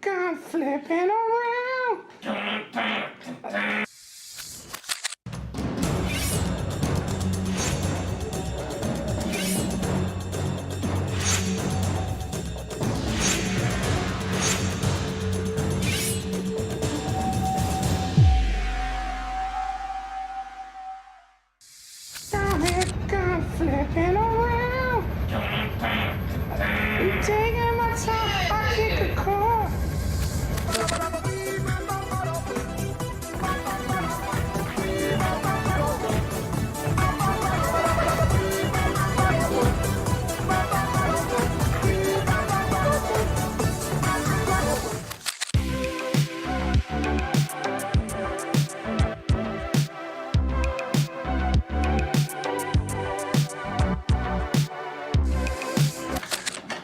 gone flipping around. Gone flipping around. I'm taking my time, I kick a car.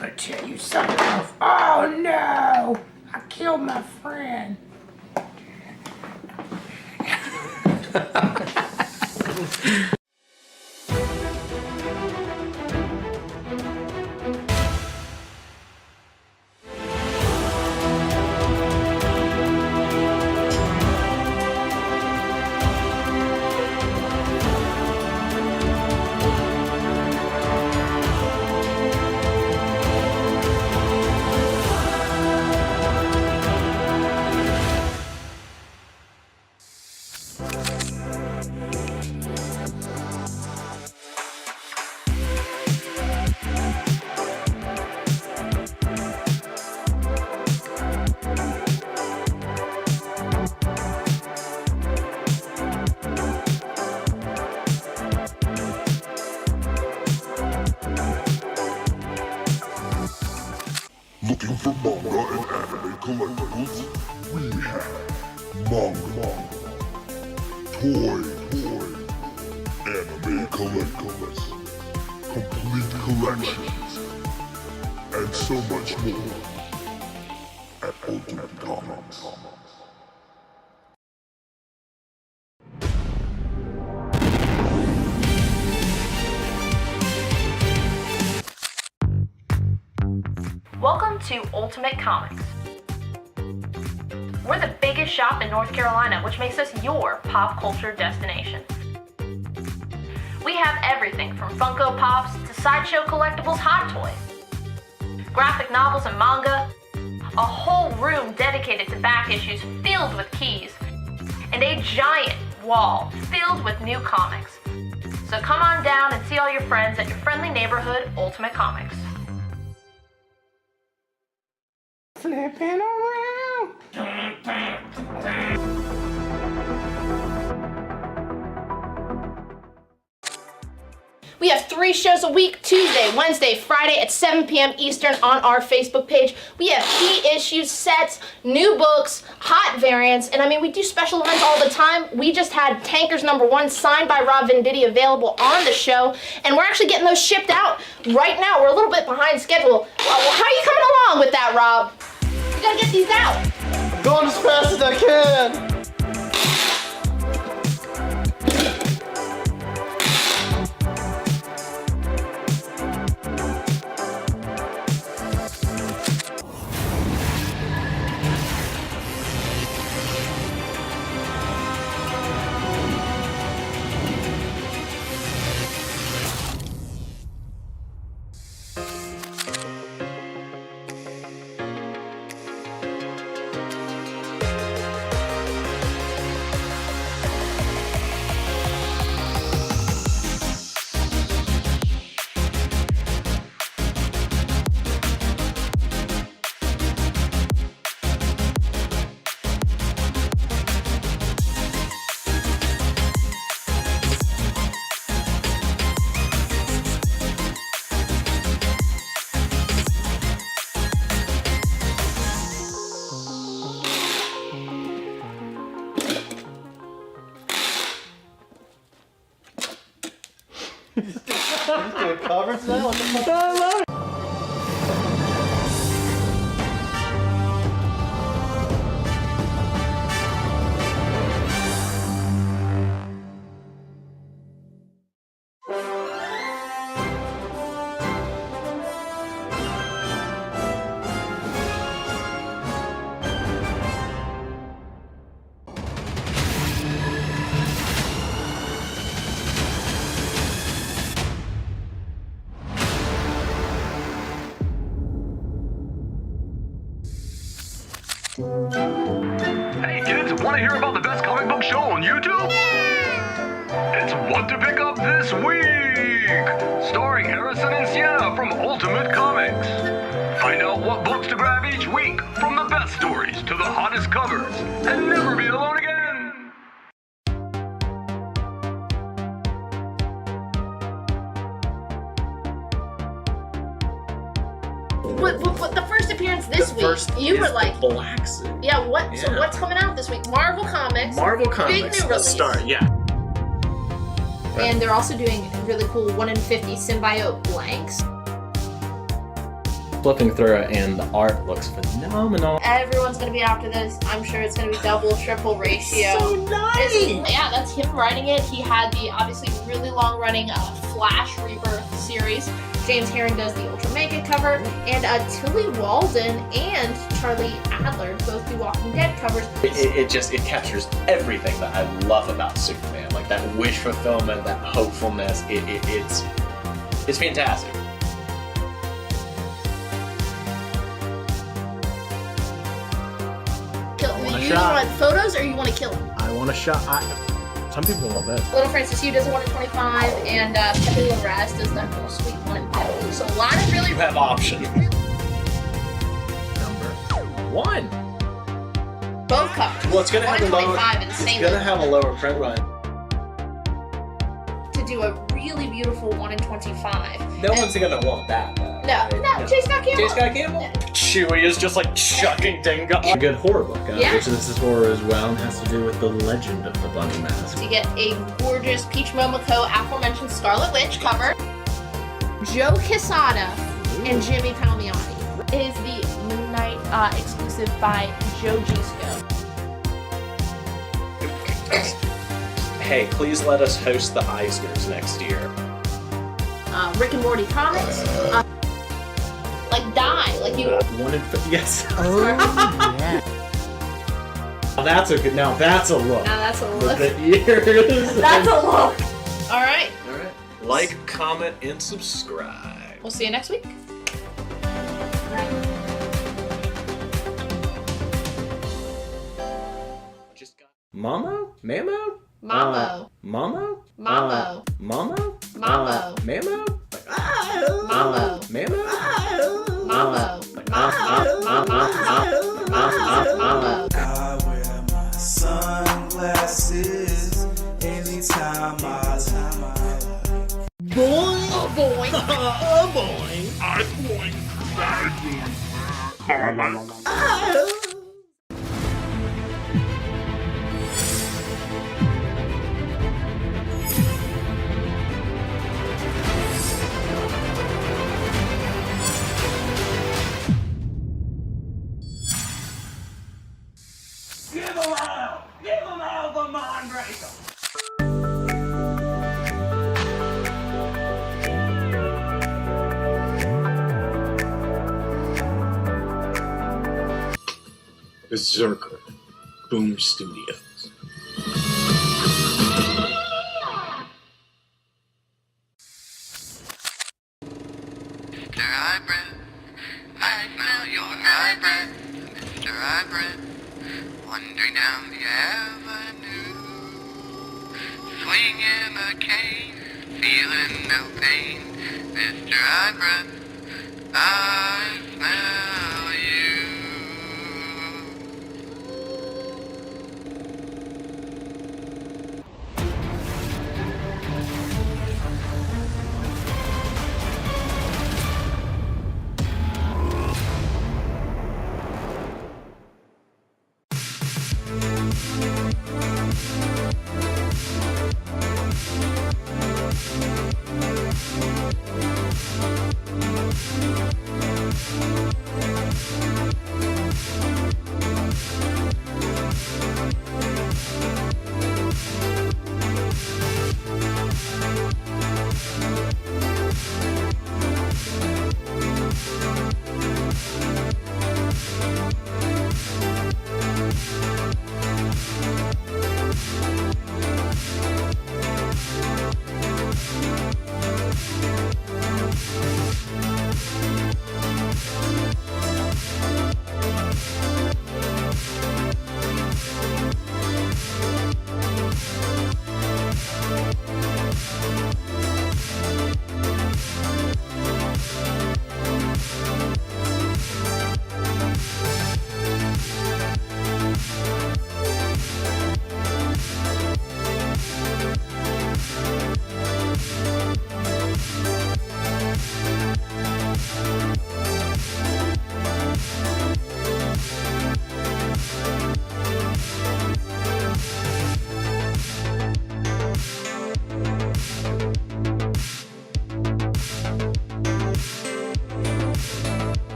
I tell you something. Oh no! I killed my friend. Looking for manga and anime collectibles? We have manga, toy, anime collectibles, complete collections, and so much more at Ultimate Comics. Welcome to Ultimate Comics. We're the biggest shop in North Carolina, which makes us your pop culture destination. We have everything from Funko Pops to sideshow collectibles, hot toys, graphic novels and manga, a whole room dedicated to back issues filled with keys, and a giant wall filled with new comics. So come on down and see all your friends at your friendly neighborhood Ultimate Comics. Flipping around. We have 3 shows a week, Tuesday, Wednesday, Friday at 7 p.m. Eastern on our Facebook page. We have key issues, sets, new books, hot variants, and I mean, we do special events all the time. We just had Tankers #1 signed by Rob Venditti available on the show, and we're actually getting those shipped out right now. We're a little bit behind schedule. How are you coming along with that, Rob? You gotta get these out. I'm going as fast as I can. He's doing covers now? What the fuck? I love it! Hey kids, want to hear about the best comic book show on YouTube? It's What to Pick Up This Week! Starring Harrison and Sienna from Ultimate Comics. Find out what books to grab each week, from the best stories to the hottest covers, and never be alone again! What the first appearance this week? You were like, black suit. yeah, what? So Yeah. what's coming out this week? Marvel Comics. Marvel Comics. Big new release. Start, yeah. And they're also doing really cool 1 in 50 symbiote blanks. Flipping through it, and the art looks phenomenal. Everyone's gonna be after this. I'm sure it's gonna be double, triple ratio. So nice! Yeah, that's him writing it. He had the obviously really long running Flash Rebirth series. James Herron does the Ultra Mega cover, and Tilly Walden and Charlie Adler both do Walking Dead covers. It captures everything that I love about Superman, like that wish fulfillment, that hopefulness. It's fantastic. You want photos or you want to kill him? I want a shot. Some people want that. Little Francis Hugh does a 1 in 25, and Pepe Larraz does that little sweet 1 in 50. So a lot of really You have options. Number 1. both covers. Well, it's gonna 1 have in a lower. 25 and It's same gonna have a lower print run. to do a really beautiful 1 in 25. No one's gonna want that, though. No, Chase Scott Campbell. J. Scott Campbell? Chewie is just like chucking Dingo. A good horror book, Yeah. which this is horror as well, and has to do with the legend of the bunny mask. To get a gorgeous Peach Momoko aforementioned Scarlet Witch cover. Joe Quesada and Jimmy Palmiotti. It is the Moon Knight exclusive by Joe Gisco. Hey, please let us host the Eisners next year. Rick and Morty comics. Like Die, like you. 1 in 50. Yes. Oh, yeah. Now that's a good. Now that's a look. Now that's a With look. the ears. That's a look. All right. Alright. Like, comment, and subscribe. We'll see you next week. Just got. Mamo? Mamo? Mamo. Mamo? Mamo. Mamo? Mamo. Mamo? Mamo. Mamo? Mamo. Mamo. I wear my sunglasses anytime I Boy. Berserker, Boom Studios. Mr. Hybrid, I smell your hybrid. Mr. Hybrid, wandering down the avenue, swinging a cane, feeling no pain. Mr. Hybrid, I smell you.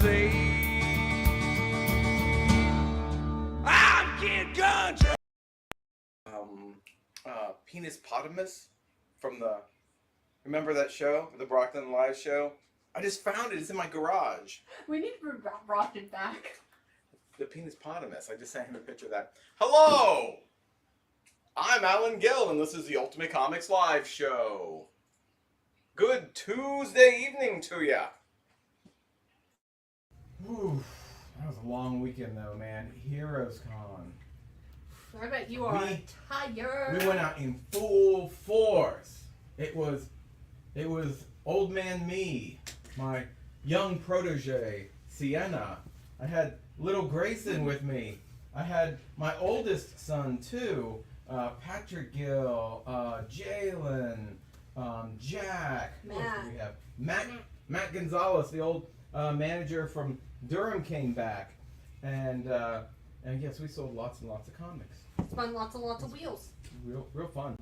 say I'm Kid Country. Penis Potamus from the. Remember that show, the Brockton Live show? I just found it. It's in my garage. We need to brought it back. The Penis Potamus. I just sent him a picture of that. Hello! I'm Alan Gill, and this is the Ultimate Comics Live show. Good Tuesday evening to ya. Whew, that was a long weekend though, man. Heroes Con. I bet you are tired. We went out in full force. It was old man me, my young protege, Sienna. I had little Grayson with me. I had my oldest son too, Patrick Gill, Jalen, Jack. Who else do we have? Matt Gonzalez, the old manager from Durham, came back, and yes, we sold lots and lots of comics. Spun lots and lots of wheels. Real fun.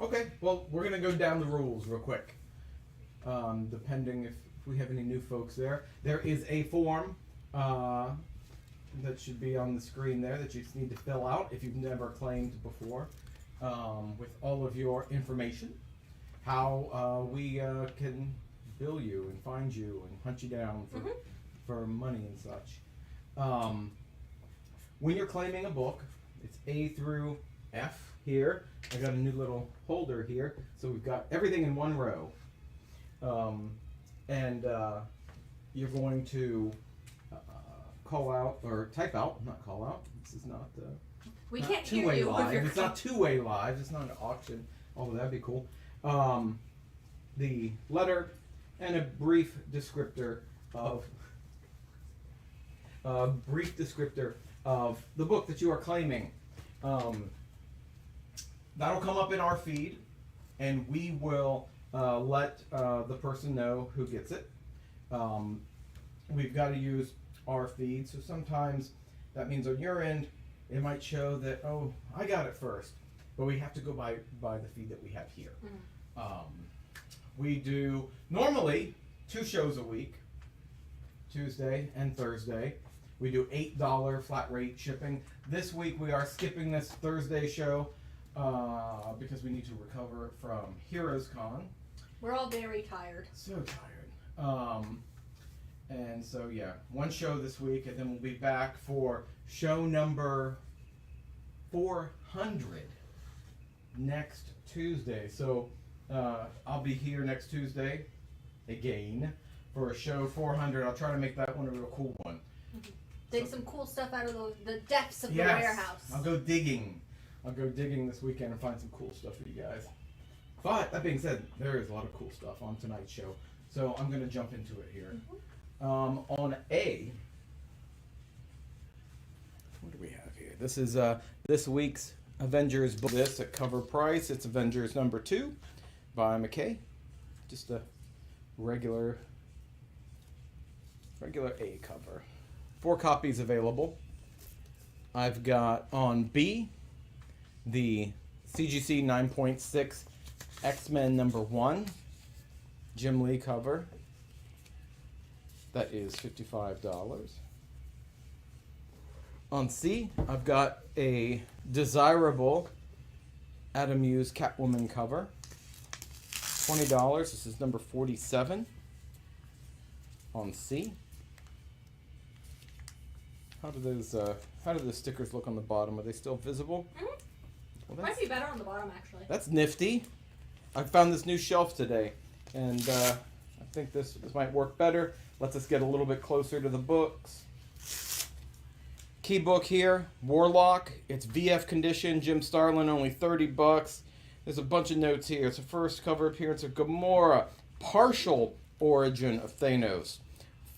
Okay, well, we're gonna go down the rules real quick. Depending if we have any new folks there, there is a form that should be on the screen there that you just need to fill out if you've never claimed before, with all of your information, how we can bill you and find you and hunt you down for money and such. When you're claiming a book, it's A through F here. I got a new little holder here, so we've got everything in one row. You're going to call out, or type out, not call out. This is not we not can't hear two-way you. live. It's not two-way live. It's not an auction, although that'd be cool. The letter and a brief descriptor of the book that you are claiming. That'll come up in our feed, and we will let the person know who gets it. We've got to use our feed, so sometimes that means on your end it might show that, oh, I got it first, but we have to go by the feed that we have here. We do normally 2 shows a week, Tuesday and Thursday. We do $8 flat rate shipping. This week we are skipping this Thursday show because we need to recover from Heroes Con. We're all very tired. So tired. And so yeah, 1 show this week, and then we'll be back for show number 400 next Tuesday. So I'll be here next Tuesday again for a show 400. I'll try to make that one a real cool one. Dig some cool stuff out of the depths of the warehouse. I'll go digging. I'll go digging this weekend and find some cool stuff for you guys. But that being said, there is a lot of cool stuff on tonight's show, so I'm going to jump into it here. On A, what do we have here? This is this week's Avengers book. This at cover price. It's Avengers number 2 by McKay. Just a regular A cover. 4 copies available. I've got on B the CGC 9.6 X-Men number 1 Jim Lee cover. That is $55. On C, I've got a desirable Adam Hughes Catwoman cover. $20. This is number 47 on C. How do those stickers look on the bottom? Are they still visible? Well, Might be better on the bottom, actually. That's nifty. I found this new shelf today, and I think this might work better. Lets us get a little bit closer to the books. Key book here, Warlock. It's VF condition. Jim Starlin, only $30. There's a bunch of notes here. It's the first cover appearance of Gamora. Partial origin of Thanos.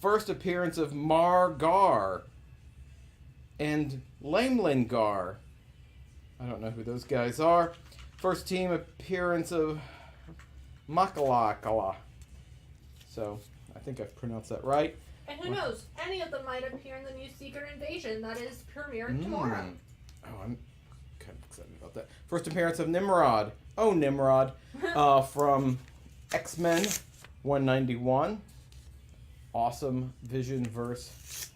First appearance of Margar and Lamelingar. I don't know who those guys are. First team appearance of Makalakala. So, I think I've pronounced that right. And who knows? Any of them might appear in the new Secret Invasion that is premiering tomorrow. Oh, I'm kind of excited about that. First appearance of Nimrod. Oh, Nimrod. From X-Men 191. awesome Vision Verse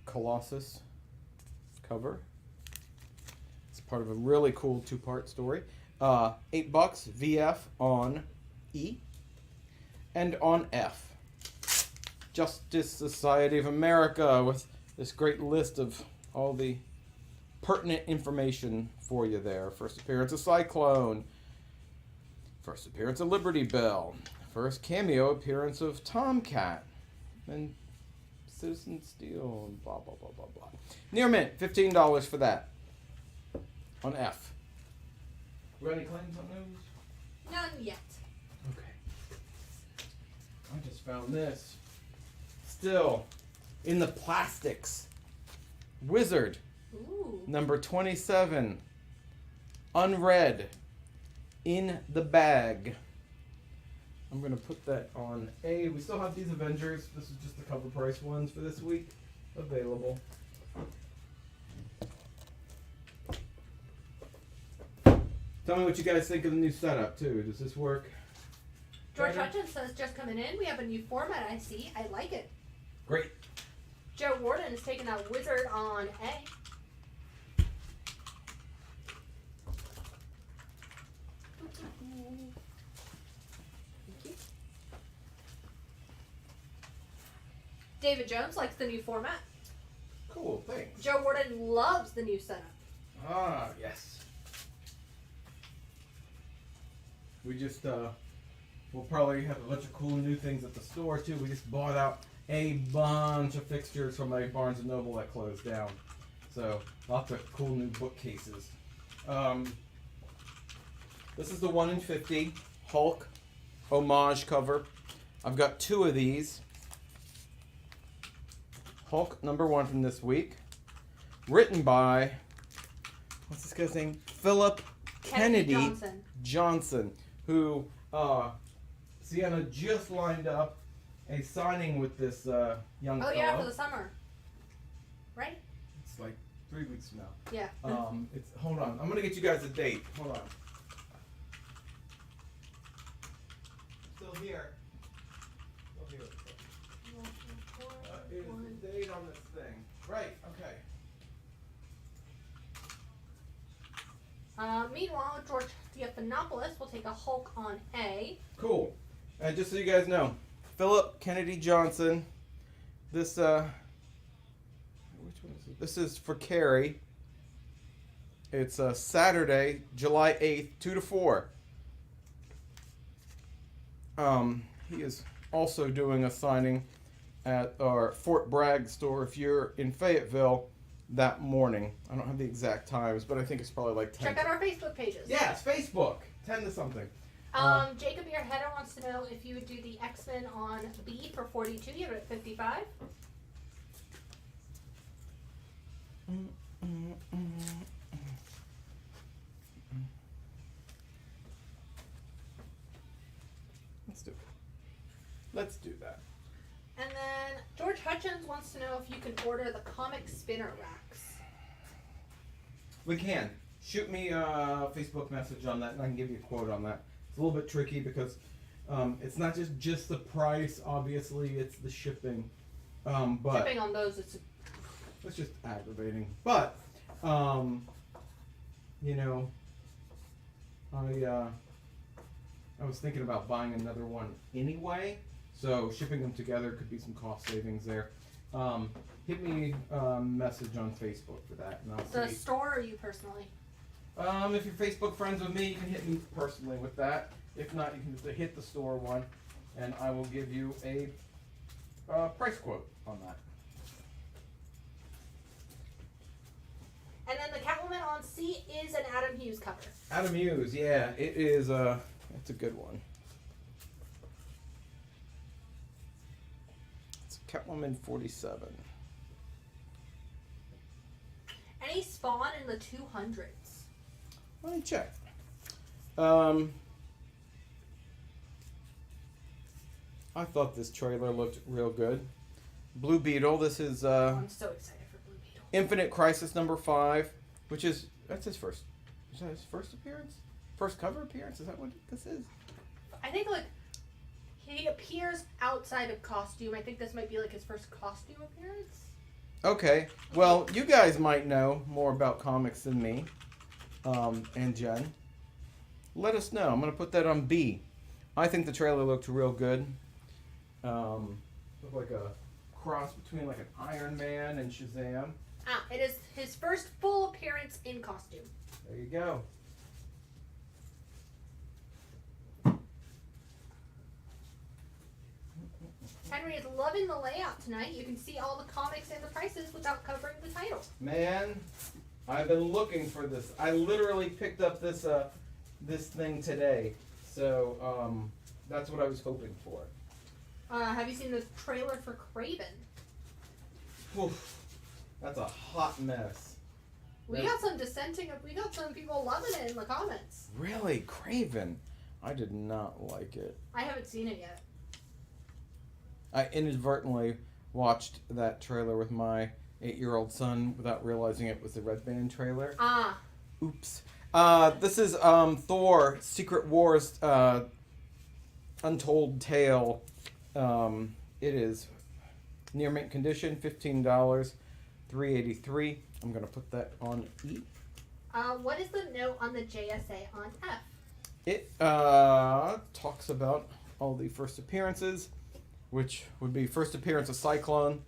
Colossus cover. It's part of a really cool 2-part story. $8 VF on E and on F. Justice Society of America with this great list of all the pertinent information for you there. First appearance of Cyclone. First appearance of Liberty Bell. First cameo appearance of Tomcat. And Citizen Steel and blah, blah, blah, blah, blah. Near mint, $15 for that. On F. We got any claims on those? None yet. Okay. I just found this. Still in the plastics. Wizard. Ooh. Number 27. Unread. In the bag. I'm going to put that on A. We still have these Avengers. This is just the cover price ones for this week available. Tell me what you guys think of the new setup, too. Does this work? George Hutchins says, just coming in. We have a new format, I see. I like it. Great. Joe Warden is taking out Wizard on A. David Jones likes the new format. Cool, thanks. Joe Warden loves the new setup. Ah, yes. We just, we'll probably have a bunch of cool new things at the store, too. We just bought out a bunch of fixtures from a Barnes & Noble that closed down. So, lots of cool new bookcases. This is the 1 in 50 Hulk homage cover. I've got 2 of these. Hulk number 1 from this week. Written by, what's this guy's name? Philip Kennedy Johnson, who Sienna just lined up a signing with this young fellow. Oh yeah, for the summer. Right? It's like 3 weeks from now. Yeah. It's hold on. I'm gonna get you guys a date. Hold on. Still here. Still here. Is the date on this thing? Right. Okay. Meanwhile, George Stephanopoulos will take a Hulk on A. Cool. And just so you guys know, Philip Kennedy Johnson. This which one is it? This is for Carrie. It's Saturday, July 8th, 2 to 4. He is also doing a signing at our Fort Bragg store if you're in Fayetteville that morning. I don't have the exact times, but I think it's probably like 10. Check out our Facebook pages. Yes, Facebook. 10 to something. Jacob Earheader wants to know if you would do the X-Men on B for 42. You're at 55. Let's do that. And then George Hutchins wants to know if you can order the comic spinner racks. We can. Shoot me a Facebook message on that and I can give you a quote on that. It's a little bit tricky because it's not just the price, obviously, it's the shipping. But Shipping on those, it's just aggravating. But, you know, I was thinking about buying another one anyway. So shipping them together could be some cost savings there. Hit me a message on Facebook for that, and I'll the see. store or you personally? If you're Facebook friends with me, you can hit me personally with that. If not, you can just hit the store one, and I will give you a price quote on that. And then the Catwoman on C is an Adam Hughes cover. Adam Hughes, yeah, it is. It's a good one. It's Catwoman 47. Any Spawn in the 200s? Let me check. I thought this trailer looked real good. Blue Beetle. This is I'm so excited for Blue Beetle. Infinite Crisis number 5, which is that's his first. Is that his first appearance? First cover appearance? Is that what this is? I think like he appears outside of costume. I think this might be like his first costume appearance. Okay. Well, you guys might know more about comics than me, and Jen. Let us know. I'm gonna put that on B. I think the trailer looked real good. Looked like a cross between like an Iron Man and Shazam. It is his first full appearance in costume. There you go. Henry is loving the layout tonight. You can see all the comics and the prices without covering the title. Man, I've been looking for this. I literally picked up this this thing today. So that's what I was hoping for. Have you seen the trailer for Craven? Oof, that's a hot mess. We got some dissenting. We got some people loving it in the comments. Really? Craven? I did not like it. I haven't seen it yet. I inadvertently watched that trailer with my 8-year-old son without realizing it was the Red Band trailer. Oops. This is Thor: Secret Wars Untold Tale. It is near mint condition, $15, $3.83. I'm gonna put that on E. What is the note on the JSA on F? It talks about all the first appearances, which would be first appearance of Cyclone,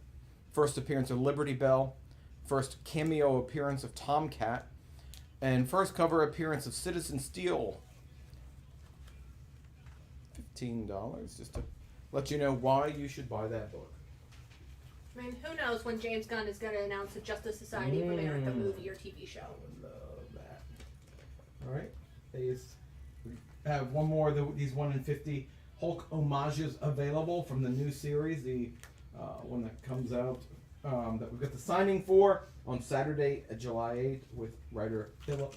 first appearance of Liberty Bell, first cameo appearance of Tomcat, and first cover appearance of Citizen Steel. $15, just to let you know why you should buy that book. I mean, who knows when James Gunn is going to announce the Justice Society of America movie or TV show. I would love that. All right. We have one more of these 1 in 50 Hulk homages available from the new series, the one that comes out that we've got the signing for on Saturday, July 8th, with writer Philip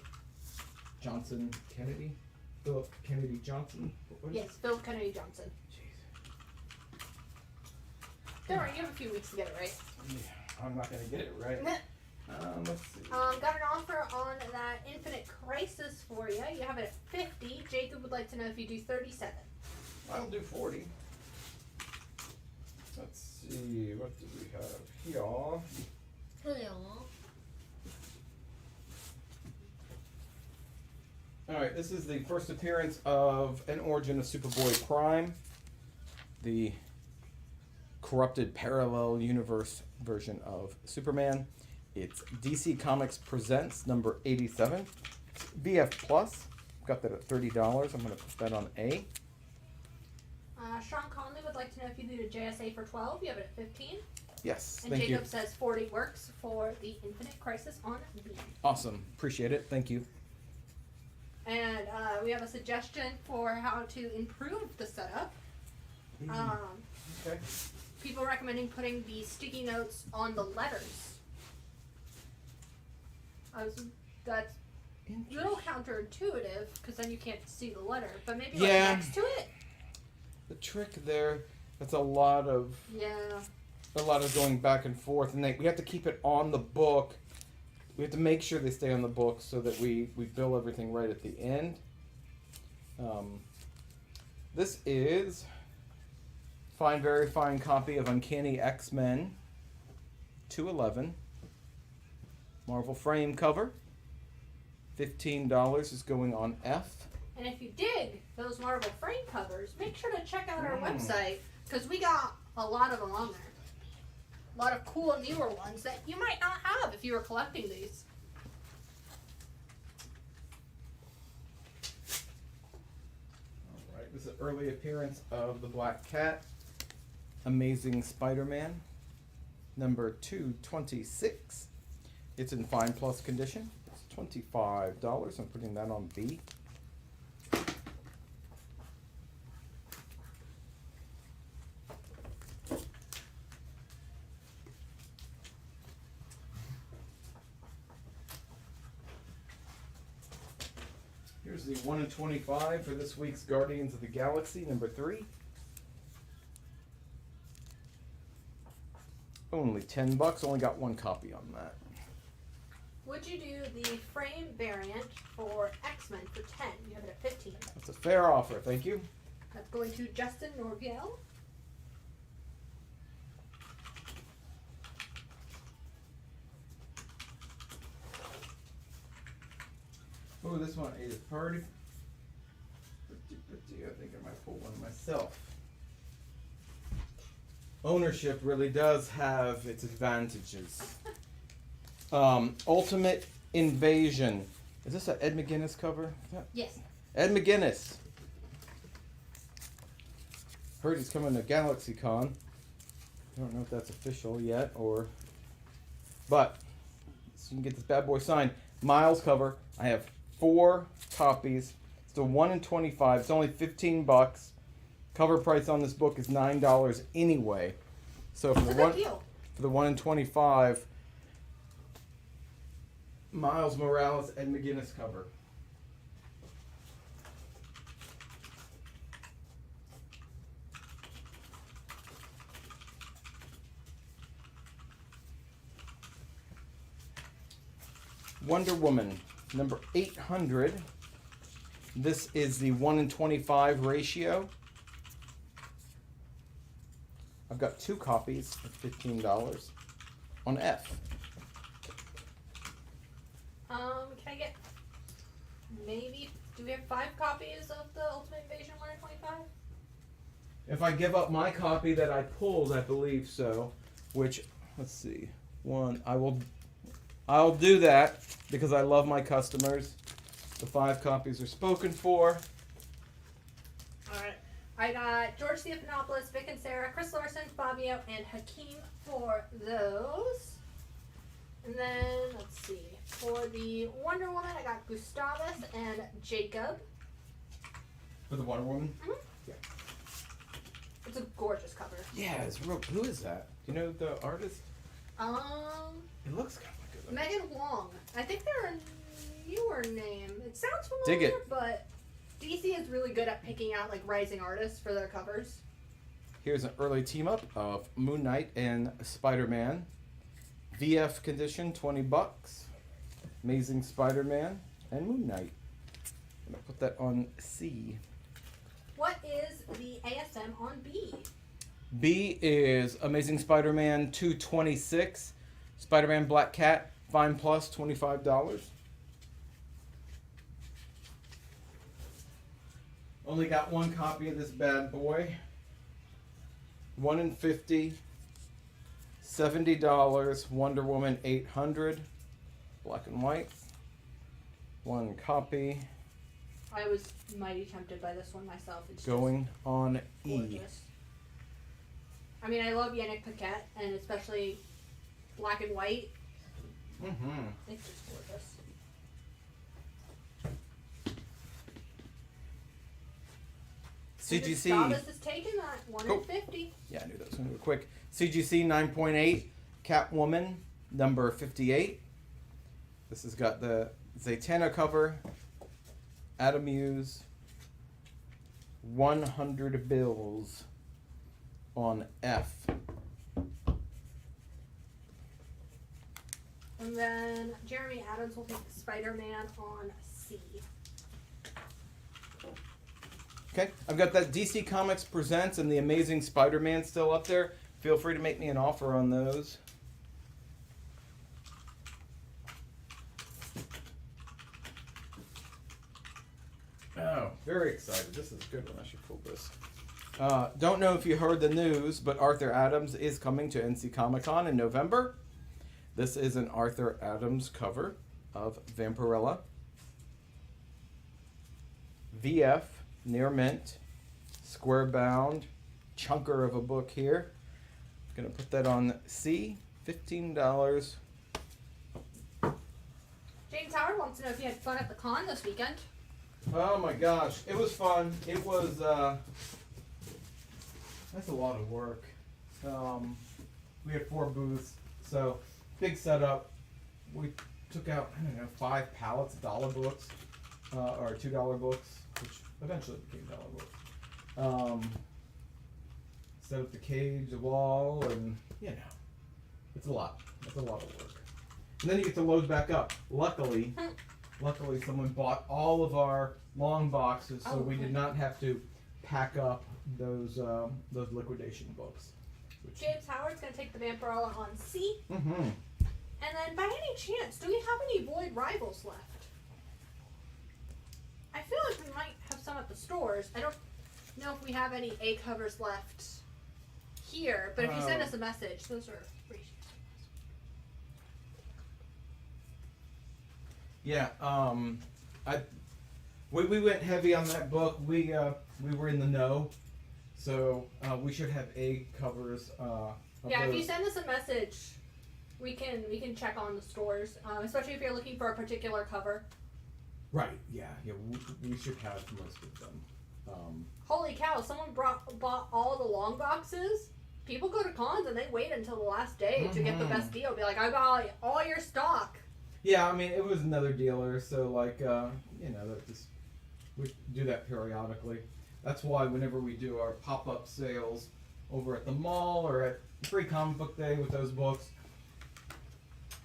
Johnson Kennedy. Philip Kennedy Johnson. Yes, Philip Kennedy Johnson. Jeez. Don't worry, you have a few weeks to get it right. Yeah, I'm not going to get it right. Let's see. Got an offer on that Infinite Crisis for you. You have it at 50. Jacob would like to know if you do 37. I'll do 40. Let's see, what do we have here? Alright, this is the first appearance of an origin of Superboy Prime, the corrupted parallel universe version of Superman. It's DC Comics Presents number 87. VF Plus. Got that at $30. I'm going to put that on A. Sean Conley would like to know if you do the JSA for 12. You have it at 15. Yes, and thank Jacob you. says 40 works for the Infinite Crisis on B. Awesome. Appreciate it. Thank you. And we have a suggestion for how to improve the setup. Okay. People recommending putting the sticky notes on the letters. That's a little counterintuitive because then you can't see the letter, but maybe like next to it. The trick there, that's a lot of going back and forth, and we have to keep it on the book. We have to make sure they stay on the book so that we bill everything right at the end. This is very fine copy of Uncanny X-Men 211. Marvel frame cover. $15 is going on F. And if you dig those Marvel frame covers, make sure to check out our website because we got a lot of them on there. A lot of cool newer ones that you might not have if you were collecting these. Alright, this is an early appearance of the Black Cat. Amazing Spider-Man. Number 226. It's in fine plus condition. It's $25. I'm putting that on B. Here's the 1 in 25 for this week's Guardians of the Galaxy, number 3. Only $10. Only got one copy on that. Would you do the frame variant for X-Men for 10? You have it at 15. That's a fair offer, thank you. That's going to Justin Norviel. Oh, this one is pretty. I think I might pull one myself. Ownership really does have its advantages. Ultimate Invasion. Is this an Ed McGuinness cover? Yes. Ed McGuinness. Heard he's coming to GalaxyCon. I don't know if that's official yet or. But so you can get this bad boy signed. Miles cover. I have 4 copies. It's the 1 in 25. It's only $15. Cover price on this book is $9 anyway. So for the 1 in 25, Miles Morales and McGuinness cover. Wonder Woman, number 800. This is the 1 in 25 ratio. I've got 2 copies at $15 on F. Can I get maybe, do we have 5 copies of the Ultimate Invasion 1 in 25? If I give up my copy that I pulled, I believe so. Which, let's see, I'll do that because I love my customers. The 5 copies are spoken for. Alright. I got George Stephanopoulos, Vic and Sarah, Chris Larson, Fabio, and Hakeem for those. And then, let's see, for the Wonder Woman, I got Gustavus and Jacob. For the Wonder Woman? Mm-hmm. Yeah. It's a gorgeous cover. Yeah, it's real. Who is that? Do you know the artist? It looks kind of like Megan Wong. I think they're a newer name. It sounds Dig familiar, it. but DC is really good at picking out like rising artists for their covers. Here's an early team up of Moon Knight and Spider-Man. VF condition, $20. Amazing Spider-Man and Moon Knight. I'm gonna put that on C. What is the ASM on B? B is Amazing Spider-Man 226. Spider-Man Black Cat, Fine Plus, $25. Only got 1 copy of this bad boy. 1 in 50. $70. Wonder Woman 800. Black and white. 1 copy. I was mighty tempted by this one myself. It's Going on E. gorgeous. I mean, I love Yannick Paquette, and especially black and white. Mm-hmm. It's just gorgeous. CGC. Gustavus is taken at 1 in 50. Yeah, I knew that was going to go quick. CGC 9.8. Catwoman, number 58. This has got the Zatanna cover. Adam Hughes. 100 bills on F. And then Jeremy Adams will take Spider-Man on C. Okay, I've got that DC Comics Presents and the Amazing Spider-Man still up there. Feel free to make me an offer on those. Oh, very excited. This is a good one. I should pull this. Don't know if you heard the news, but Arthur Adams is coming to NC Comic Con in November. This is an Arthur Adams cover of Vampirella. VF, near mint, square bound, chunker of a book here. Gonna put that on C, $15. James Howard wants to know if you had fun at the con this weekend. Oh my gosh, it was fun. It was, that's a lot of work. We had 4 booths, so big setup. We took out, I don't know, 5 pallets of dollar books, or $2 books, which eventually became dollar books. Set up the cage, the wall, and, you know, it's a lot. It's a lot of work. And then you get to load back up. Luckily, someone bought all of our long boxes, so we did not have to pack up those liquidation books. James Howard's gonna take the Vampirella on C. Mm-hmm. And then, by any chance, do we have any Void Rivals left? I feel like we might have some at the stores. I don't know if we have any A covers left here, but if you send us a message, those are free. Yeah, we went heavy on that book. We were in the know, so we should have A covers. Yeah, if you send us a message, we can check on the stores, especially if you're looking for a particular cover. Right. Yeah. We should have most of them. Holy cow! Someone bought all the long boxes. People go to cons and they wait until the last day to get the best deal. Be like, I got all your stock. Yeah, I mean, it was another dealer, so like, that just we do that periodically. That's why whenever we do our pop-up sales over at the mall or at Free Comic Book Day with those books,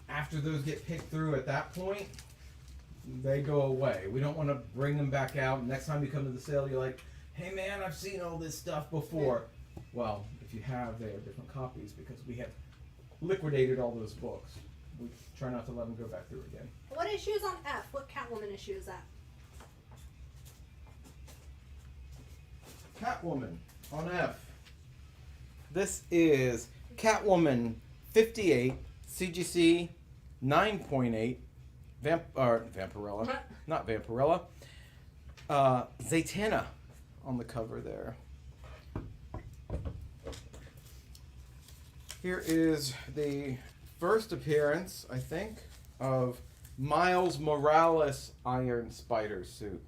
after those get picked through at that point, they go away. We don't want to bring them back out. Next time you come to the sale, you're like, hey man, I've seen all this stuff before. Well, if you have, they are different copies because we have liquidated all those books. We try not to let them go back through again. What issue is on F? What Catwoman issue is that? Catwoman on F. This is Catwoman 58, CGC 9.8, Vampirella, not Vampirella, Zatanna on the cover there. Here is the first appearance, I think, of Miles Morales Iron Spider suit.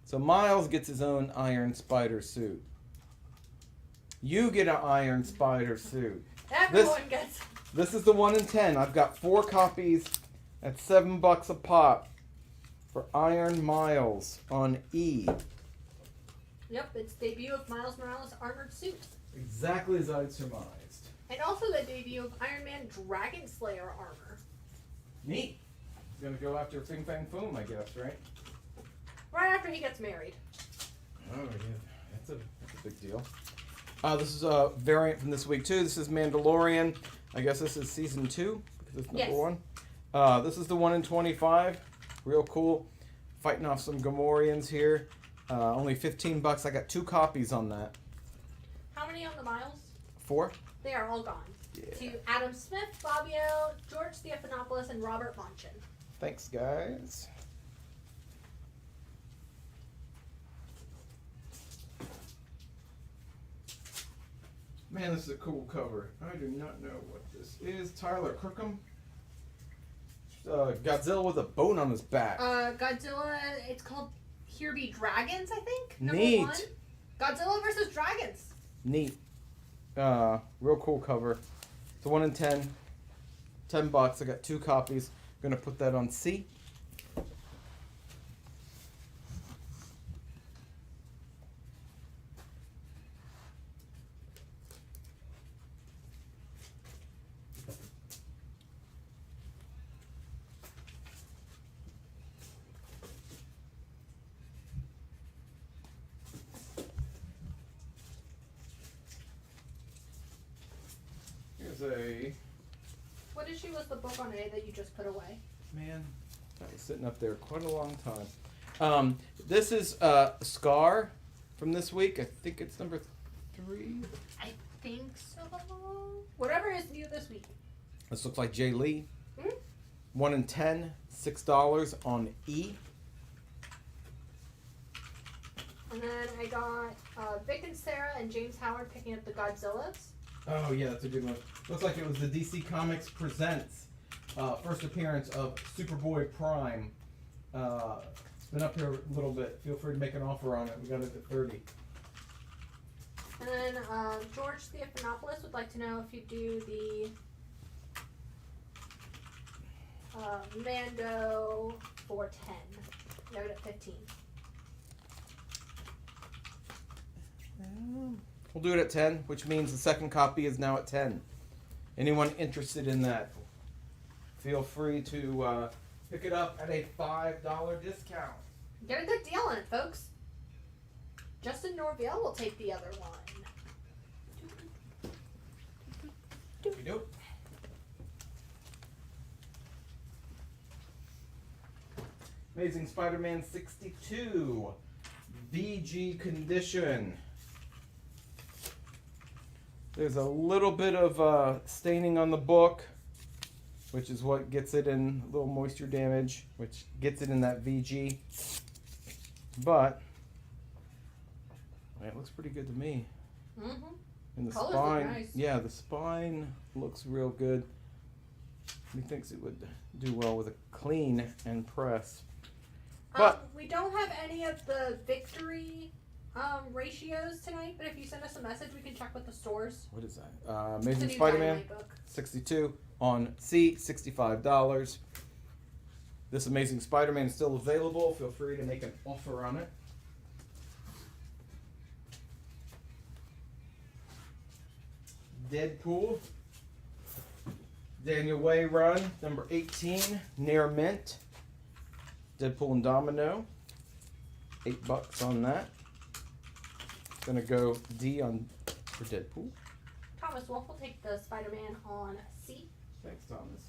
So Miles gets his own Iron Spider suit. You get an Iron Spider suit. Everyone gets. This is the 1 in 10. I've got 4 copies at $7 a pop for Iron Miles on E. Yep, it's debut of Miles Morales armored suit. Exactly as I'd surmised. And also the debut of Iron Man Dragon Slayer armor. Neat. He's gonna go after Fing Fang Foom, I guess, right? Right after he gets married. Oh yeah, that's a big deal. This is a variant from this week too. This is Mandalorian. I guess this is season 2 because it's number 1. This is the 1 in 25. Real cool. Fighting off some Gamorreans here. Only $15. I got 2 copies on that. How many on the Miles? 4. They are all gone. Yeah. To Adam Smith, Fabio, George Stephanopoulos, and Robert Monchin. Thanks, guys. Man, this is a cool cover. I do not know what this is. Tyler Crookham. Godzilla with a bone on his back. Godzilla, it's called Here Be Dragons, I think? Neat. Number 1. Godzilla versus Dragons. Neat. Real cool cover. It's a 1 in 10. $10. I got 2 copies. I'm gonna put that on C. What issue was the book on A that you just put away? Man, that was sitting up there quite a long time. This is Scar from this week. I think it's number 3. I think so. Whatever is new this week. This looks like Jay Lee. Mm-hmm. 1 in 10, $6 on E. And then I got Vic and Sarah and James Howard picking up the Godzillas. Oh yeah, that's a good one. Looks like it was the DC Comics Presents first appearance of Superboy Prime. It's been up here a little bit. Feel free to make an offer on it. We got it at 30. And then George Stephanopoulos would like to know if you do the Mando for 10. Got it at 15. We'll do it at 10, which means the second copy is now at 10. Anyone interested in that, feel free to pick it up at a $5 discount. Get a good deal on it, folks. Justin Norville will take the other one. Nope. Amazing Spider-Man 62. VG condition. There's a little bit of staining on the book, which is what gets it in, a little moisture damage, which gets it in that VG. But it looks pretty good to me. Mm-hmm. And the Colors spine, look nice. yeah, the spine looks real good. He thinks it would do well with a clean and press. But we don't have any of the victory ratios tonight, but if you send us a message, we can check with the stores. what is that? It's a Amazing new Spider-Man Dynamite book. 62 on C, $65. This Amazing Spider-Man is still available. Feel free to make an offer on it. Deadpool. Daniel Way run, number 18, near mint. Deadpool and Domino. $8 on that. Gonna go D on for Deadpool. Thomas Wolf will take the Spider-Man on C. Thanks, Thomas.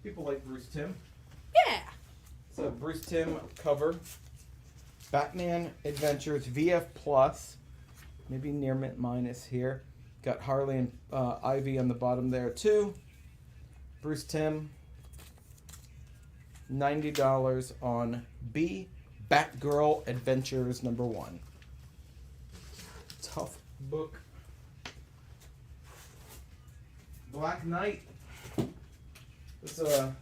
People like Bruce Timm. Yeah. So Bruce Timm cover. Batman Adventures VF Plus. Maybe near mint minus here. Got Harley and Ivy on the bottom there too. Bruce Timm. $90 on B. Batgirl Adventures number 1. Tough book. Black Knight. This is a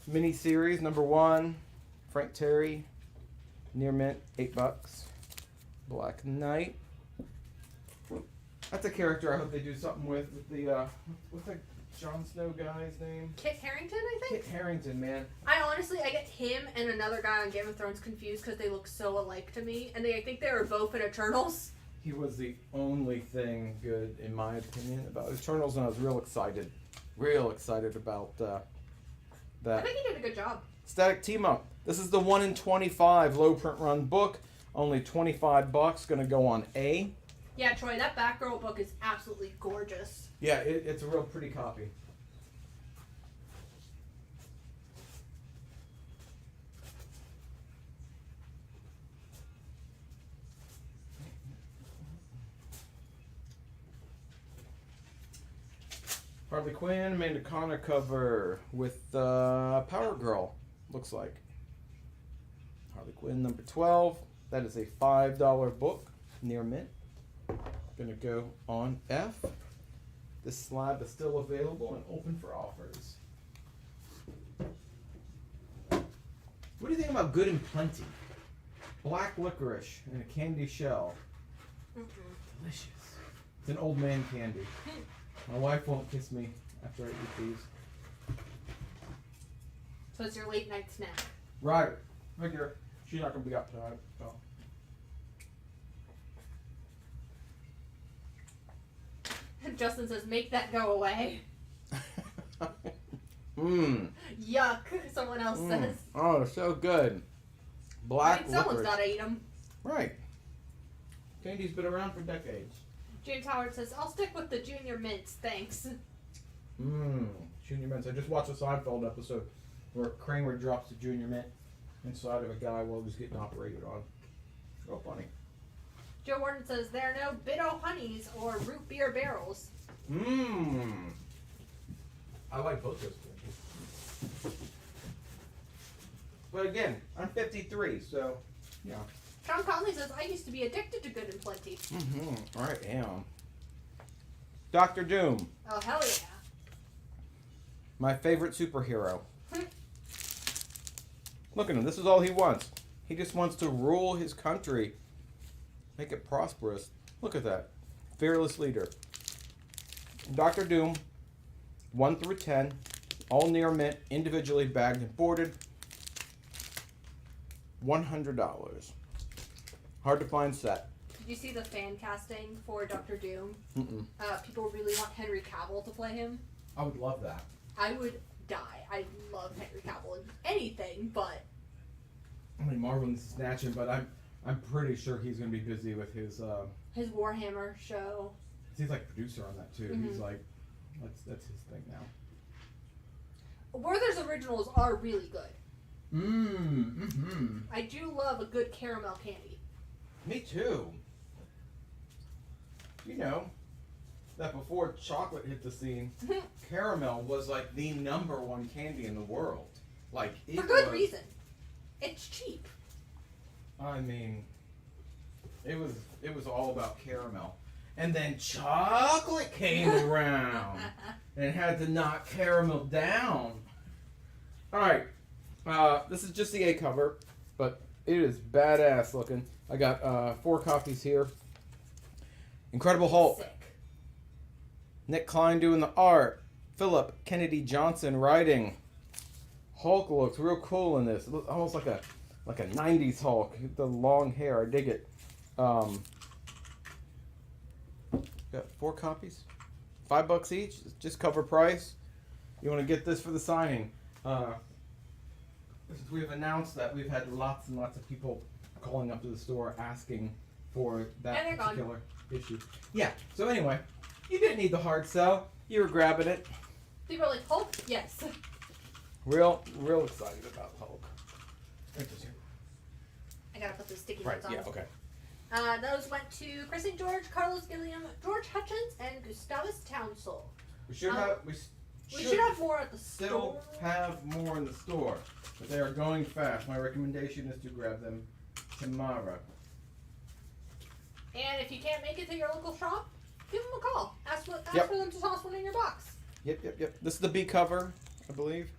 mini series number 1. Frank Terry. Near mint, $8. Black Knight. That's a character I hope they do something with the what's that Jon Snow guy's name? Kit Harington, I think. Kit Harington, man. I get him and another guy on Game of Thrones confused because they look so alike to me, and I think they were both in Eternals. He was the only thing good, in my opinion, about Eternals, and I was real excited about that. I think he did a good job. Static Team Up. This is the 1 in 25 low print run book. Only $25. Gonna go on A. Yeah, Troy, that Batgirl book is absolutely gorgeous. Yeah, it's a real pretty copy. Harley Quinn, Amanda Connor cover with Power Girl, looks like. Harley Quinn number 12. That is a $5 book, near mint. Gonna go on F. This slab is still available and open for offers. What do you think about Good and Plenty? Black licorice in a candy shell. Delicious. It's an old man candy. My wife won't kiss me after I eat these. So it's your late night snack. Right. Figure she's not gonna be up tonight. So. Justin says, make that go away. Mmm. Yuck, someone else says. Oh, so good. Black licorice. Someone's gotta eat them. Right. Candy's been around for decades. James Howard says, I'll stick with the Junior Mints, thanks. Mmm. Junior Mints. I just watched a Seinfeld episode where Kramer drops the Junior Mint inside of a guy while he's getting operated on. Real funny. Joe Warden says, there are no Bitto Honeys or root beer barrels. Mmm. I like both those candies. But again, I'm 53, so, yeah. John Conley says, I used to be addicted to Good and Plenty. Mm-hmm. I am. Dr. Doom. Oh, hell yeah. My favorite superhero. Look at him. This is all he wants. He just wants to rule his country. Make it prosperous. Look at that. Fearless leader. Dr. Doom. 1 through 10. All near mint. Individually bagged and boarded. $100. Hard to find set. Did you see the fan casting for Dr. Doom? Mm-mm. People really want Henry Cavill to play him. I would love that. I would die. I love Henry Cavill in anything, but I mean, Marvel needs to snatch him, but I'm pretty sure he's gonna be busy with his Warhammer show. He's like producer on that too. Mm-hmm. He's like, that's his thing now. Werther's originals are really good. Mm-hmm. I do love a good caramel candy. Me too. You know, that before chocolate hit the scene, caramel was like the #1 candy in the world. Like it for good was, reason. It's cheap. I mean, it was all about caramel. And then chocolate came around and had to knock caramel down. Alright, this is just the A cover, but it is badass looking. I got 4 copies here. Incredible Hulk. Sick. Nick Klein doing the art. Philip Kennedy Johnson writing. Hulk looks real cool in this. It looks almost like a 90s Hulk. The long hair, I dig it. Got 4 copies. $5 each. Just cover price. You want to get this for the signing. Since we've announced that, we've had lots and lots of people calling up to the store asking for that particular issue. Yeah. So anyway, you didn't need the hard sell. You were grabbing it. People are like, Hulk? Yes. Real excited about Hulk. I gotta put the sticky Right. notes on. Yeah. Okay. Those went to Chris and George, Carlos Gilliam, George Hutchins, and Gustavus Townsell. We should have. We should have more at the still store. have more in the store, but they are going fast. My recommendation is to grab them tomorrow. And if you can't make it to your local shop, give them a call. Ask for them to toss one in your box. Yep. This is the B cover, I believe.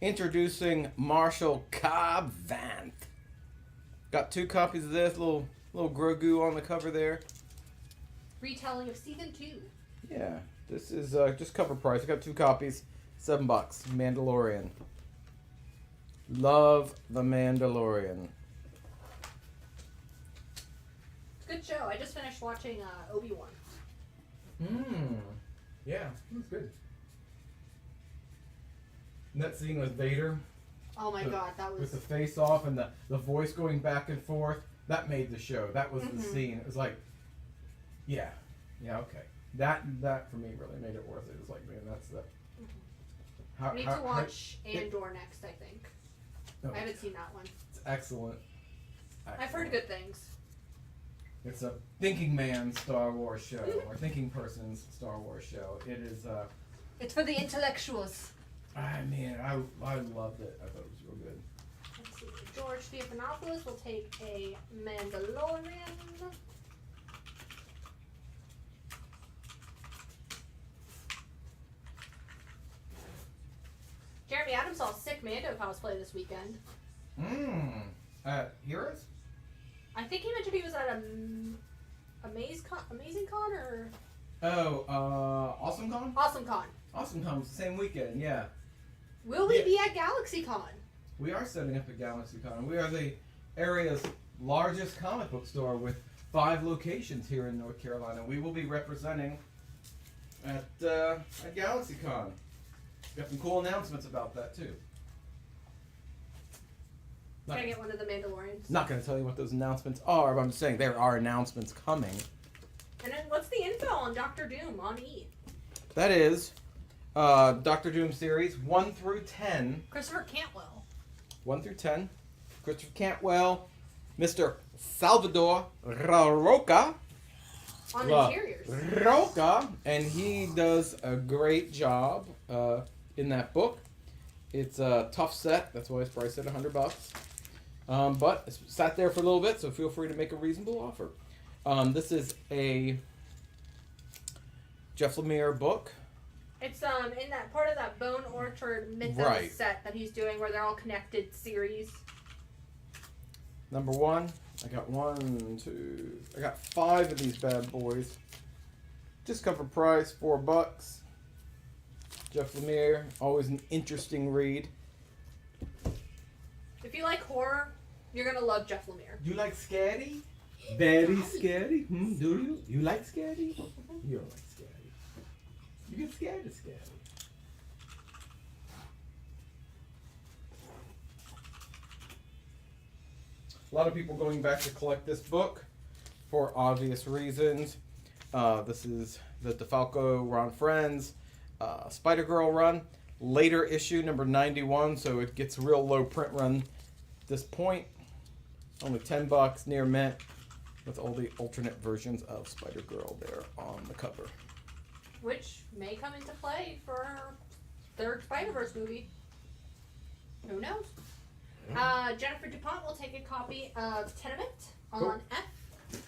Introducing Marshall Cobb Vanth. Got 2 copies of this. Little Grogu on the cover there. Retelling of season 2. Yeah, this is just cover price. I got 2 copies, $7. Mandalorian. Love the Mandalorian. Good show. I just finished watching Obi-Wan. Yeah, that's good. And that scene with Vader. Oh my god, that was... With the face off and the voice going back and forth. That made the show. That was the scene. It was like, yeah, okay. That for me really made it worth it. It was like, man, that's the... I need to watch Andor next, I think. I haven't seen that one. It's excellent. I've heard good things. It's a thinking man's Star Wars show, or thinking person's Star Wars show. It is... It's for the intellectuals. I mean, I loved it. I thought it was real good. Let's see. George Stephanopoulos will take a Mandalorian. Jeremy Adams saw a sick Mando cosplay this weekend. Heroes? I think he mentioned he was at Amazing Con or... Oh, Awesome Con? Awesome Con. Awesome Con was the same weekend, yeah. Will we be at Galaxy Con? We are setting up at Galaxy Con. We are the area's largest comic book store with 5 locations here in North Carolina. We will be representing at Galaxy Con. Got some cool announcements about that too. Can I get one of the Mandalorians? Not going to tell you what those announcements are, but I'm just saying there are announcements coming. And then what's the info on Doctor Doom on E? That is Doctor Doom series 1 through 10. Christopher Cantwell. 1 through 10. Christopher Cantwell, Mr. Salvador Roca. On interiors. Roca, and he does a great job in that book. It's a tough set. That's why it's priced at $100. But it's sat there for a little bit, so feel free to make a reasonable offer. This is a Jeff Lemire book. It's in that part of that Bone Orchard Mythos set that he's doing where they're all connected series. Number 1. I got 5 of these bad boys. Just cover price, $4. Jeff Lemire, always an interesting read. If you like horror, you're gonna love Jeff Lemire. You like scary? Very scary? Do you? You like scary? You don't like scary. You get scared of scary. A lot of people going back to collect this book for obvious reasons. This is the DeFalco Ron Friends Spider-Girl run. Later issue, number 91, so it gets real low print run at this point. Only $10, near mint, with all the alternate versions of Spider-Girl there on the cover. Which may come into play for her third Spider-Verse movie. Who knows? Jennifer DuPont will take a copy of Tenement on F.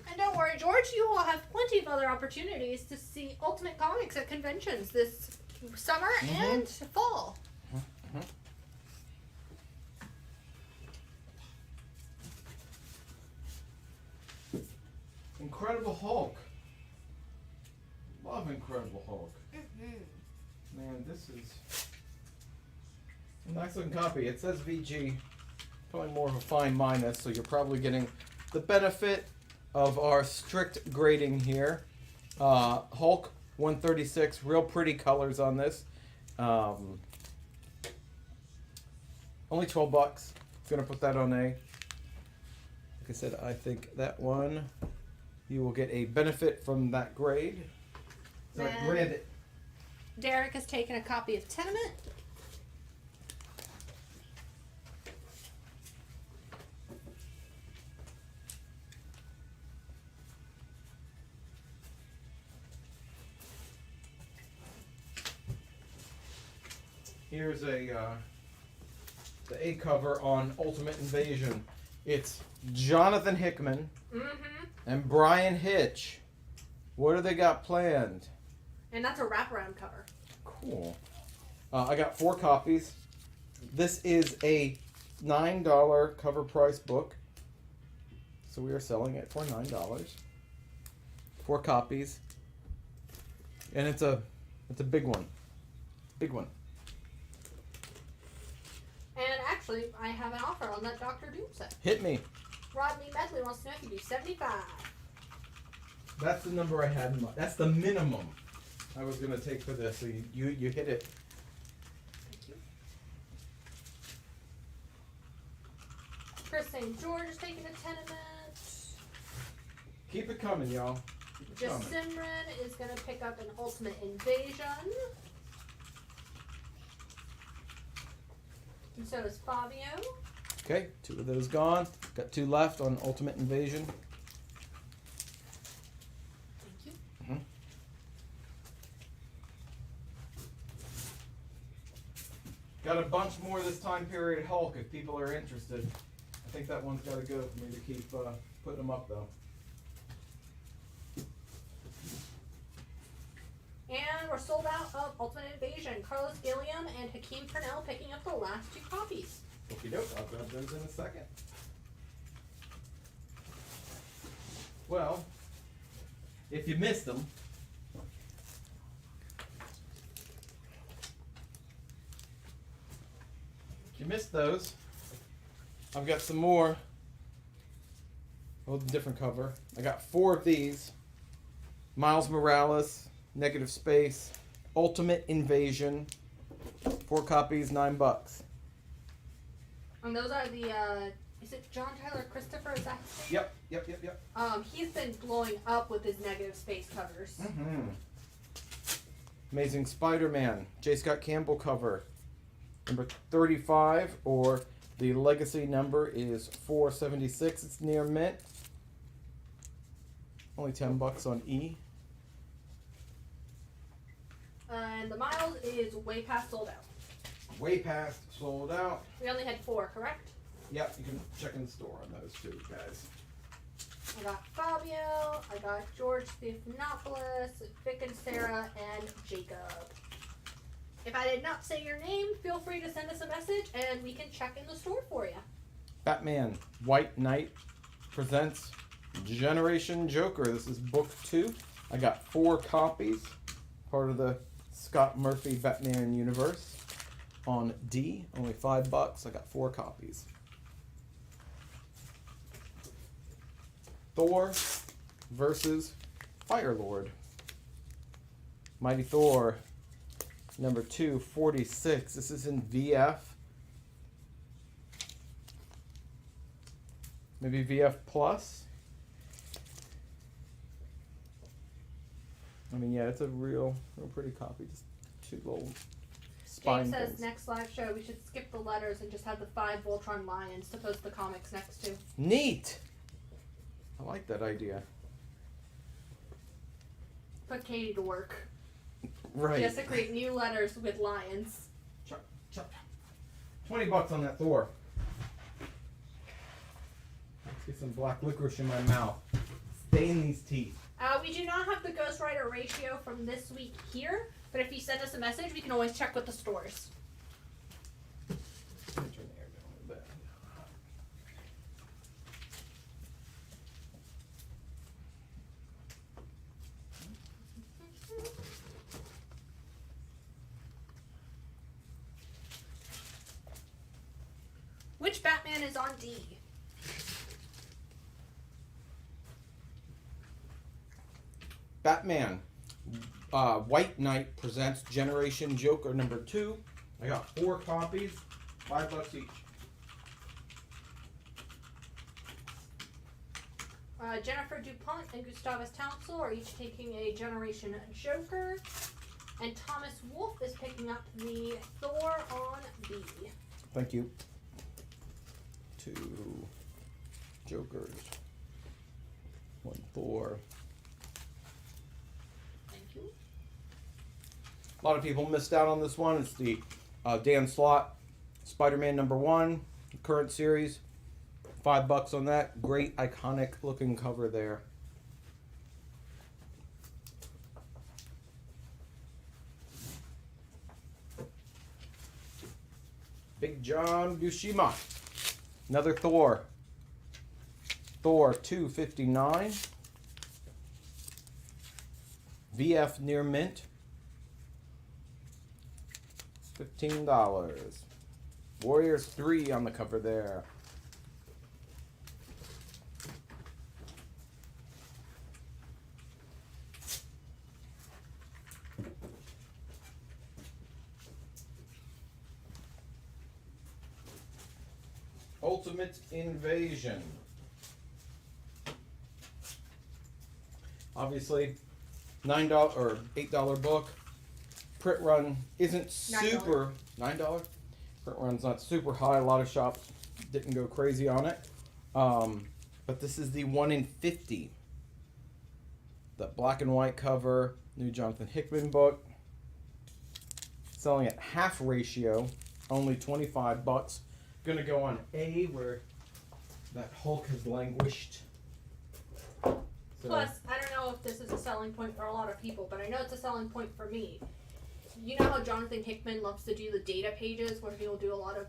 And don't worry, George, you will have plenty of other opportunities to see Ultimate Comics at conventions this summer and fall. Incredible Hulk. Love Incredible Hulk. Man, this is a nice looking copy. It says VG, probably more of a fine minus, so you're probably getting the benefit of our strict grading here. Hulk 136, real pretty colors on this. Only $12. Gonna put that on A. Like I said, I think that one you will get a benefit from that grade. So I grade it. Derek has taken a copy of Tenement. Here's the A cover on Ultimate Invasion. It's Jonathan Hickman and Brian Hitch. What do they got planned? And that's a wraparound cover. Cool. I got 4 copies. This is a $9 cover price book. So we are selling it for $9. 4 copies. And it's a big one. Big one. And actually, I have an offer on that Doctor Doom set. Hit me. Rodney Medley wants to know if you do 75. That's the number I had in mind. That's the minimum I was going to take for this. So you hit it. Thank you. Chris St. George is taking a Tenement. Keep it coming, y'all. Keep it coming. Simran is going to pick up an Ultimate Invasion. And so is Fabio. Okay, 2 of those gone. Got 2 left on Ultimate Invasion. Thank you. Got a bunch more this time period Hulk if people are interested. I think that one's got to go for me to keep putting them up though. And we're sold out of Ultimate Invasion. Carlos Gilliam and Hakeem Purnell picking up the last 2 copies. Okie doke, I'll grab those in a second. Well, if you missed them, those, I've got some more. Oh, different cover. I got 4 of these. Miles Morales, Negative Space, Ultimate Invasion. 4 copies, $9. And those are the, is it John Tyler Christopher? Is that his name? Yep. He's been blowing up with his Negative Space covers. Amazing Spider-Man, J. Scott Campbell cover. Number 35, or the legacy number is 476. It's near mint. Only $10 on E. And the Miles is way past sold out. Way past sold out. We only had 4, correct? Yep, you can check in the store on those 2, guys. I got Fabio, I got George Stephanopoulos, Vic and Sarah, and Jacob. If I did not say your name, feel free to send us a message and we can check in the store for you. Batman White Knight presents Generation Joker. This is book 2. I got 4 copies. Part of the Scott Murphy Batman universe. On D, only $5. I got 4 copies. Thor versus Firelord. Mighty Thor, number 246. This is in VF. Maybe VF Plus. I mean, yeah, it's a real pretty copy. Just two little spine James says things. next live show we should skip the letters and just have the 5 Voltron lions to post the comics next to. Neat. I like that idea. Put Katie to work. Right. She has to create new letters with lions. Chop, chop. $20 on that Thor. Let's get some black licorice in my mouth. Stain these teeth. We do not have the Ghost Rider ratio from this week here, but if you send us a message, we can always check with the stores. Let me turn the air down a little bit. Which Batman is on D? Batman. White Knight presents Generation Joker #2. I got 4 copies, $5 each. Jennifer DuPont and Gustavus Townsend are each taking a Generation Joker. And Thomas Wolfe is picking up the Thor on B. Thank you. 2 Jokers. 1 Thor. Thank you. A lot of people missed out on this one. It's the Dan Slott Spider-Man #1, current series. $5 on that. Great iconic looking cover there. Big John Buscema. Another Thor. Thor 259. VF near mint. $15. Warriors 3 on the cover there. Ultimate Invasion. Obviously, $9 or $8 book. Print run isn't super $9. Print run's not super high. A lot of shops didn't go crazy on it. But this is the 1 in 50. The black and white cover, new Jonathan Hickman book. Selling at half ratio, only $25. Gonna go on A where that Hulk has languished. So, Plus, I don't know if this is a selling point for a lot of people, but I know it's a selling point for me. You know how Jonathan Hickman loves to do the data pages where he'll do a lot of...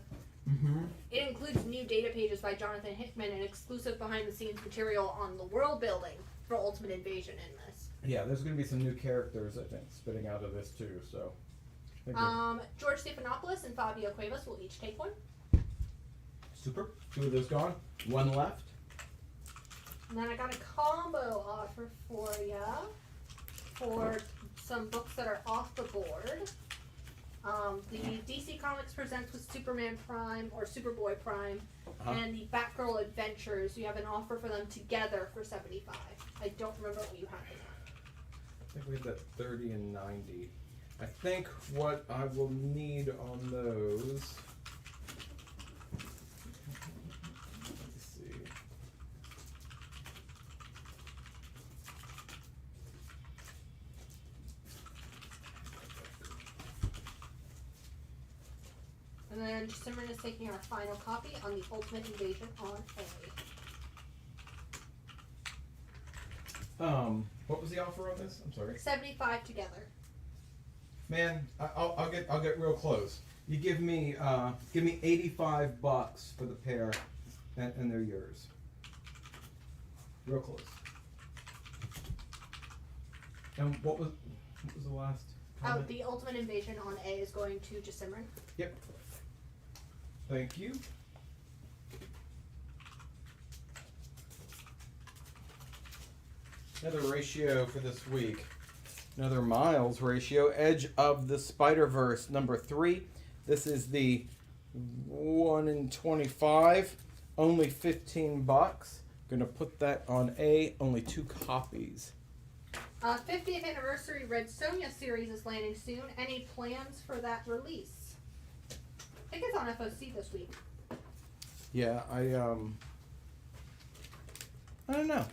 It includes new data pages by Jonathan Hickman and exclusive behind-the-scenes material on the world building for Ultimate Invasion in this. yeah, there's gonna be some new characters, I think, spitting out of this too, so. George Stephanopoulos and Fabio Cuevas will each take one. Super. 2 of those gone. 1 left. And then I got a combo offer for ya for some books that are off the board. The DC Comics Presents with Superman Prime or Superboy Prime and the Batgirl Adventures. You have an offer for them together for $75. I don't remember what you have. I think we have that 30 and 90. I think what I will need on those. Let's see. And then Simran is taking our final copy on the Ultimate Invasion on A. What was the offer on this? I'm sorry. 75 together. Man, I'll get real close. You give me $85 for the pair, and they're yours. Real close. And what was the last comment? The Ultimate Invasion on A is going to Simran. Yep. Thank you. Another ratio for this week. Another Miles ratio. Edge of the Spider-Verse #3. This is the 1 in 25. Only $15. Gonna put that on A. Only 2 copies. 50th anniversary Red Sonja series is landing soon. Any plans for that release? I think it's on FOC this week. Yeah, I don't know.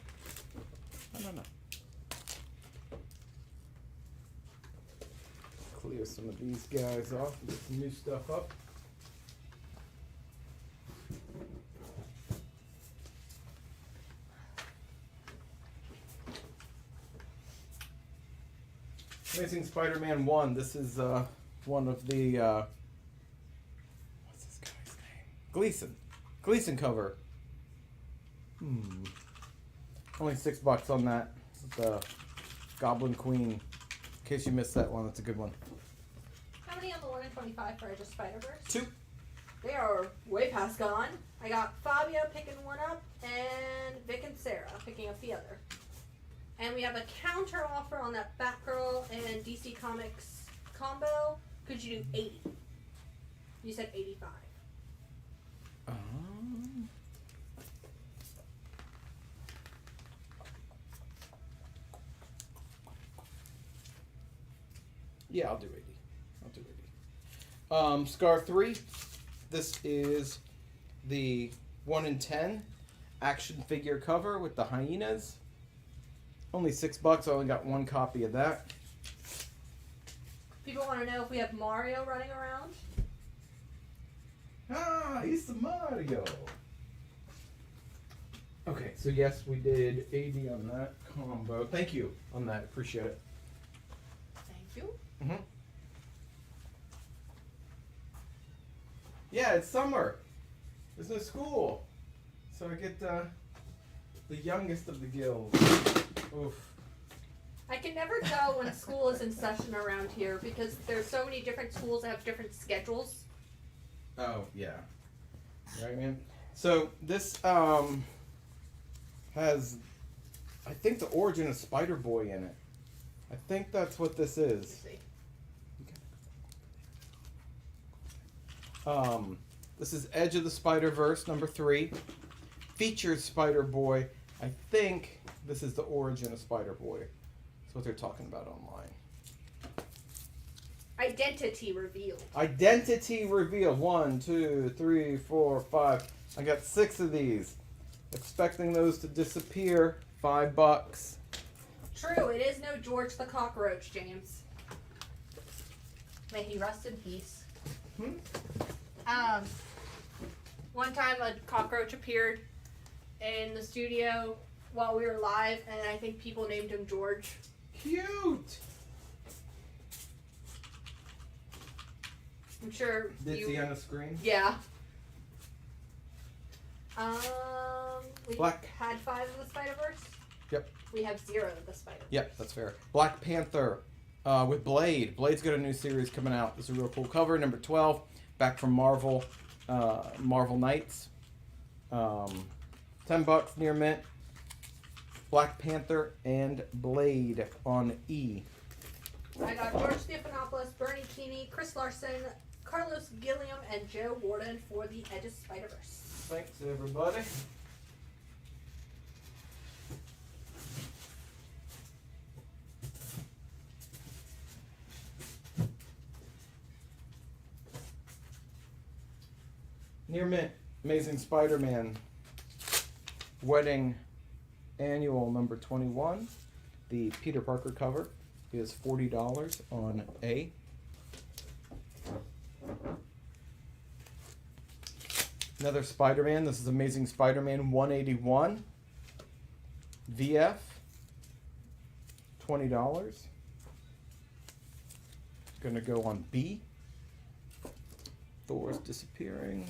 Clear some of these guys off. Get some new stuff up. Amazing Spider-Man 1. This is one of the what's this guy's name? Gleason cover. Only $6 on that. The Goblin Queen. In case you missed that one, that's a good one. How many on the 1 in 25 for Edge of Spider-Verse? 2. They are way past gone. I got Fabio picking one up and Vic and Sarah picking up the other. And we have a counter offer on that Batgirl and DC Comics combo. Could you do 80? You said 85. Yeah, I'll do 80. Scar 3. This is the 1 in 10 action figure cover with the hyenas. Only $6. I only got 1 copy of that. People want to know if we have Mario running around. Ah, he's the Mario. Okay, so yes, we did 80 on that combo. Thank you on that. Appreciate it. Thank you. Yeah, it's summer. There's no school. So I get the youngest of the guilds. Oof. I can never tell when school is in session around here because there's so many different schools that have different schedules. Oh, yeah. Right, man? So this has, I think, the origin of Spider-Boy in it. I think that's what this is. This is Edge of the Spider-Verse, number 3. Features Spider-Boy. I think this is the origin of Spider-Boy. That's what they're talking about online. Identity revealed. Identity reveal. 1, 2, 3, 4, 5. I got 6 of these. Expecting those to disappear. $5. True, it is no George the Cockroach, James. May he rest in peace. One time a cockroach appeared in the studio while we were live, and I think people named him George. Cute! I'm sure Did see on the screen? Yeah. We Black. had 5 of the Spider-Verse. Yep. We have 0 of the Spider-Verse. Yep, that's fair. Black Panther with Blade. Blade's got a new series coming out. This is a real cool cover. Number 12. Back from Marvel. Marvel Knights. $10 near mint. Black Panther and Blade on E. I got George Stephanopoulos, Bernie Keeney, Chris Larson, Carlos Gilliam, and Joe Warden for the Edge of Spider-Verse. Thanks, everybody. Near mint, Amazing Spider-Man Wedding Annual number 21. The Peter Parker cover is $40 on A. Another Spider-Man. This is Amazing Spider-Man 181. VF. $20. Gonna go on B. Thor's disappearing.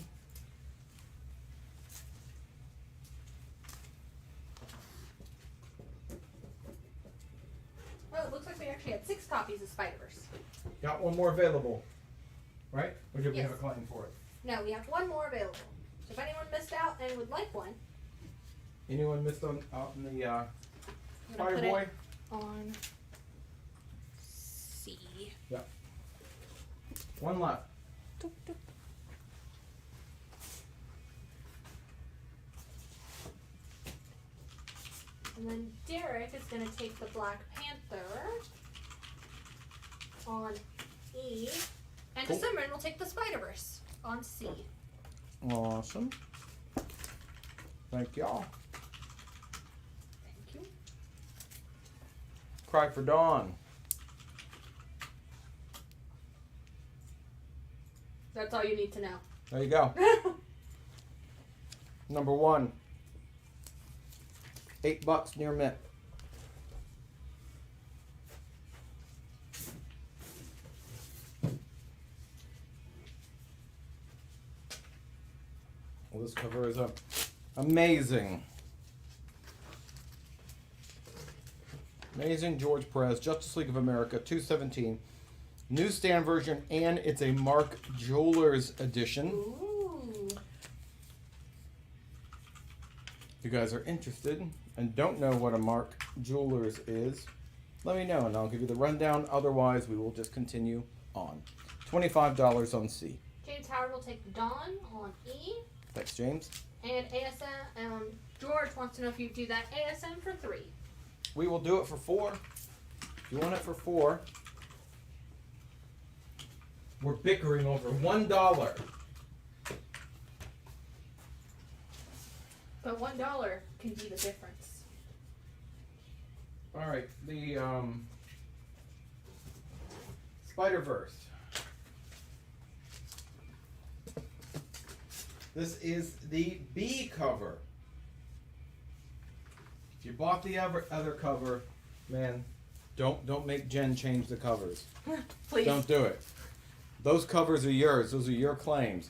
Oh, it looks like we actually had 6 copies of Spider-Verse. Got one more available, right? Or did we Yes. have a claim for it? No, we have 1 more available. So if anyone missed out and would like one, Anyone missed out on the I'm gonna put Fireboy? it on C. Yeah. One left. And then Derek is going to take the Black Panther on E. And Cool. December will take the Spider-Verse on C. Awesome. Thank y'all. Thank you. Cry for Dawn. That's all you need to know. There you go. Number 1. $8 near mint. Well, this cover is amazing. Amazing George Perez, Justice League of America, 217. Newsstand version, and it's a Mark Jewelers edition. Ooh. If you guys are interested and don't know what a Mark Jewelers is, let me know and I'll give you the rundown. Otherwise, we will just continue on. $25 on C. James Howard will take Dawn on E. Thanks, James. And ASM, George wants to know if you do that ASM for 3. We will do it for 4. If you want it for 4. We're bickering over $1. But $1 can be the difference. All right, the Spider-Verse. This is the B cover. If you bought the other cover, man, don't make Jen change the covers. Please. Don't do it. Those covers are yours. Those are your claims.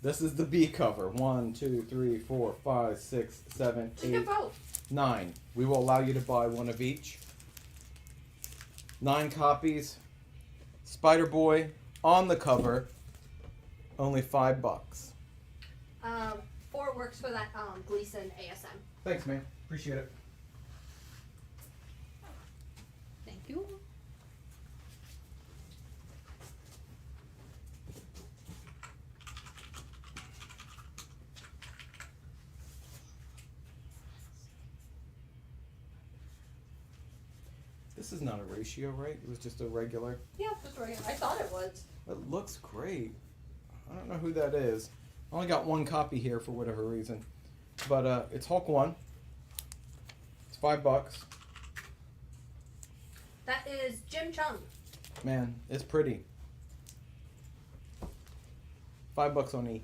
This is the B cover. 1, 2, 3, 4, 5, 6, 7, Just get 8, both. 9. We will allow you to buy one of each. 9 copies. Spider-Boy on the cover. Only $5. 4 works for that Gleason ASM. Thanks, man. Appreciate it. Thank you. This is not a ratio, right? It was just a regular. Yeah, that's right. I thought it was. It looks great. I don't know who that is. I only got 1 copy here for whatever reason. But it's Hulk 1. It's $5. That is Jim Chung. Man, it's pretty. $5 on E.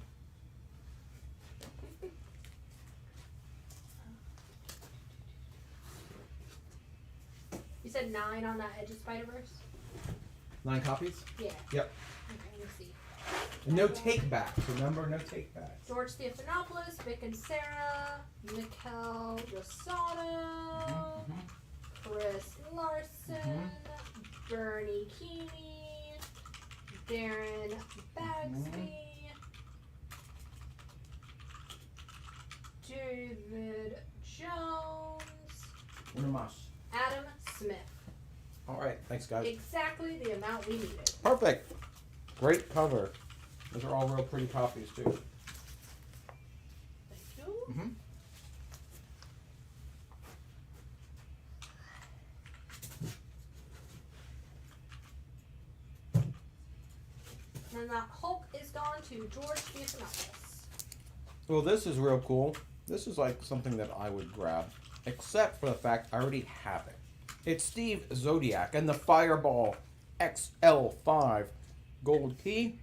You said 9 on that Edge of Spider-Verse? 9 copies? Yeah. Yep. Okay, let me see. And no take-backs. Remember, no take-backs. George Stephanopoulos, Vic and Sarah, Mikkel Rosado, Chris Larson, Bernie Keeney, Darren Bagsby, David Jones, Adam Smith. All right. Thanks, guys. Exactly the amount we needed. Perfect. Great cover. Those are all real pretty copies, too. Thank you. Mm-hmm. And that Hulk is gone to George Stephanopoulos. Well, this is real cool. This is like something that I would grab, except for the fact I already have it. It's Steve Zodiac and the Fireball XL5 Gold Key.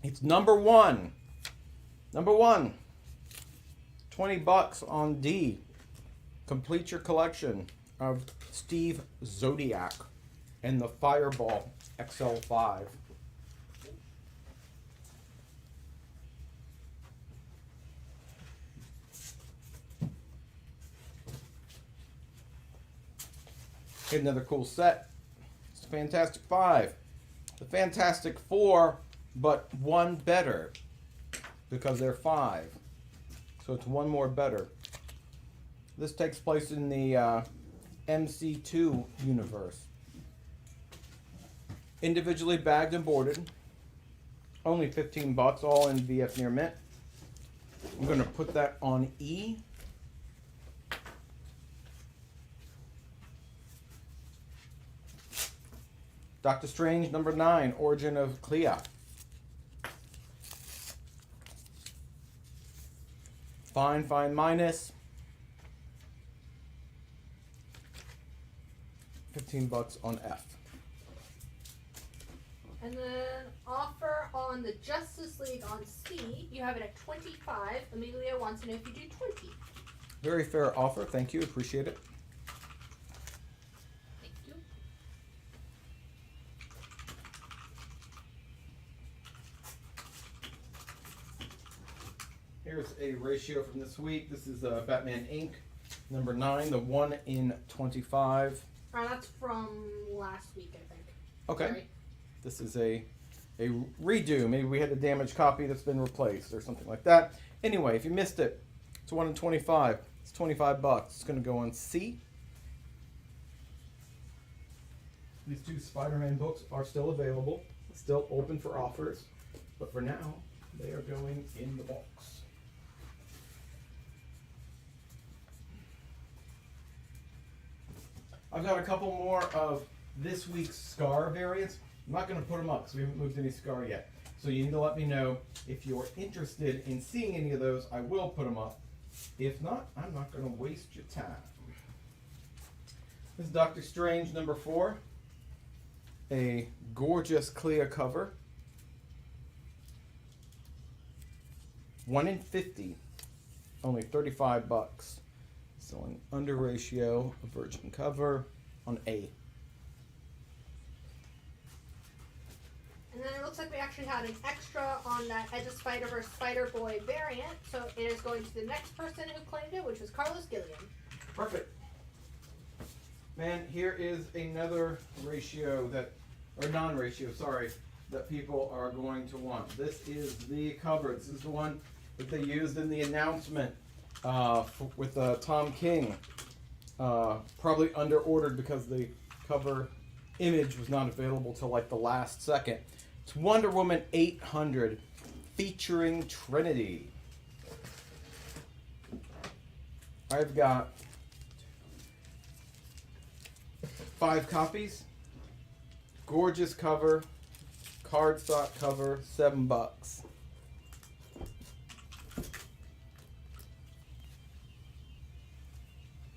It's number 1. Number 1. $20 on D. Complete your collection of Steve Zodiac and the Fireball XL5. Here's another cool set. It's the Fantastic 5. The Fantastic 4, but 1 better. Because they're 5. So it's 1 more better. This takes place in the MC2 universe. Individually bagged and boarded. Only $15, all in VF near mint. I'm going to put that on E. Doctor Strange number 9, Origin of Clea. Fine minus. $15 on F. And then offer on the Justice League on C. You have it at 25. Amelia wants to know if you do 20. Very fair offer. Thank you. Appreciate it. Thank you. Here's a ratio from this week. This is Batman Inc. number 9, the 1 in 25. That's from last week, I think. Okay. Sorry. This is a redo. Maybe we had a damaged copy that's been replaced or something like that. Anyway, if you missed it, it's 1 in 25. It's $25. It's going to go on C. These 2 Spider-Man books are still available, still open for offers, but for now, they are going in the box. I've got a couple more of this week's Scar variants. I'm not going to put them up because we haven't moved any Scar yet. So you need to let me know if you're interested in seeing any of those. I will put them up. If not, I'm not going to waste your time. This is Doctor Strange number 4. A gorgeous clear cover. 1 in 50. Only $35. Selling under ratio, a virgin cover on A. And then it looks like we actually had an extra on that Edge of Spider-Verse Spider-Boy variant. So it is going to the next person who claimed it, which was Carlos Gilliam. Perfect. Man, here is another ratio that, or non-ratio, sorry, that people are going to want. This is the cover. This is the one that they used in the announcement with Tom King. Probably under-ordered because the cover image was not available till like the last second. It's Wonder Woman 800 featuring Trinity. I've got 5 copies. Gorgeous cover. Cardstock cover. $7.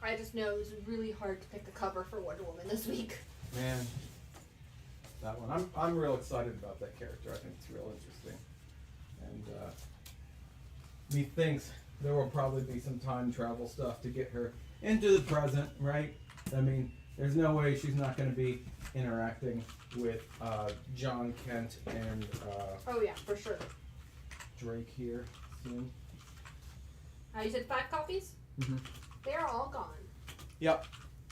I just know it was really hard to pick a cover for Wonder Woman this week. Man, that one. I'm real excited about that character. I think it's real interesting. And methinks there will probably be some time travel stuff to get her into the present, right? I mean, there's no way she's not going to be interacting with John Kent and Oh yeah, for sure. Drake here soon. You said 5 copies? Mm-hmm. They're all gone. Yep.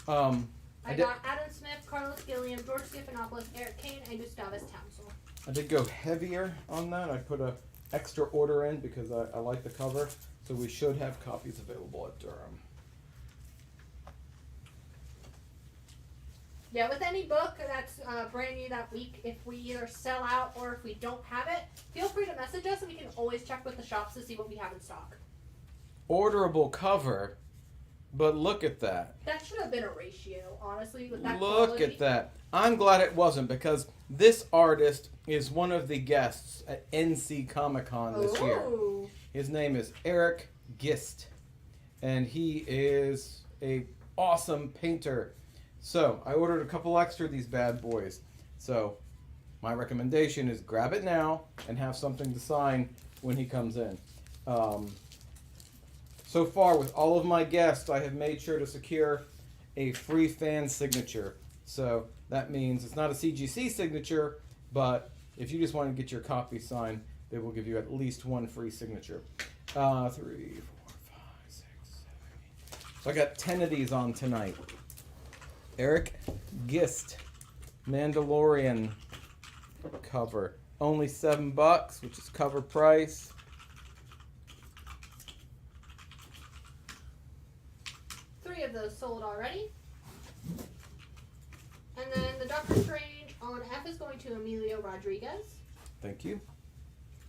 I got Adam Smith, Carlos Gilliam, George Stephanopoulos, Eric Kane, and Gustavus Townsend. I did go heavier on that. I put a extra order in because I like the cover. So we should have copies available at Durham. Yeah, with any book that's brand new that week, if we either sell out or if we don't have it, feel free to message us and we can always check with the shops to see what we have in stock. Orderable cover, but look at that. That should have been a ratio, honestly, with that Look quality. at that. I'm glad it wasn't because this artist is one of the guests at NC Comic-Con this year. His name is Eric Gist, and he is a awesome painter. So I ordered a couple extra of these bad boys. So my recommendation is grab it now and have something to sign when he comes in. So far, with all of my guests, I have made sure to secure a free fan signature. So that means it's not a CGC signature, but if you just want to get your copy signed, they will give you at least 1 free signature. 3, 4, 5, 6, 7, 8. So I got 10 of these on tonight. Eric Gist, Mandalorian cover. Only $7, which is cover price. Of those sold already. And then the Doctor Strange on F is going to Emilio Rodriguez. Thank you.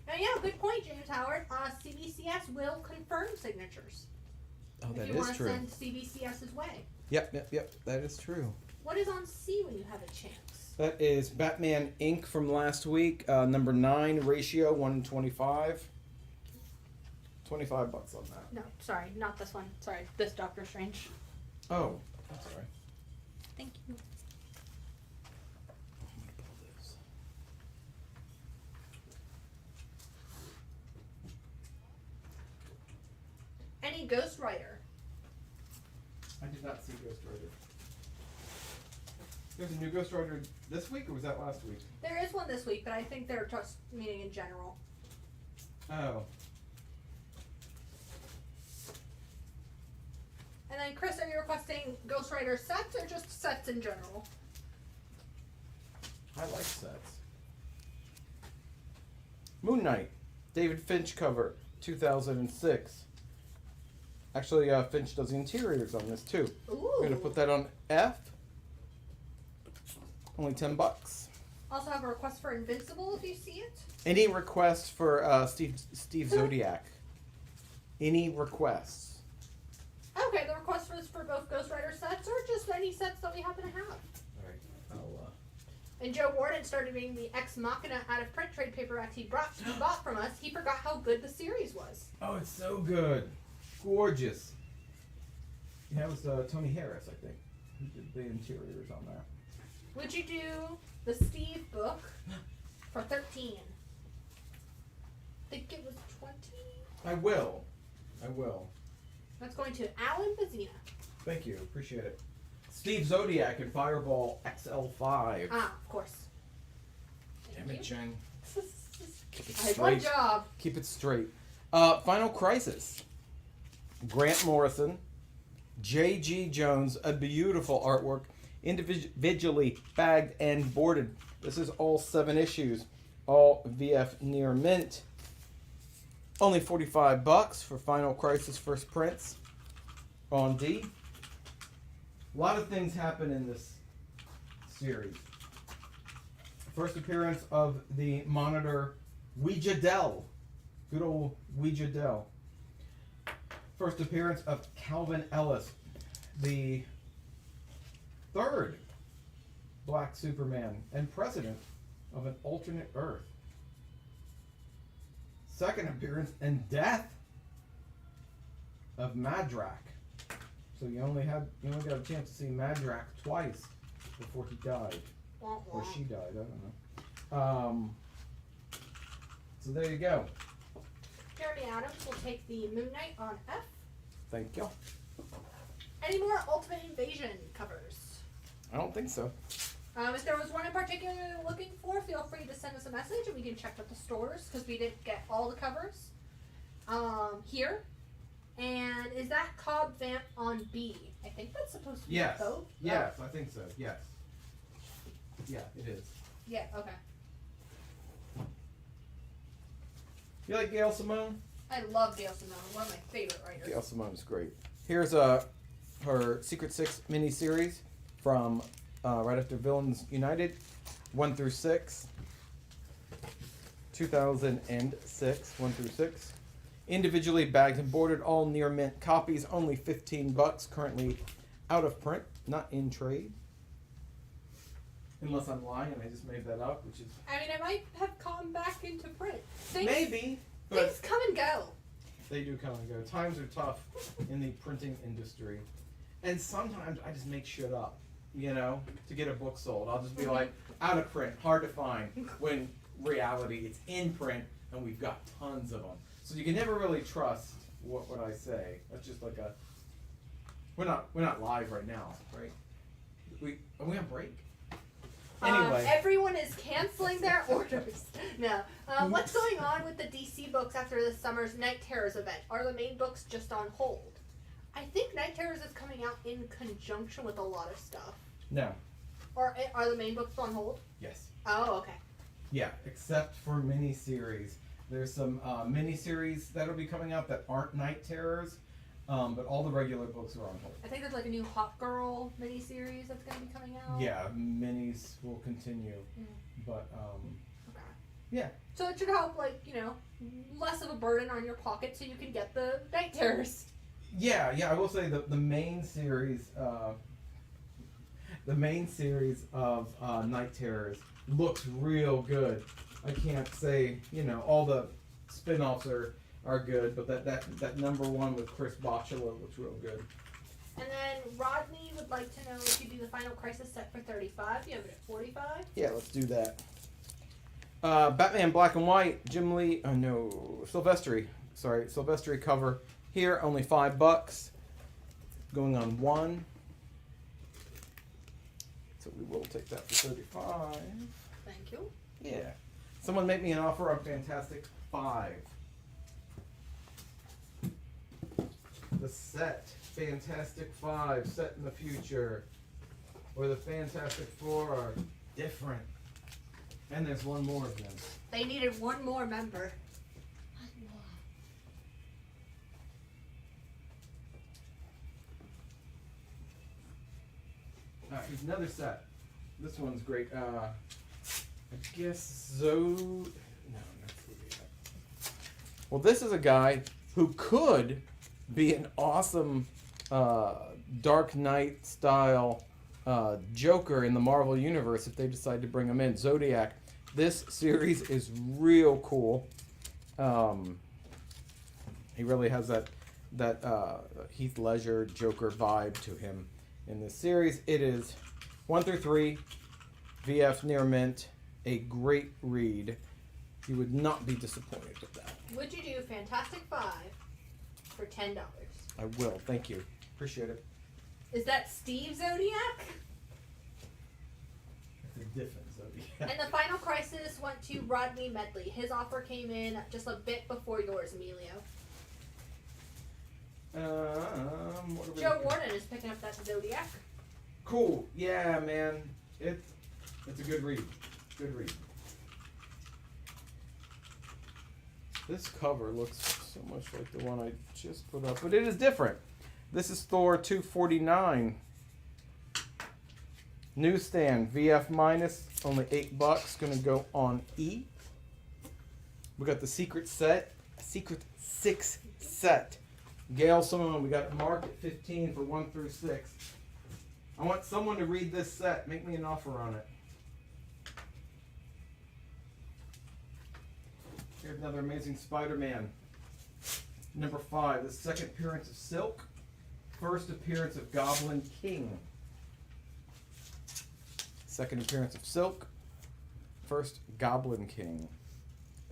And yeah, good point, James Howard. CBCS will confirm signatures. Oh, that if you is want true. to send CBCS's way. Yep. That is true. What is on C when you have a chance? That is Batman Inc. from last week, number 9, ratio 1:25. $25 on that. No, sorry, not this one. Sorry, this Doctor Strange. Oh, that's all right. Thank you. Any Ghost Rider? I did not see Ghost Rider. There's a new Ghost Rider this week, or was that last week? There is one this week, but I think they're just meaning in general. Oh. And then, Chris, are you requesting Ghost Rider sets or just sets in general? I like sets. Moon Knight, David Finch cover, 2006. Actually, Finch does the interiors on this too. Ooh. I'm gonna put that on F. Only $10. Also have a request for Invincible if you see it. Any requests for Steve Zodiac? Any requests? Okay, the request was for both Ghost Rider sets or just any sets that we happen to have. Alright, I'll And Joe Warden started reading the Ex Machina out of print trade paperbacks he bought from us. He forgot how good the series was. Oh, it's so good. Gorgeous. Yeah, it was Tony Harris, I think, who did the interiors on that. Would you do the Steve book for 13? I think it was 20. I will. I will. That's going to Alan Bazina. Thank you. Appreciate it. Steve Zodiac and Fireball XL5. Ah, of course. Damn it, Jen. Keep it I had one straight. job. Keep it straight. Final Crisis. Grant Morrison. J.G. Jones. A beautiful artwork. Individually bagged and boarded. This is all 7 issues. All VF near mint. Only $45 for Final Crisis First Prints on D. A lot of things happen in this series. First appearance of the Monitor Ouija Dell. Good old Ouija Dell. First appearance of Calvin Ellis, the 3rd Black Superman and president of an alternate Earth. Second appearance and death of Madrak. So you only got a chance to see Madrak twice before he died. Or she died, I don't know. So there you go. Jeremy Adams will take the Moon Knight on F. Thank you. Any more Ultimate Invasion covers? I don't think so. If there was one in particular you're looking for, feel free to send us a message and we can check with the stores because we didn't get all the covers here. And is that Cobb Vamp on B? I think that's supposed to be Yes. both. Yes, I think so. Yes. Yeah, it is. Yeah, okay. You like Gail Simone? I love Gail Simone, one of my favorite writers. Gail Simone is great. Here's her Secret Six miniseries from right after Villains United, 1 through 6, 2006, 1 through 6. Individually bagged and boarded, all near mint copies, only $15. Currently out of print, not in trade. Unless I'm lying and I just made that up, which is I mean, it might have come back into print. maybe, but Things come and go. they do come and go. Times are tough in the printing industry, and sometimes I just make shit up, to get a book sold. I'll just be like, out of print, hard to find. When reality, it's in print, and we've got tons of them. So you can never really trust what I say. That's just like we're not live right now, right? Are we on break? Anyway. Everyone is canceling their orders. No. What's going on with the DC books after this summer's Night Terrors event? Are the main books just on hold? I think Night Terrors is coming out in conjunction with a lot of stuff. No. Or are the main books on hold? Yes. Oh, okay. Yeah, except for miniseries. There's some miniseries that'll be coming out that aren't Night Terrors, but all the regular books are on hold. I think there's like a new Hot Girl miniseries that's going to be coming out. Yeah, minis will continue, but Okay. yeah. So it should help, less of a burden on your pocket so you can get the Night Terrors. Yeah, I will say the main series, the main series of Night Terrors looks real good. I can't say, you know, all the spin-offs are good, but that number one with Chris Botchula looks real good. And then Rodney would like to know if you do the Final Crisis set for 35. You have it at 45. Yeah, let's do that. Batman Black and White, Jim Lee, Silvestri. Sorry, Silvestri cover here, only $5. Going on 1. So we will take that for 35. Thank you. Yeah. Someone make me an offer on Fantastic 5. The set, Fantastic 5, set in the future. Or the Fantastic 4 are different. And there's one more of them. They needed one more member. Alright, here's another set. This one's great. I guess No, not Zodiac. Well, this is a guy who could be an awesome Dark Knight style Joker in the Marvel Universe if they decide to bring him in. Zodiac. This series is real cool. He really has that Heath Ledger Joker vibe to him in this series. It is 1 through 3, VF near mint, a great read. You would not be disappointed with that. Would you do Fantastic 5 for $10? I will. Thank you. Appreciate it. Is that Steve Zodiac? It's a different Zodiac. And the Final Crisis went to Rodney Medley. His offer came in just a bit before yours, Emilio. What are we Joe looking- Warden is picking up that Zodiac. Cool. Yeah, man. It's a good read. Good read. This cover looks so much like the one I just put up, but it is different. This is Thor 249. Newsstand, VF minus, only $8. Gonna go on E. We got the Secret 6 set. Gail Simone, we got it marked at 15 for 1 through 6. I want someone to read this set. Make me an offer on it. Here's another Amazing Spider-Man. Number 5, the second appearance of Silk. First appearance of Goblin King. Second appearance of Silk. First Goblin King.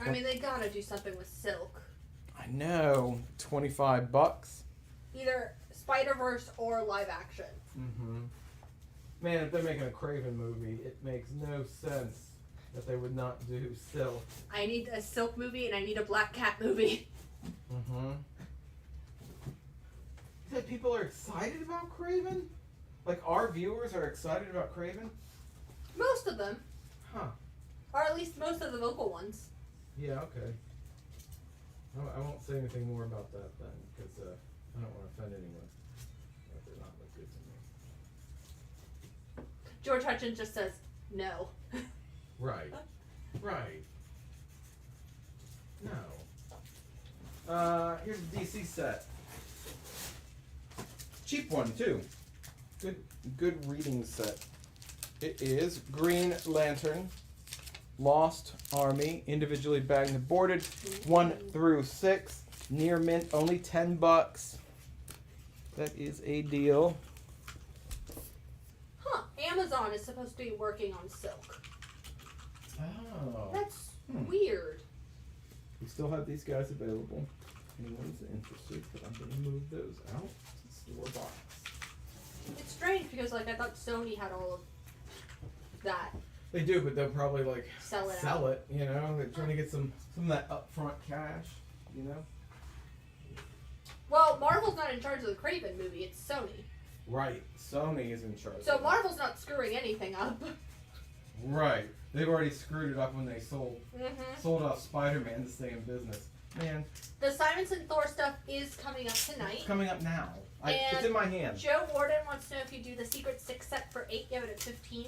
I mean, they gotta do something with Silk. I know. $25. Either Spider-Verse or live action. Mm-hmm. Man, if they're making a Craven movie, it makes no sense that they would not do Silk. I need a Silk movie and I need a Black Cat movie. Mm-hmm. That people are excited about Craven? Like our viewers are excited about Craven? Most of them. Huh. Or at least most of the vocal ones. Yeah, okay. I won't say anything more about that then, because I don't want to offend anyone. That did not look good to me. George Hutchins just says, no. Right. Right. No. Here's a DC set. Cheap one too. Good reading set. It is Green Lantern, Lost Army, individually bagged and boarded, 1 through 6, near mint, only $10. That is a deal. Huh. Amazon is supposed to be working on Silk. Oh. That's weird. We still have these guys available. Anyone's interested, but I'm going to move those out to store box. It's strange because, like, I thought Sony had all of that. They do, but they'll probably like Sell it. You know, they're trying to get some of that upfront cash. You know. Well, Marvel's not in charge of the Craven movie. It's Sony. Right. Sony is in charge. So Marvel's not screwing anything up. Right. They've already screwed it up when they sold off Spider-Man to stay in business. Man. The Simonson Thor stuff is coming up tonight. It's coming up now. It's in my hand. Joe Warden wants to know if you do the Secret 6 set for 8, you have it at 15.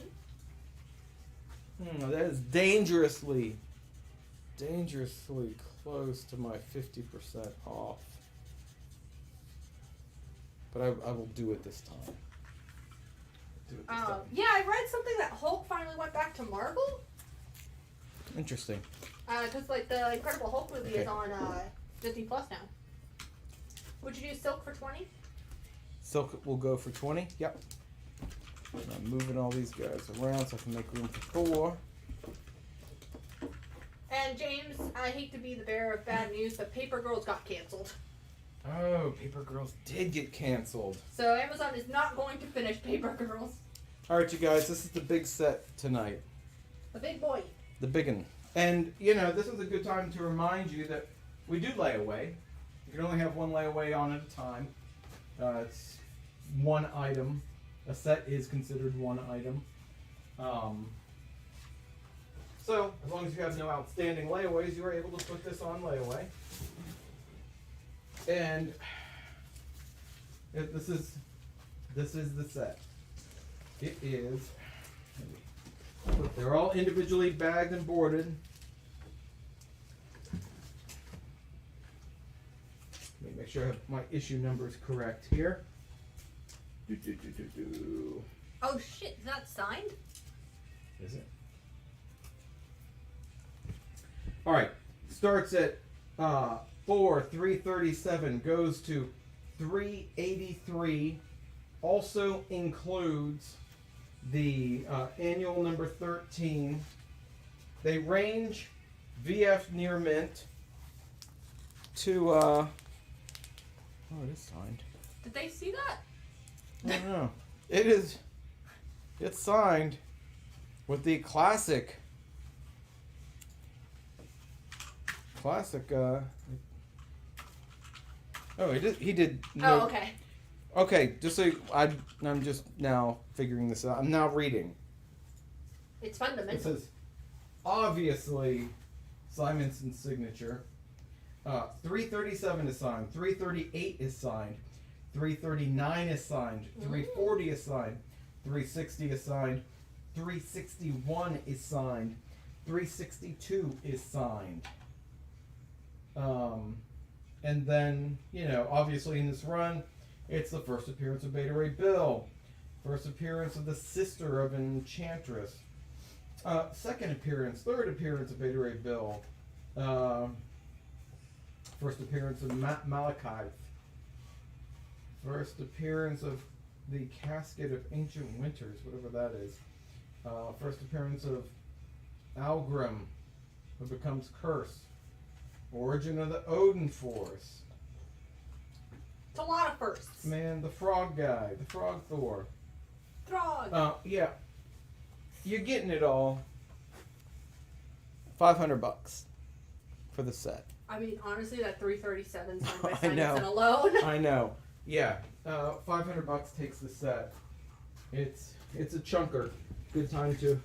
That is dangerously close to my 50% off. But I will do it this time. to it this time. Yeah, I read something that Hulk finally went back to Marvel. Interesting. Because like the Incredible Hulk movie Okay. is on Disney Plus now. Would you do Silk for 20? Silk will go for 20. Yep. I'm moving all these guys around so I can make room for Thor. And James, I hate to be the bearer of bad news, but Paper Girls got canceled. Oh, Paper Girls did get canceled. So Amazon is not going to finish Paper Girls. Alright, you guys, this is the big set tonight. The big boy. The biggin. And, you know, this is a good time to remind you that we do layaway. You can only have one layaway on at a time. It's one item. A set is considered one item. So, as long as you have no outstanding layaways, you are able to put this on layaway. And this is the set. It is. They're all individually bagged and boarded. Let me make sure I have my issue numbers correct here. Oh shit, is that signed? Is it? Alright, starts at 337, goes to 383, also includes the annual number 13. They range VF near mint to oh, it is signed. Did they see that? I don't know. It's signed with the classic he did no, Oh, okay. okay, just so I'm just now figuring this out. I'm now reading. It's fundamental. It says, obviously, Simonson's signature. 337 is signed. 338 is signed. 339 is signed. 340 is signed. 360 is signed. 361 is signed. 362 is signed. And then, you know, obviously in this run, it's the first appearance of Beta Ray Bill. First appearance of the sister of Enchantress. Second appearance, third appearance of Beta Ray Bill. First appearance of Malachite. First appearance of the Casket of Ancient Winters, whatever that is. First appearance of Algrim, who becomes Curse. Origin of the Odin Force. It's a lot of firsts. Man, the frog guy, the frog Thor. Throg. Yeah. You're getting it all. $500 for the set. I mean, honestly, that 337 signed by I Simonson know. alone. I know. Yeah. $500 takes the set. It's a chunker. Good time to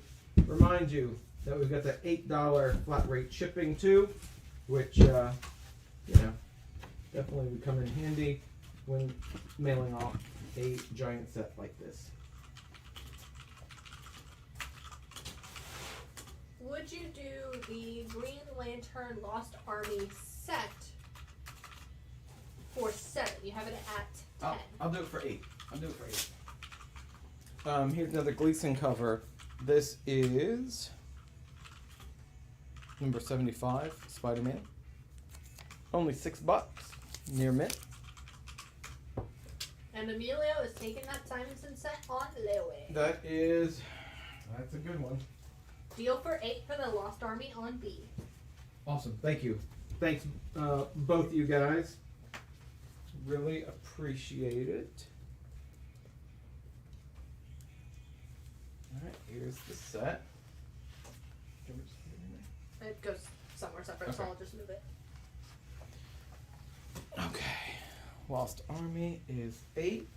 remind you that we've got the $8 flat rate shipping too, which you know, definitely would come in handy when mailing off a giant set like this. Would you do the Green Lantern Lost Army set for 7? You have it at 10. I'll do it for 8. Here's another Gleason cover. This is number 75, Spider-Man. Only $6, near mint. And Emilio is taking that Simonson set on layaway. That's a good one. Deal for 8 for the Lost Army on B. Awesome, thank you. Thanks, both you guys. Really appreciate it. All right, here's the set. It goes somewhere separate, so Okay. I'll just move it. Okay, Lost Army is 8.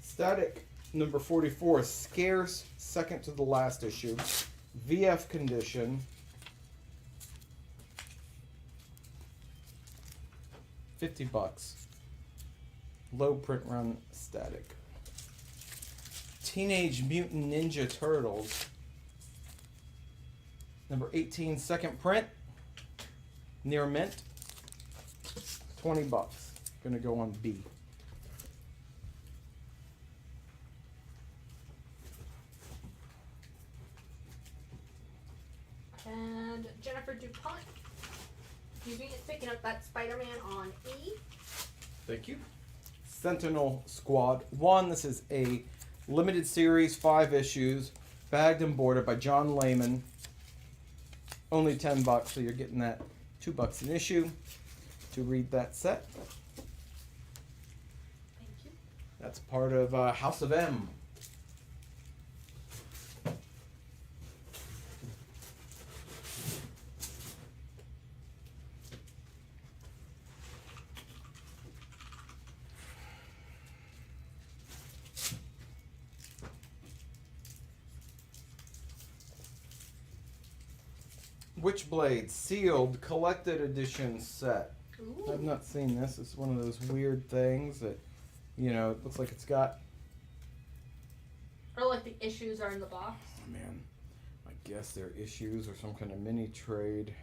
Static number 44, scarce, second to the last issue. VF condition. $50. Low print run static. Teenage Mutant Ninja Turtles. Number 18, second print. Near mint. $20. Gonna go on B. And Jennifer DuPont. Using it, picking up that Spider-Man on E. Thank you. Sentinel Squad 1. This is a limited series, 5 issues, bagged and boarded by John Layman. Only $10, so you're getting that $2 an issue to read that set. Thank you. That's part of House of M. Witchblade sealed collected edition set. Ooh. I've not seen this. It's one of those weird things that, you know, it looks like it's got. Or like the issues are in the box. Oh man, I guess they're issues or some kind of mini trade.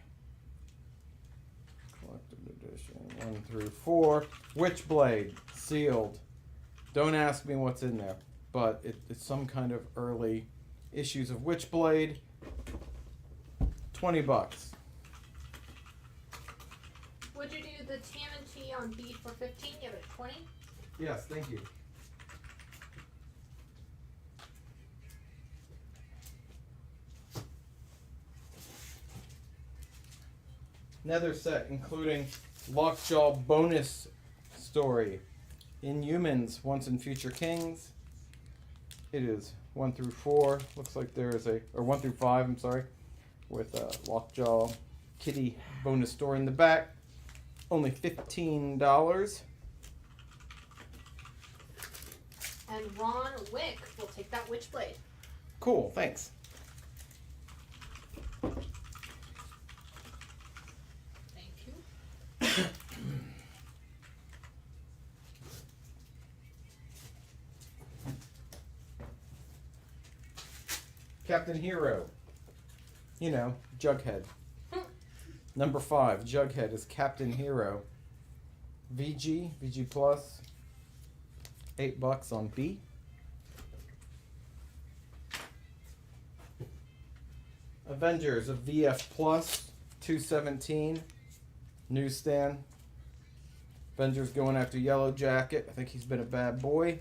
Collected edition 1 through 4. Witchblade sealed. Don't ask me what's in there, but it's some kind of early issues of Witchblade. $20. Would you do the TMNT on B for 15? Give it a 20. Yes, thank you. Another set including Lockjaw bonus story. Inhumans, Once and Future Kings. It is 1 through 4. Looks like there is or 1 through 5, I'm sorry. With Lockjaw Kitty bonus story in the back. Only $15. And Ron Wick will take that Witchblade. Cool, thanks. Thank you. Captain Hero. You know, Jughead. Number 5, Jughead is Captain Hero. VG Plus, $8 on B. Avengers of VF Plus, $2.17. Newsstand. Avengers going after Yellow Jacket. I think he's been a bad boy.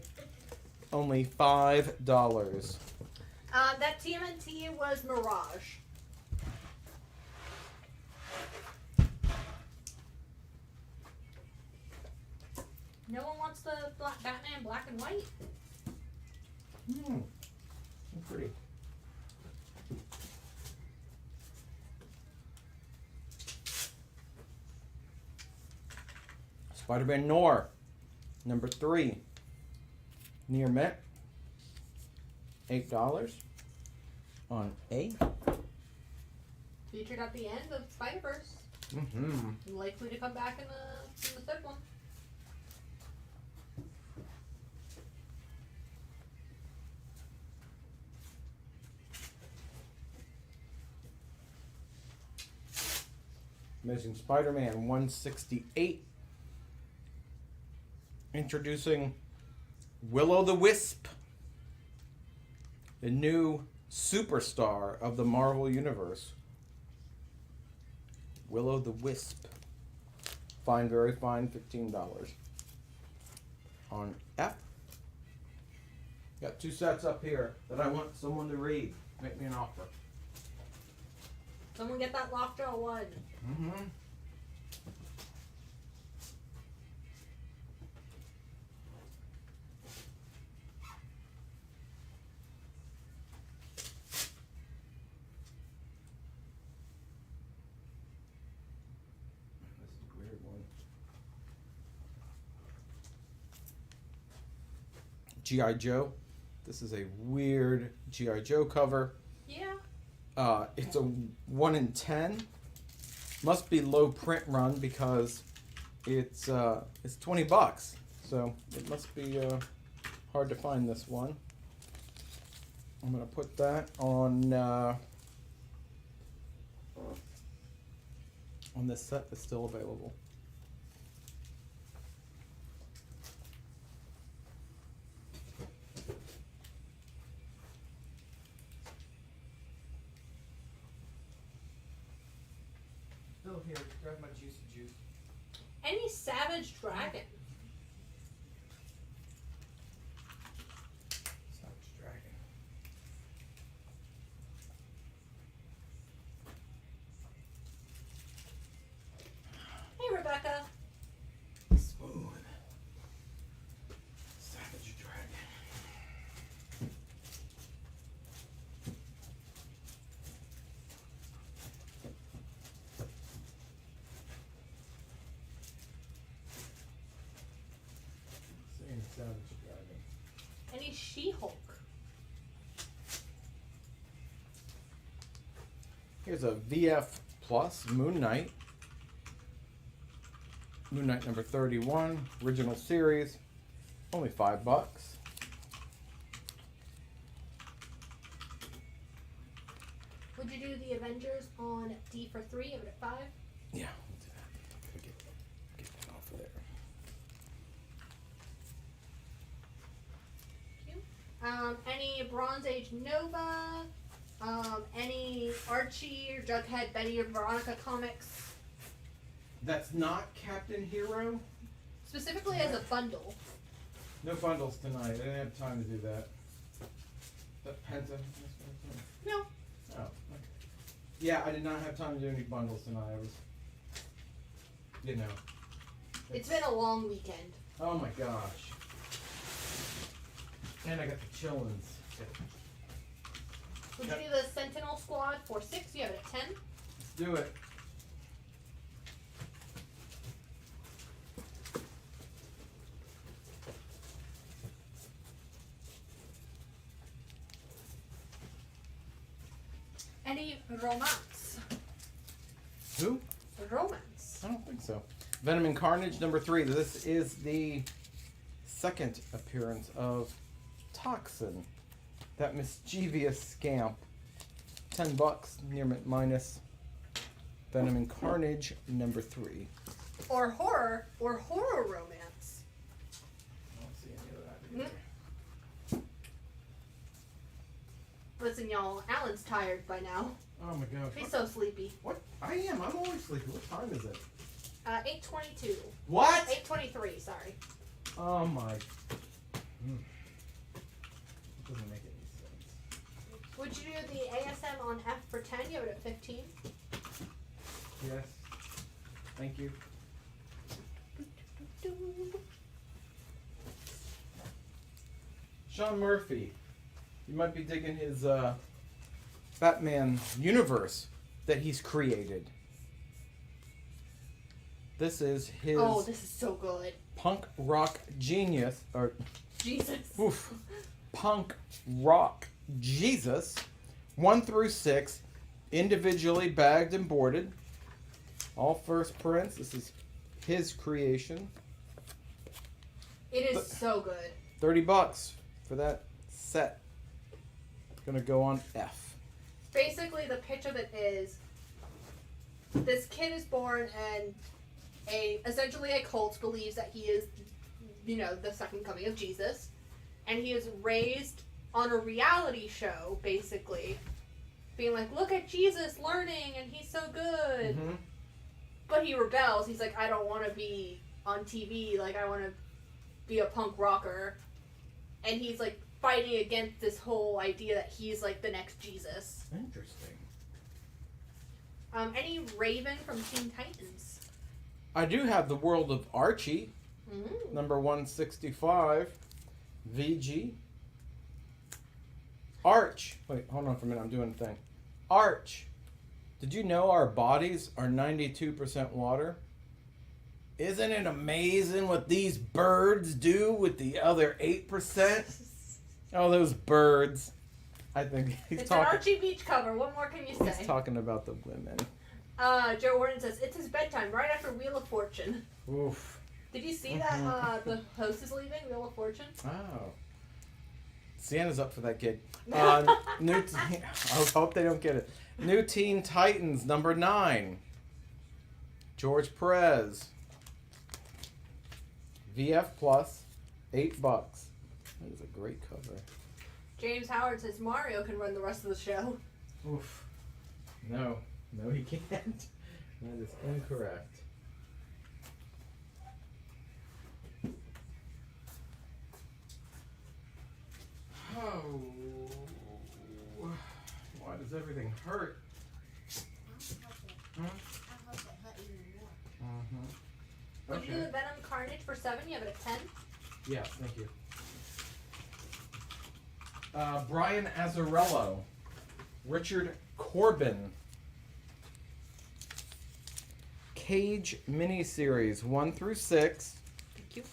Only $5. That TMNT was Mirage. No one wants the Batman black and white. Pretty. Spider-Man Noir, number 3. Near mint, $8 on A. Featured at the end of Spider-Verse. Likely to come back in the third one. Amazing Spider-Man 168. Introducing Will-O-the-Wisp, the new superstar of the Marvel Universe. Will-O-the-Wisp. Fine, very fine, $15. On F. Got 2 sets up here that I want someone to read. Make me an offer. Someone get that Lockjaw one. G.I. Joe. This is a weird G.I. Joe cover. Yeah. It's a 1 in 10. Must be low print run because it's $20. So it must be hard to find this one. I'm gonna put that on this set that's still available. Still here. Grab my juicy juice. Any Savage Dragon. Savage Dragon. Hey, Rebecca. Smooth. Savage Dragon. Same Savage Dragon. Any She-Hulk. Here's a VF Plus Moon Knight. Moon Knight number 31, original series, only $5. Would you do the Avengers on D for 3? Give it at 5. Yeah, we'll do that. Gotta get that off of there. Any Bronze Age Nova, any Archie or Jughead, Betty or Veronica comics, That's not Captain Hero. specifically as a bundle. No bundles tonight. I didn't have time to do that. That Penta. No. Oh. Okay. Yeah, I did not have time to do any bundles tonight. I was, you know. It's been a long weekend. Oh my gosh. And I got the chillins. Would you do the Sentinel Squad for 6? You have it at 10. Let's do it. Any romance? Who? Romance. I don't think so. Venom and Carnage number 3. This is the second appearance of Toxin, that mischievous scamp. $10, near mint minus. Venom and Carnage number 3. Or horror romance. I don't see any of that either. Listen, y'all, Alan's tired by now. Oh my gosh. He's so sleepy. What? I am. I'm always sleepy. What time is it? 8:22. What? 8:23. Sorry. Oh my. It doesn't make any sense. Would you do the ASM on F for 10? You have it at 15. Yes. Thank you. Sean Murphy. You might be digging his Batman universe that he's created. This is his Oh, this is so good. punk rock genius, or Jesus. oof, punk rock Jesus, 1 through 6, individually bagged and boarded. All first prints. This is his creation. It is so good. $30 for that set. Gonna go on F. Basically, the pitch of it is this kid is born and essentially a cult believes that he is, the second coming of Jesus, and he is raised on a reality show, basically, being like, look at Jesus learning and he's so good. Mm-hmm. But he rebels. He's like, I don't want to be on TV. Like, I want to be a punk rocker. And he's like fighting against this whole idea that he's like the next Jesus. Interesting. Any Raven from Teen Titans? I do have the World of Archie, Mm. number 165, VG. Arch. Wait, hold on for a minute. I'm doing a thing. Arch. Did you know our bodies are 92% water? Isn't it amazing what these birds do with the other 8%? Oh, those birds. I think he's It's talking. an Archie Beach cover. What more can you say? He's talking about the women. Joe Warden says, it's his bedtime, right after Wheel of Fortune. Oof. Did you see that the host is leaving, Wheel of Fortune? Oh. Sienna's up for that gig. I hope they don't get it. New Teen Titans number 9. George Perez. VF Plus, $8. That is a great cover. James Howard says Mario can run the rest of the show. Oof. No, he can't. That is incorrect. Oh, why does everything hurt? Huh? Would Okay. you do the Venom Carnage for 7? You have it at 10. Yeah, thank you. Brian Azzarello, Richard Corbin, Cage miniseries 1 through 6. Thank you.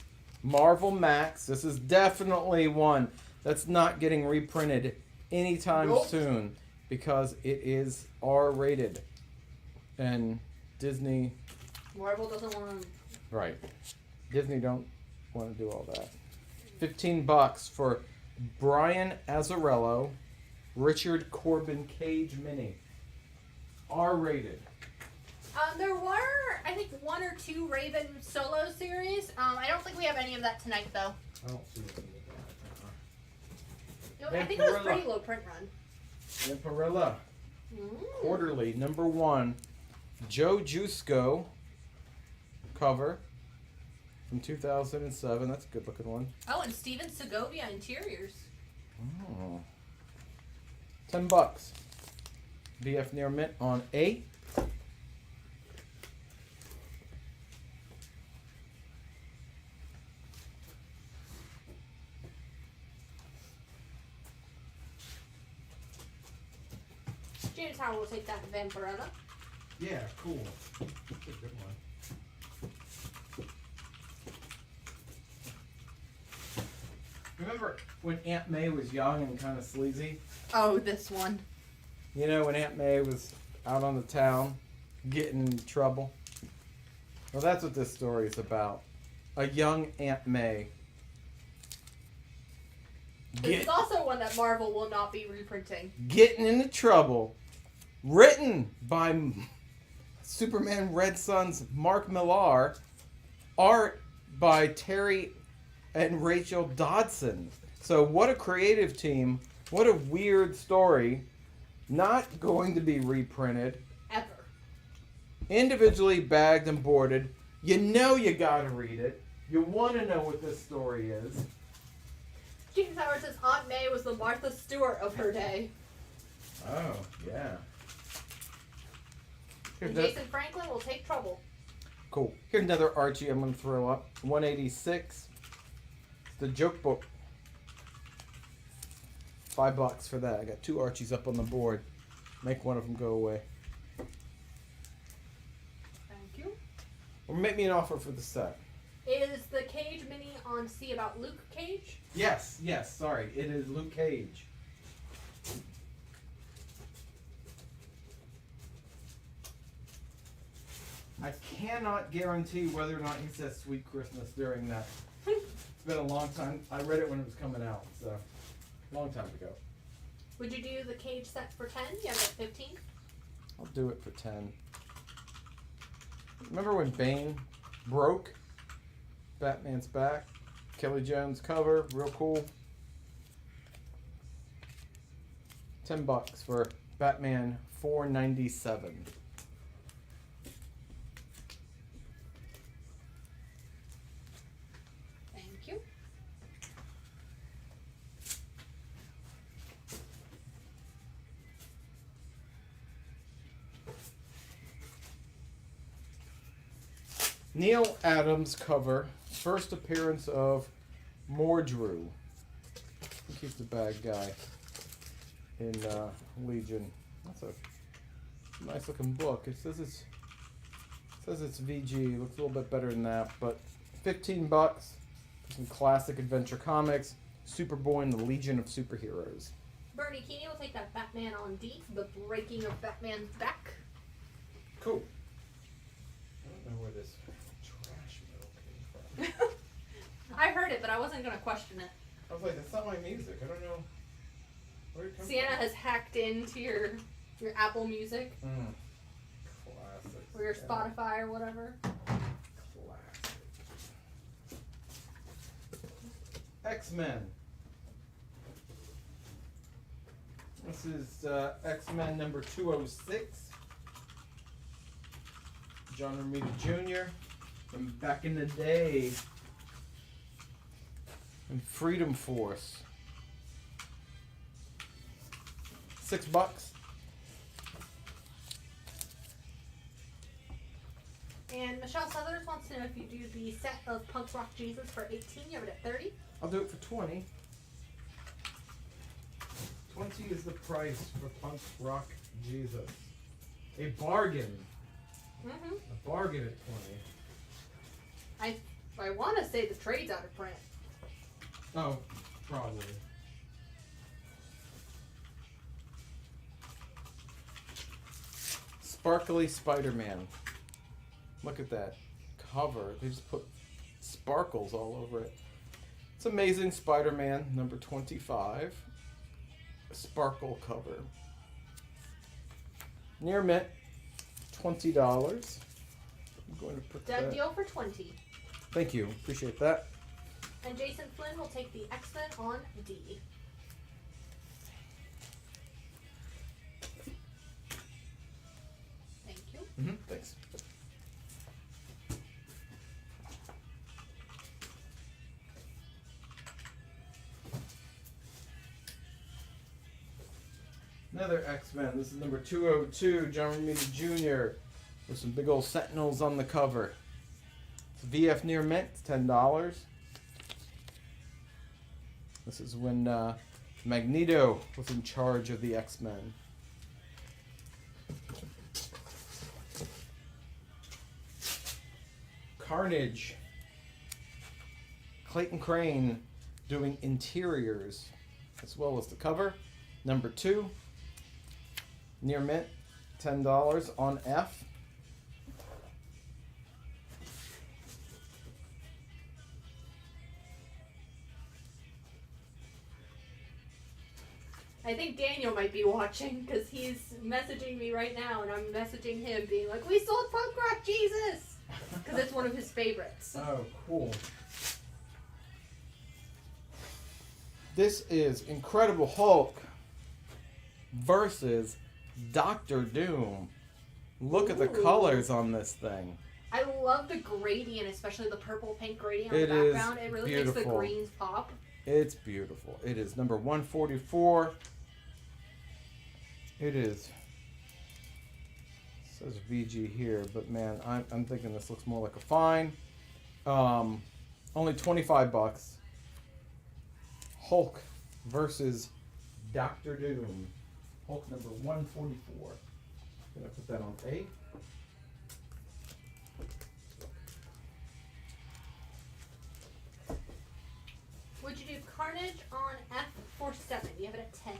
Marvel Max. This is definitely one that's not getting reprinted anytime soon because it is R-rated, and Disney. Marvel doesn't want to. Right. Disney don't want to do all that. $15 for Brian Azzarello, Richard Corbin Cage Mini. R-rated. There were, I think, 1 or 2 Raven solo series. I don't think we have any of that tonight, though. I don't see anything with that. I think it was pretty low print run. Vampirella. Quarterly, number 1. Joe Jusko cover from 2007. That's a good looking one. Oh, and Steven Segovia Interiors. Oh. $10. BF near mint on 8. James Howard will take that Vampirella. Yeah, cool. That's a good one. Remember when Aunt May was young and kind of sleazy? Oh, this one. You know, when Aunt May was out on the town getting in trouble? Well, that's what this story is about. A young Aunt May. This is also one that Marvel will not be reprinting. Getting into trouble. Written by Superman Red Son's Mark Millar. Art by Terry and Rachel Dodson. So what a creative team. What a weird story. Not going to be reprinted. Ever. Individually bagged and boarded. You know you gotta read it. You want to know what this story is. James Howard says Aunt May was the Martha Stewart of her day. Oh, yeah. And Jason Franklin will take trouble. Cool. Here's another Archie I'm going to throw up. 186. The joke book. $5 for that. I got 2 Archies up on the board. Make one of them go away. Thank you. Or make me an offer for the set. Is the Cage mini on C about Luke Cage? Yes, sorry. It is Luke Cage. I cannot guarantee whether or not he says Sweet Christmas during that. It's been a long time. I read it when it was coming out, so long time ago. Would you do the Cage set for 10? You have it at 15? I'll do it for 10. Remember when Bane broke? Batman's back. Kelly Jones cover, real cool. $10 for Batman 497. Thank you. Neil Adams cover, first appearance of Mordru. I think he's the bad guy in Legion. That's a nice looking book. It says it's VG. Looks a little bit better than that, but $15 for some classic adventure comics. Superboy and the Legion of Superheroes. Bernie Keeney will take that Batman on D, the breaking of Batman's back. Cool. I don't know where this trash it, but I wasn't gonna question it. I was like, that's not my music. I don't know where it comes Sienna from. has hacked into your Apple Music Classic. or your Yeah. Spotify or whatever. Classic. X-Men. This is X-Men number 206. John Romita Jr. from back in the day. And Freedom Force. $6. And Michelle Southers wants to know if you do the set of Punk Rock Jesus for 18, you have it at 30. I'll do it for 20. 20 is the price for Punk Rock Jesus. A bargain. Mm-hmm. A bargain at 20. I want to say the trade's out of print. Oh, probably. Sparkly Spider-Man. Look at that cover. They just put sparkles all over it. It's Amazing Spider-Man number 25. A sparkle cover. Near mint, $20. I'm going to put Done that. deal for 20. Thank you. Appreciate that. And Jason Flynn will take the X-Men on D. Thank you. Thanks. Another X-Men. This is number 202, John Romita Jr. with some big old sentinels on the cover. It's VF near mint, it's $10. This is when Magneto was in charge of the X-Men. Carnage. Clayton Crane doing interiors as well as the cover. Number 2. Near mint, $10 on F. I think Daniel might be watching because he's messaging me right now, and I'm messaging him being like, "We sold Punk Rock Jesus!" Because it's one of his favorites. Oh, cool. This is Incredible Hulk versus Doctor Doom. Look at the Ooh. colors on this thing. I love the gradient, especially the purple-pink gradient on It the is background. It really makes the beautiful. greens pop. It's beautiful. It is number 144. It is. It says VG here, but man, I'm thinking this looks more like a fine. Only $25. Hulk versus Doctor Doom. Hulk number 144. Gonna put that on A. Would you do Carnage on F for 7? You have it at 10.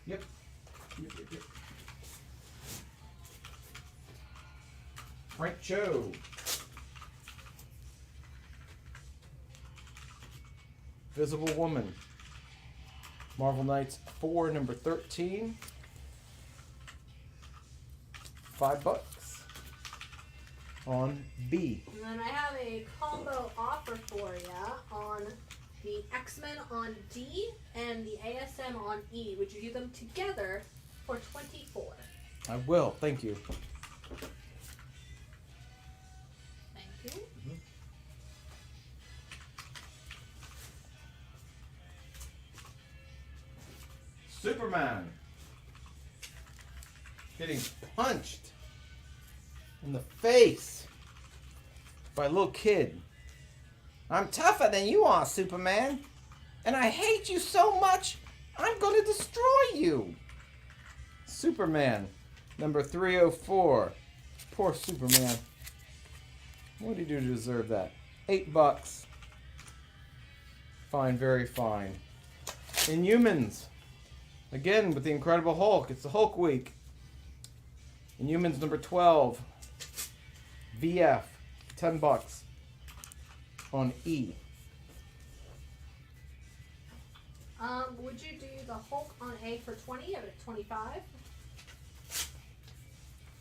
Yep. Frank Cho. Visible Woman. Marvel Knights 4, number 13. $5 on B. And then I have a combo offer for you on the X-Men on D and the ASM on E. Would you do them together for 24? I will. Thank you. Thank you. Superman. Getting punched in the face by a little kid. I'm tougher than you are, Superman. And I hate you so much, I'm going to destroy you. Superman, number 304. Poor Superman. What did he do to deserve that? $8. Fine, very fine. Inhumans. Again, with the Incredible Hulk. It's the Hulk week. Inhumans number 12. VF. $10 on E. Would you do the Hulk on A for 20 out of 25?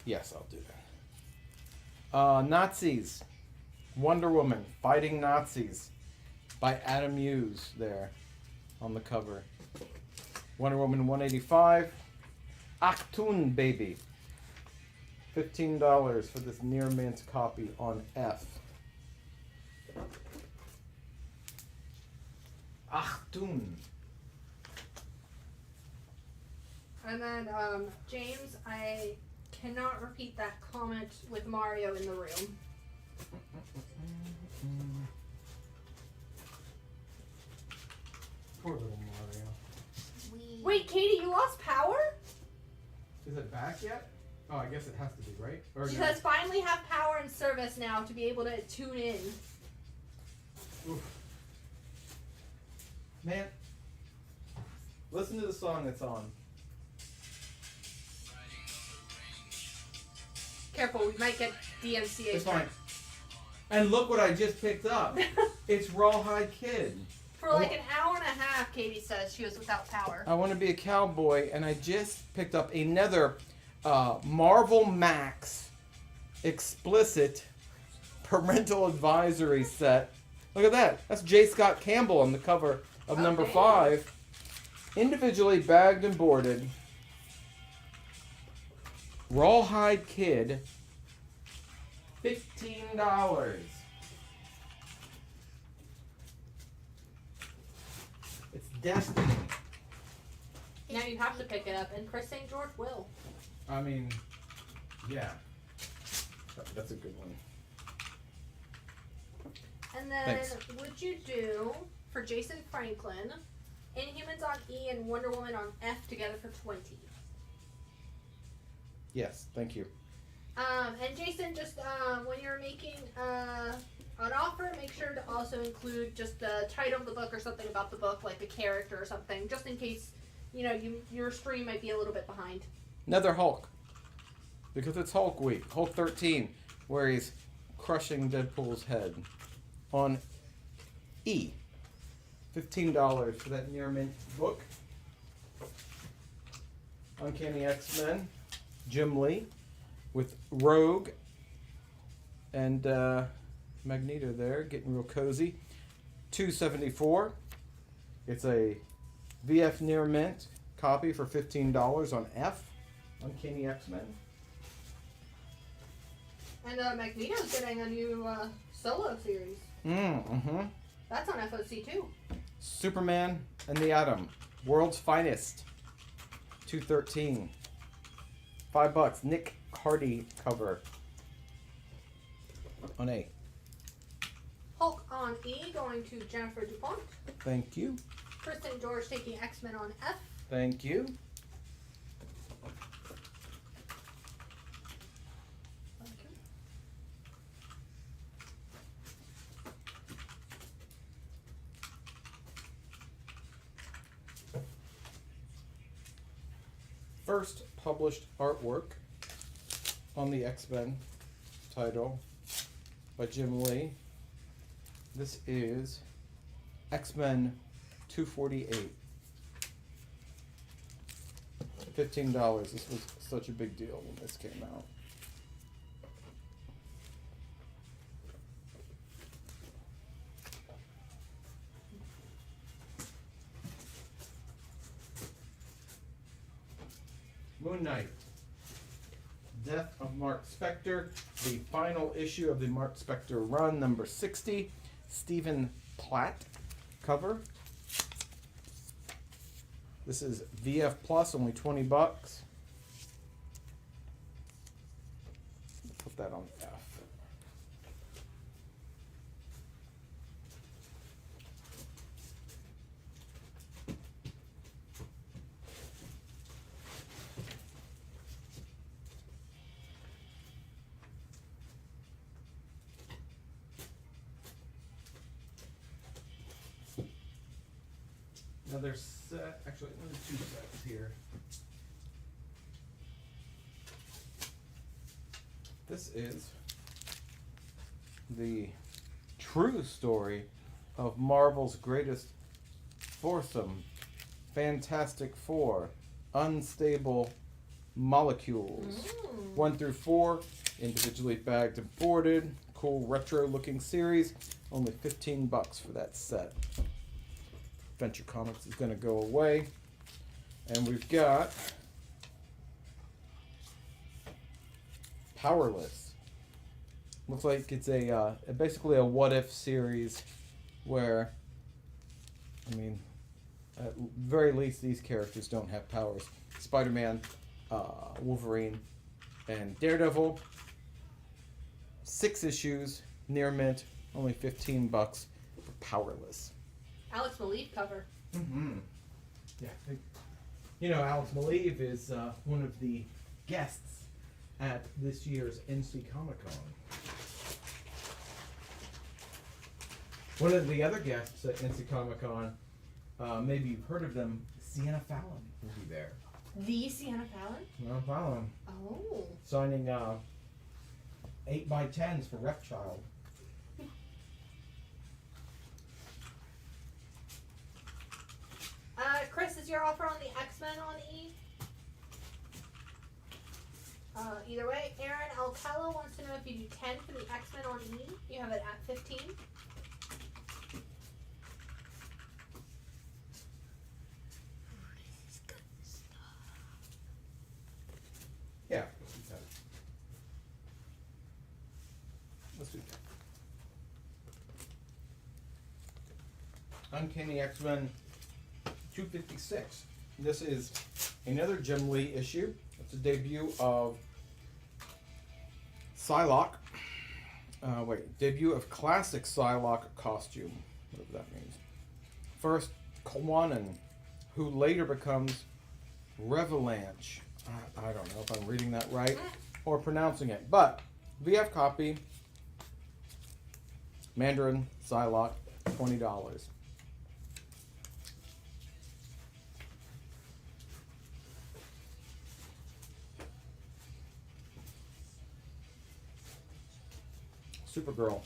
Yes, I'll do that. Nazis. Wonder Woman Fighting Nazis by Adam Hughes there on the cover. Wonder Woman 185. Achtung Baby. $15 for this near mint copy on F. Achtung. And then, James, I cannot repeat that comment with Mario in the room. Poor little Mario. Wait, Katie, you lost power? Is it back yet? Oh, I guess it has to be, right? Or She no? says finally have power and service now to be able to tune in. Oof. Man, listen to the song that's on. Careful, we might get DMCA. It's fine. And look what I just picked up. It's Rawhide Kid. For like an hour and a half, Katie says she was without power. I want to be a cowboy, and I just picked up another Marvel Max explicit parental advisory set. Look at that. That's J. Scott Campbell on the cover of number 5. Individually bagged and boarded. Rawhide Kid. $15. It's destiny. Now you have to pick it up, and Chris St. George will. I mean, yeah. That's a good one. And then, Thanks. would you do, for Jason Franklin, Inhumans on E and Wonder Woman on F together for 20? Yes, thank you. And Jason, just when you're making an offer, make sure to also include just the title of the book or something about the book, like the character or something, just in case, you know, your stream might be a little bit behind. Another Hulk. Because it's Hulk Week. Hulk 13, where he's crushing Deadpool's head. On E. $15 for that near mint book. Uncanny X-Men. Jim Lee. With Rogue and Magneto there, getting real cozy. $2.74. It's a VF Near Mint copy for $15 on F. Uncanny X-Men. And Magneto's getting a new solo series. Mm-hmm. That's on FOC too. Superman and the Atom. World's Finest. $2.13. $5. Nick Hardy cover on A. Hulk on E going to Jennifer DuPont. Thank you. Chris St. George taking X-Men on F. Thank you. First published artwork on the X-Men title by Jim Lee. This is X-Men 248. $15. This was such a big deal when this came out. Moon Knight. Death of Mark Spector. The final issue of the Mark Spector run, number 60. Stephen Platt cover. This is VF Plus, only $20. Put that on F. Another set, actually, another 2 sets here. This is the true story of Marvel's greatest foursome Fantastic Four, Unstable Molecules. 1 through 4, individually bagged and boarded. Cool retro looking series. Only $15 for that set. Adventure Comics is going to go away. And we've got Powerless. Looks like it's a basically a what if series where, I mean, at very least these characters don't have powers. Spider-Man, Wolverine, and Daredevil. 6 issues, near mint, only $15 for Powerless. Alex Maleev cover. Mm-hmm. Yeah. You know, Alex Maleev is one of the guests at this year's NC Comic-Con. One of the other guests at NC Comic-Con, maybe you've heard of them, Sienna Fallon will be there. The Sienna Fallon? Sienna Fallon. Oh. Signing 8x10s for Repchild. Chris, is your offer on the X-Men on E? Either way, Aaron Alcala wants to know if you do 10 for the X-Men on E. You have it at 15. Yeah. Let's do that. Uncanny X-Men 256. This is another Jim Lee issue. It's a debut of Psylocke. Debut of classic Psylocke costume, whatever that means. First, Kwannon, who later becomes Revelanche. I don't know if I'm reading that right or pronouncing it, but VF copy, Mandarin, Psylocke, $20. Supergirl.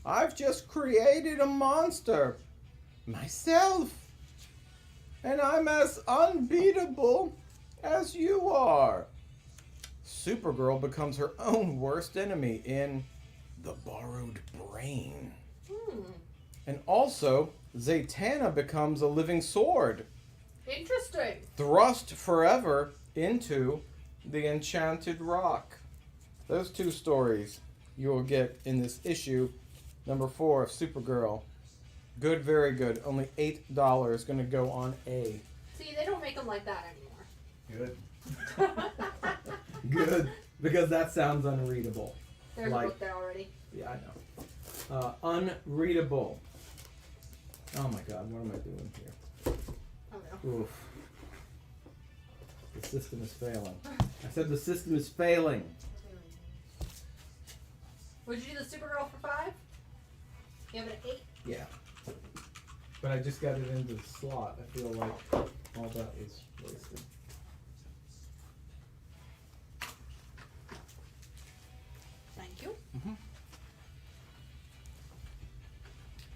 I've just created a monster myself, and I'm as unbeatable as you are. Supergirl becomes her own worst enemy in The Borrowed Brain. And also, Zatanna becomes a living sword. Interesting. Thrust forever into the Enchanted Rock. Those 2 stories you will get in this issue, number 4 of Supergirl. Good, very good. Only $8 going to go on A. See, they don't make them like that anymore. Good. Good. Because that sounds unreadable. There's a book there already. Yeah, I know. Unreadable. Oh my god, what am I doing here? Oh no. Oof. The system is failing. I said the system is failing. Would you do the Supergirl for 5? You have it at 8? Yeah. But I just got it into the slot. I feel like all that was wasted. Thank you.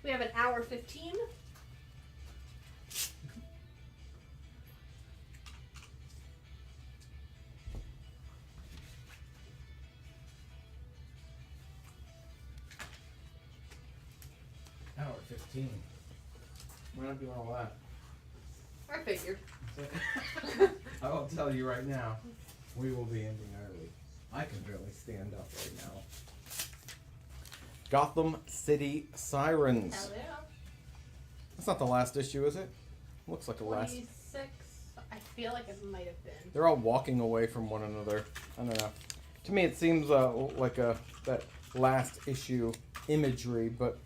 We have an hour 15. Hour 15. We're not doing all that. I figured. I will tell you right now, we will be ending early. I can barely stand up right now. Gotham City Sirens. Hell yeah. That's not the last issue, is it? Looks like the last. 26. I feel like it might have been. They're all walking away from one another. I don't know. To me, it seems like that last issue imagery, but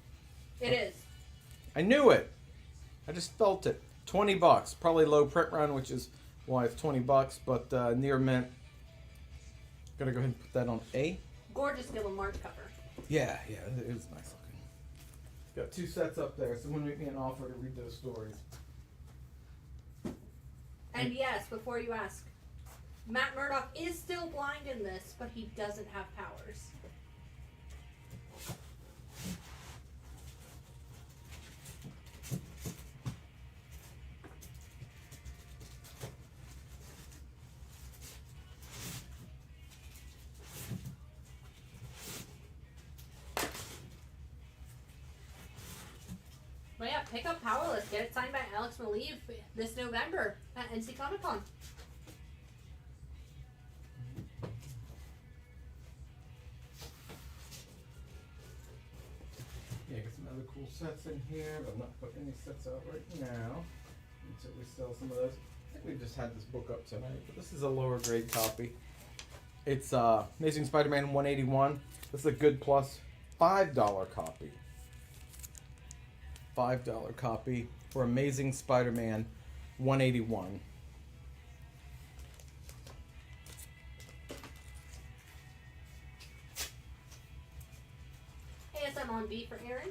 it is. I knew it. I just felt it. $20, probably low print run, which is why it's $20. But near mint. Gonna go ahead and put that on A. Gorgeous Gillen March cover. Yeah, it is nice looking. Got 2 sets up there. Someone make me an offer to read those stories. And yes, before you ask, Matt Murdock is still blind in this, but he doesn't have powers. pick up Powerless. Get it signed by Alex Maleev this November at NC Comic Con. Yeah, get some other cool sets in here, but I'm not putting any sets out right now until we sell some of those. I think we just had this book up tonight, but this is a lower grade copy. It's Amazing Spider-Man 181. This is a good plus $5 copy. $5 copy for Amazing Spider-Man 181. ASM on beat for Aaron.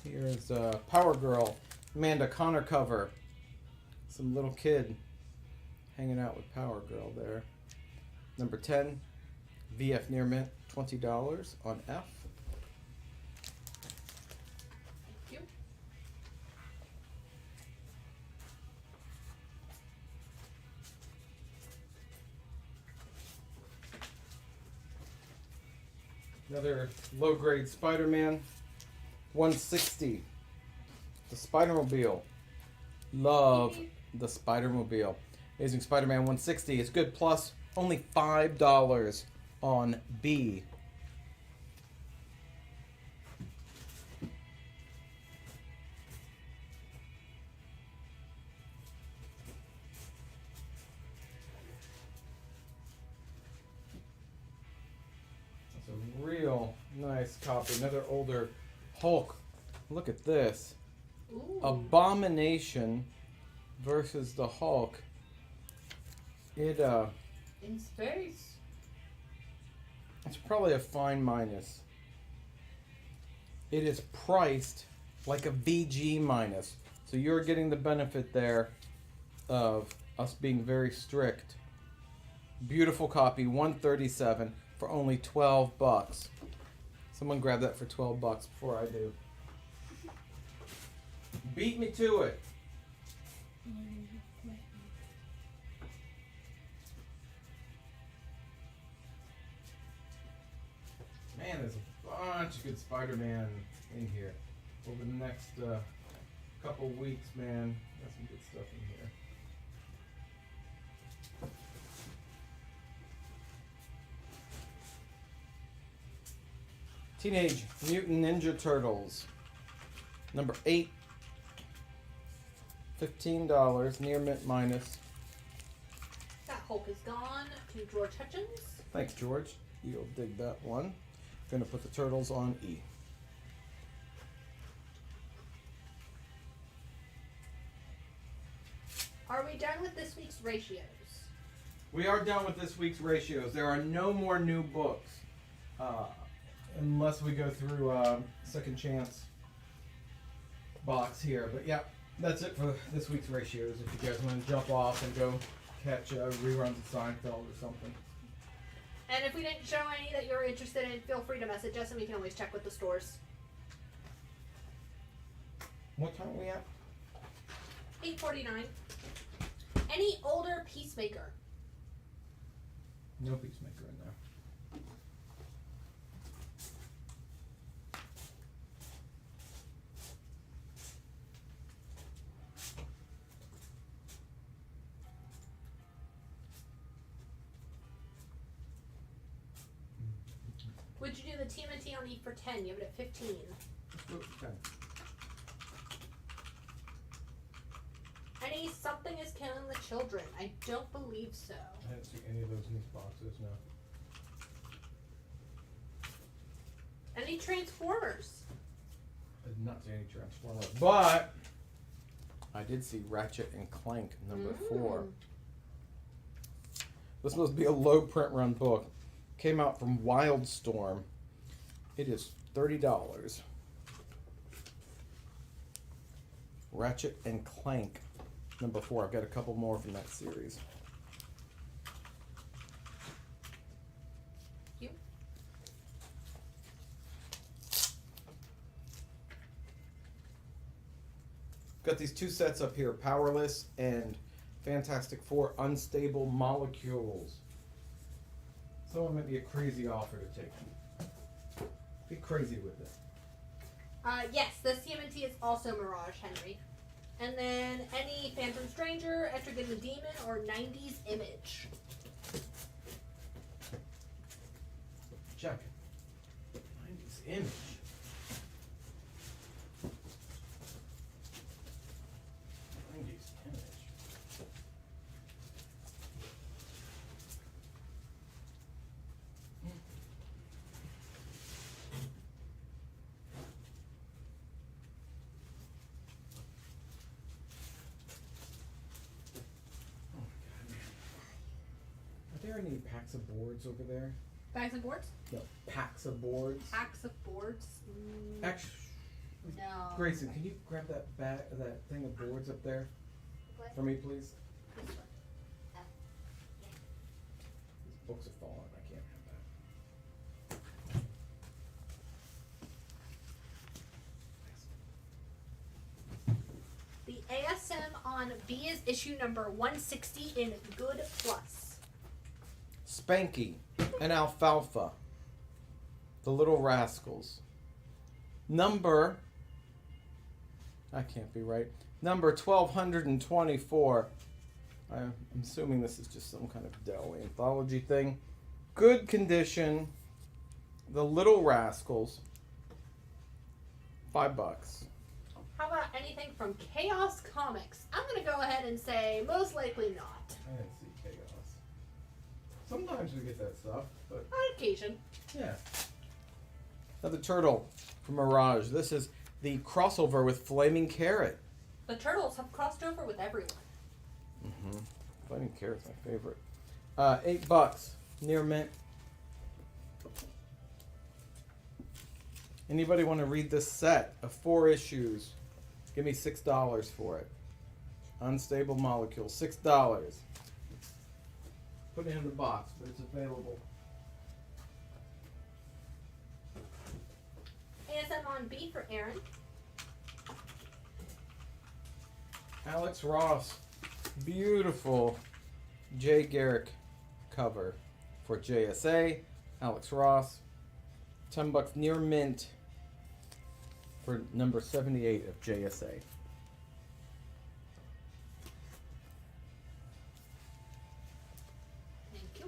Here's Power Girl, Amanda Connor cover. Some little kid hanging out with Power Girl there. Number 10, VF Near Mint, $20 on F. Thank you. Another low grade Spider-Man, 160. The Spider-Mobile. Love the Spider-Mobile. Amazing Spider-Man 160 is good plus only $5 on B. That's a real nice copy. Another older Hulk. Look at this. Ooh. Abomination versus the Hulk. It In space. it's probably a fine minus. It is priced like a VG minus. So you're getting the benefit there of us being very strict. Beautiful copy, 137 for only 12 bucks. Someone grab that for 12 bucks before I do. Beat me to it. Man, there's a bunch of good Spider-Man in here. Over the next couple weeks, man, got some good stuff in here. Teenage Mutant Ninja Turtles. Number 8. $15, near mint minus. That Hulk is gone to George Hutchins. Thanks, George. You'll dig that one. Gonna put the turtles on E. Are we done with this week's ratios? We are done with this week's ratios. There are no more new books. Unless we go through Second Chance box here. But yeah, that's it for this week's ratios. If you guys want to jump off and go catch reruns of Seinfeld or something. And if we didn't show any that you're interested in, feel free to message us and we can always check with the stores. What time are we at? 8:49. Any older Peacemaker? No Peacemaker in there. Would you do the TMNT on E for 10? You have it at 15. Let's do it for 10. Any something is killing the children? I don't believe so. I didn't see any of those in these boxes, no. Any Transformers? I did not see any Transformers, but I did see Ratchet and Clank number 4. This must be a low print run book. Came out from Wildstorm. It is $30. Ratchet and Clank number 4. I've got a couple more from that series. You? Got these two sets up here, Powerless and Fantastic Four Unstable Molecules. Someone might be a crazy offer to take. Be crazy with it. Yes, the CMNT is also Mirage, Henry. And then any Phantom Stranger, Etrigan the Demon, or 90s Image. Check. 90s Image. Are there any packs of boards over there? Bags of boards? No, packs of boards. Packs of boards? Actually, no. Grayson, can you grab that that thing of boards up there for me, please? This one. These books are falling. I can't have that. The ASM on B is issue number 160 in Good Plus. Spanky and Alfalfa. The Little Rascals. Number, I can't be right. Number 1224. I'm assuming this is just some kind of Dell anthology thing. Good condition. The Little Rascals. $5. How about anything from Chaos Comics? I'm going to go ahead and say most likely not. I didn't see Chaos. Sometimes we get that stuff, but On occasion. yeah. Another turtle from Mirage. This is the crossover with Flaming Carrot. The Turtles have crossed over with everyone. Mm-hmm. Flaming Carrot's my favorite. $8. Near mint. Anybody want to read this set of 4 issues? Give me $6 for it. Unstable Molecule. $6. Put it in the box, but it's available. ASM on B for Aaron. Alex Ross. Beautiful Jay Garrick cover for JSA. Alex Ross. $10 near mint for number 78 of JSA. Thank you.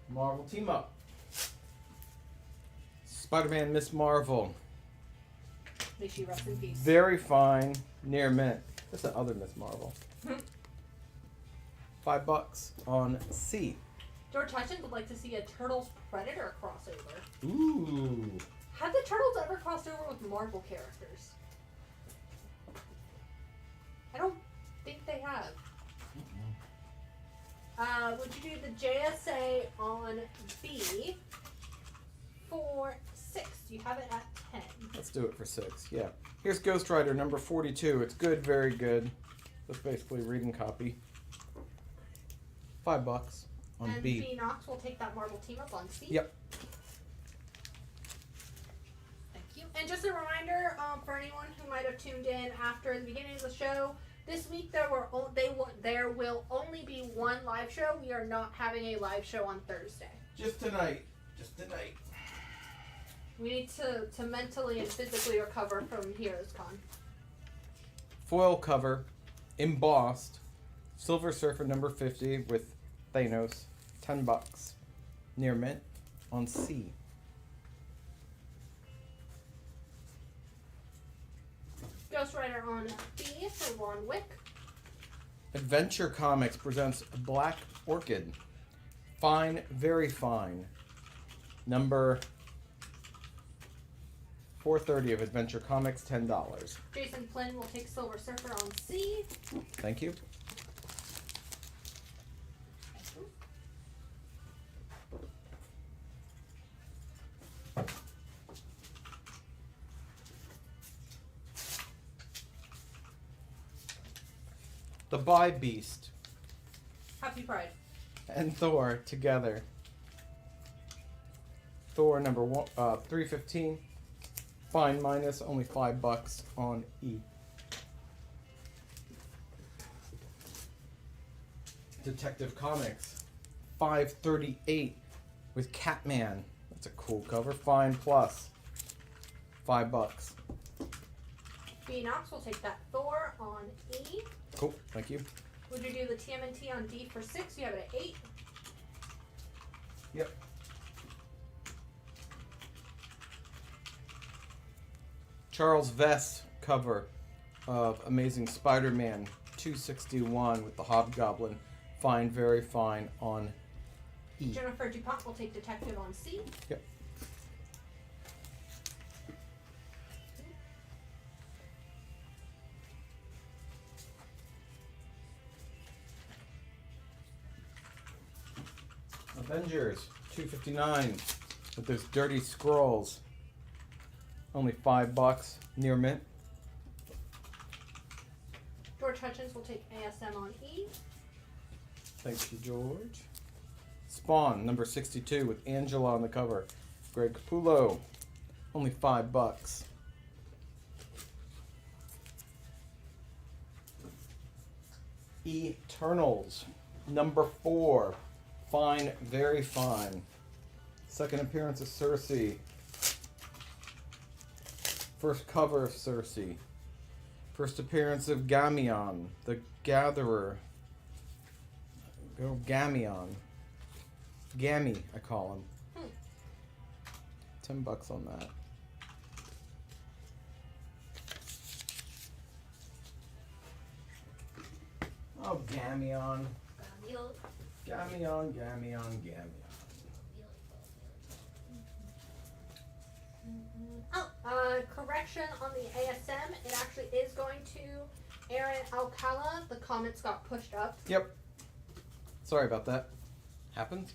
Marvel Team Up. Spider-Man Miss Marvel. May she rest in peace. Very fine. Near mint. That's the other Miss Marvel. $5 on C. George Hutchins would like to see a Turtles Predator crossover. Ooh. Have the Turtles ever crossed over with Marvel characters? I don't think they have. Would you do the JSA on B for 6? You have it at 10. Let's do it for 6. Yeah. Here's Ghost Rider number 42. It's good, very good. That's basically reading copy. $5 on and B. B Knox will take that Marvel team up on C. Yep. Thank you. And just a reminder for anyone who might have tuned in after the beginning of the show, this week there will only be one live show. We are not having a live show on Thursday. Just tonight. Just tonight. We need to mentally and physically recover from Heroes Con. Foil cover, embossed, Silver Surfer number 50 with Thanos, $10. Near mint on C. Ghost Rider on B for Ron Wick. Adventure Comics presents Black Orchid. Fine, very fine. Number 430 of Adventure Comics, $10. Jason Flynn will take Silver Surfer on C. Thank you. The Bi Beast Happy Pride. and Thor together. Thor number 315. Fine minus, only $5 on E. Detective Comics, $5.38 with Catman. That's a cool cover. Fine plus, $5. Knox will take that Thor on E. Cool, thank you. Would you do the TMNT on D for 6? You have it at 8. Yep. Charles Vess cover of Amazing Spider-Man 261 with the Hobgoblin. Fine, very fine on E. Jennifer DuPont will take Detective on C. Yep. Avengers 259 with those dirty scrolls. Only $5, near mint. George Hutchins will take ASM on E. Thank you, George. Spawn number 62 with Angela on the cover. Greg Capullo. Only $5. Eternals number 4. Fine, very fine. Second appearance of Cersei. First cover of Cersei. First appearance of Gamion, the Gatherer. Go Gamion. Gammy, I call him. $10 on that. Oh, Gamion. Gamion, Gamion, Gamion. Correction on the ASM. It actually is going to Aaron Alcala. The comments got pushed up. Yep. Sorry about that. Happens.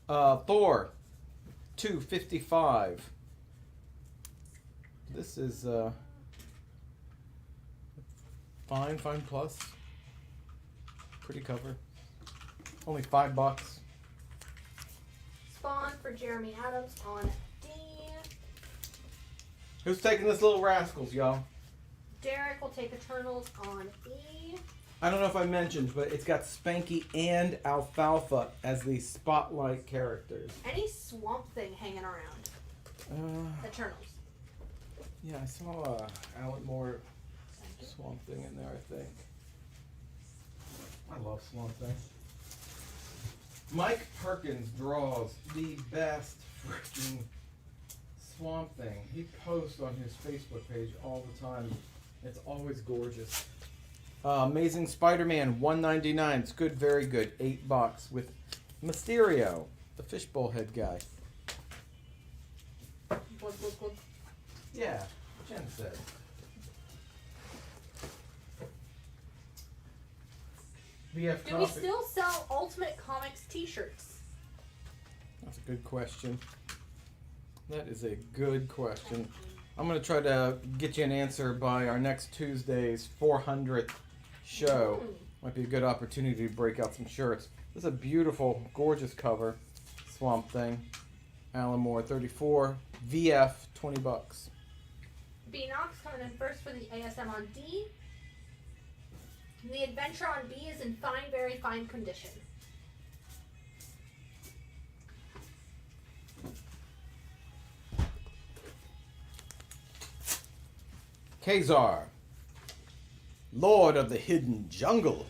Thor 255. This is fine plus. Pretty cover. Only $5. Spawn for Jeremy Adams on D. Who's taking this little rascals, y'all? Derek will take Eternals on E. I don't know if I mentioned, but it's got Spanky and Alfalfa as the spotlight characters. Any Swamp Thing hanging around? Eternals. Yeah, I saw Alan Moore Swamp Thing in there, I think. I love Swamp Thing. Mike Perkins draws the best freaking Swamp Thing. He posts on his Facebook page all the time. It's always gorgeous. Amazing Spider-Man 199. It's good, very good. $8 with Mysterio, the fishbowl head guy. Yeah, Jen said. VF Do we still sell Ultimate Comics t-shirts? That's a good question. That is a good question. I'm going to try to get you an answer by our next Tuesday's 400th show. Might be a good opportunity to break out some shirts. This is a beautiful, gorgeous cover. Swamp Thing. Alan Moore, 34. VF, $20. B Knox coming in first for the ASM on D. The Adventure on B is in fine, very fine condition. Kazar, Lord of the Hidden Jungle,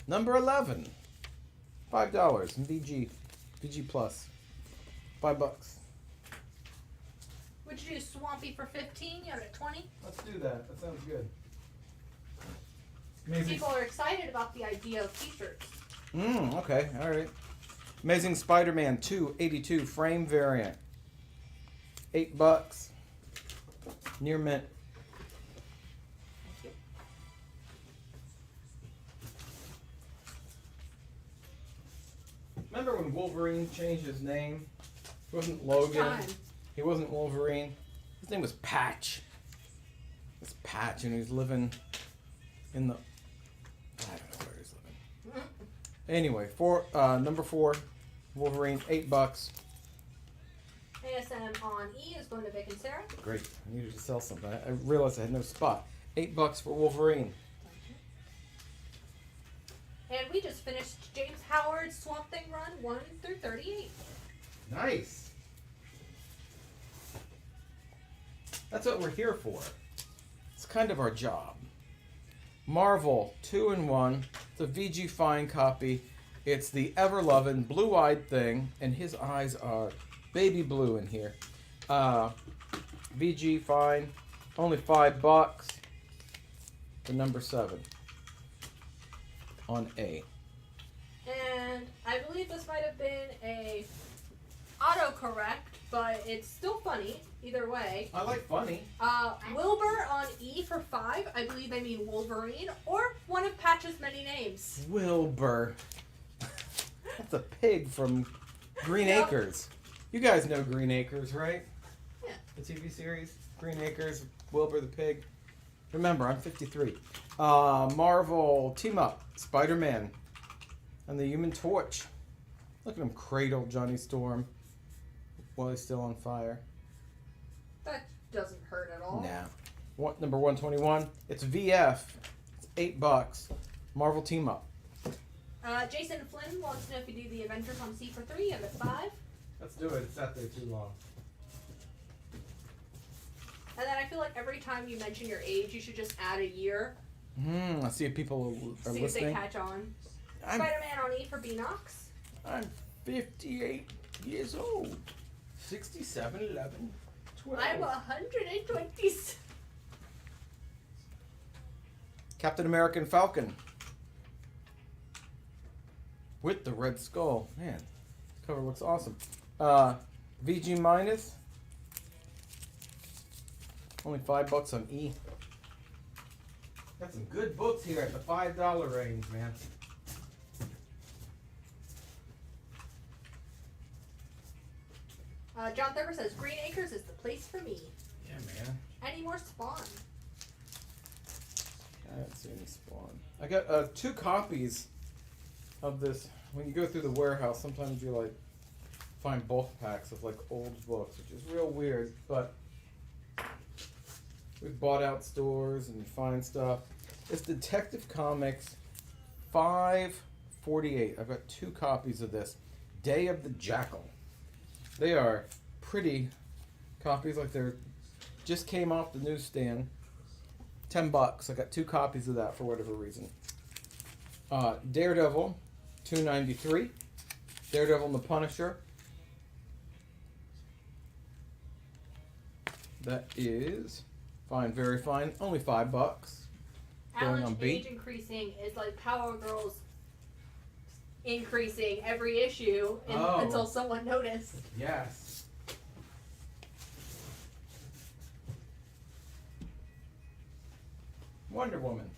number 11, $5 in VG Plus, $5. Would you do Swampy for 15? You have it at 20? Let's do that. That sounds good. People are excited about the idea of t-shirts. Okay, all right. Amazing Spider-Man 282 frame variant, $8, near mint. Remember when Wolverine changed his name? He wasn't Logan. He wasn't Wolverine. His name was Patch. It's Patch, and he's living in the... I don't know where he's living. Anyway, number 4, Wolverine, $8. ASM on E is going to Vic and Sarah. Great. I needed to sell something. I realized I had no spot. $8 for Wolverine. And we just finished James Howard's Swamp Thing run 1 through 38. Nice. That's what we're here for. It's kind of our job. Marvel 2-in-1. It's a VG Fine copy. It's the ever-loving blue-eyed thing, and his eyes are baby blue in here. VG Fine, only $5 for number 7 on A. And I believe this might have been a autocorrect, but it's still funny either way. I like funny. Wilbur on E for 5. I believe they mean Wolverine or one of Patch's many names. Wilbur. That's a pig from Green Yep. Acres. You guys know Green Acres, right? Yeah. The TV series, Green Acres, Wilbur the pig. Remember, I'm 53. Marvel Team Up, Spider-Man, and the Human Torch. Look at him cradle Johnny Storm while he's still on fire. That doesn't hurt at all. Nah. Number 121. It's VF. It's $8. Marvel Team Up. Jason Flynn wants to know if you do the Avengers on C for 3 and at 5. Let's do it. It's sat there too long. And then I feel like every time you mention your age, you should just add a year. I see if people are See listening. if they catch on. Spider-Man on E for Beanox. I'm 58 years old. 67, 11, 12. I'm 120. Captain American Falcon. With the Red Skull. Man, this cover looks awesome. VG minus. Only $5 on E. Got some good books here at the $5 range, man. John Thurber says Green Acres is the place for me. Yeah, man. Any more Spawn? I haven't seen any Spawn. I got 2 copies of this. When you go through the warehouse, sometimes you like find bulk packs of like old books, which is real weird, but we've bought out stores and you find stuff. It's Detective Comics 548. I've got 2 copies of this. Day of the Jackal. They are pretty copies, like they're just came off the newsstand. $10. I got 2 copies of that for whatever reason. Daredevil, $2.93. Daredevil and the Punisher. That is fine, very fine. Only $5. Going on Alan's B. age increasing is like Power Girls increasing every issue until someone noticed. Yes. Wonder Woman.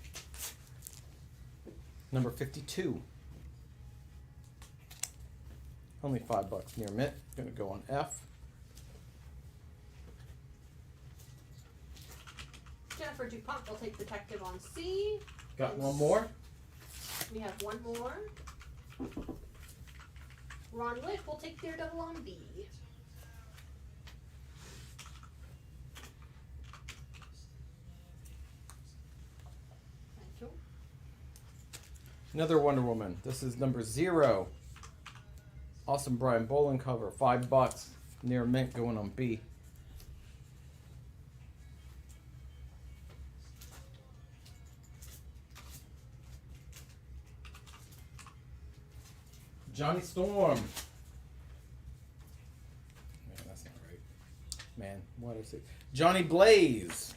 Number 52. Only $5 near mint. Gonna go on F. Jennifer DuPont will take Detective on C. Got one more. We have one more. Ron Wick will take Daredevil on B. Thank you. Another Wonder Woman. This is number 0. Awesome Brian Bolin cover. $5 near mint, going on B. Johnny Storm. Man, that's not right. Man, what is it? Johnny Blaze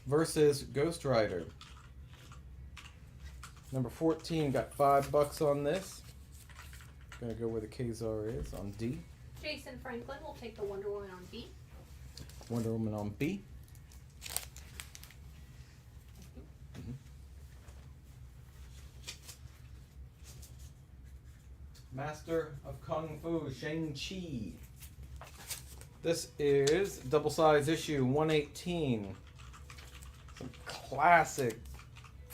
versus Ghost Rider. Number 14 got $5 on this. Gonna go where the Kazar is on D. Jason Franklin will take the Wonder Woman on B. Wonder Woman on B. Master of Kung Fu, Shang-Chi. This is double size issue 118. Some classic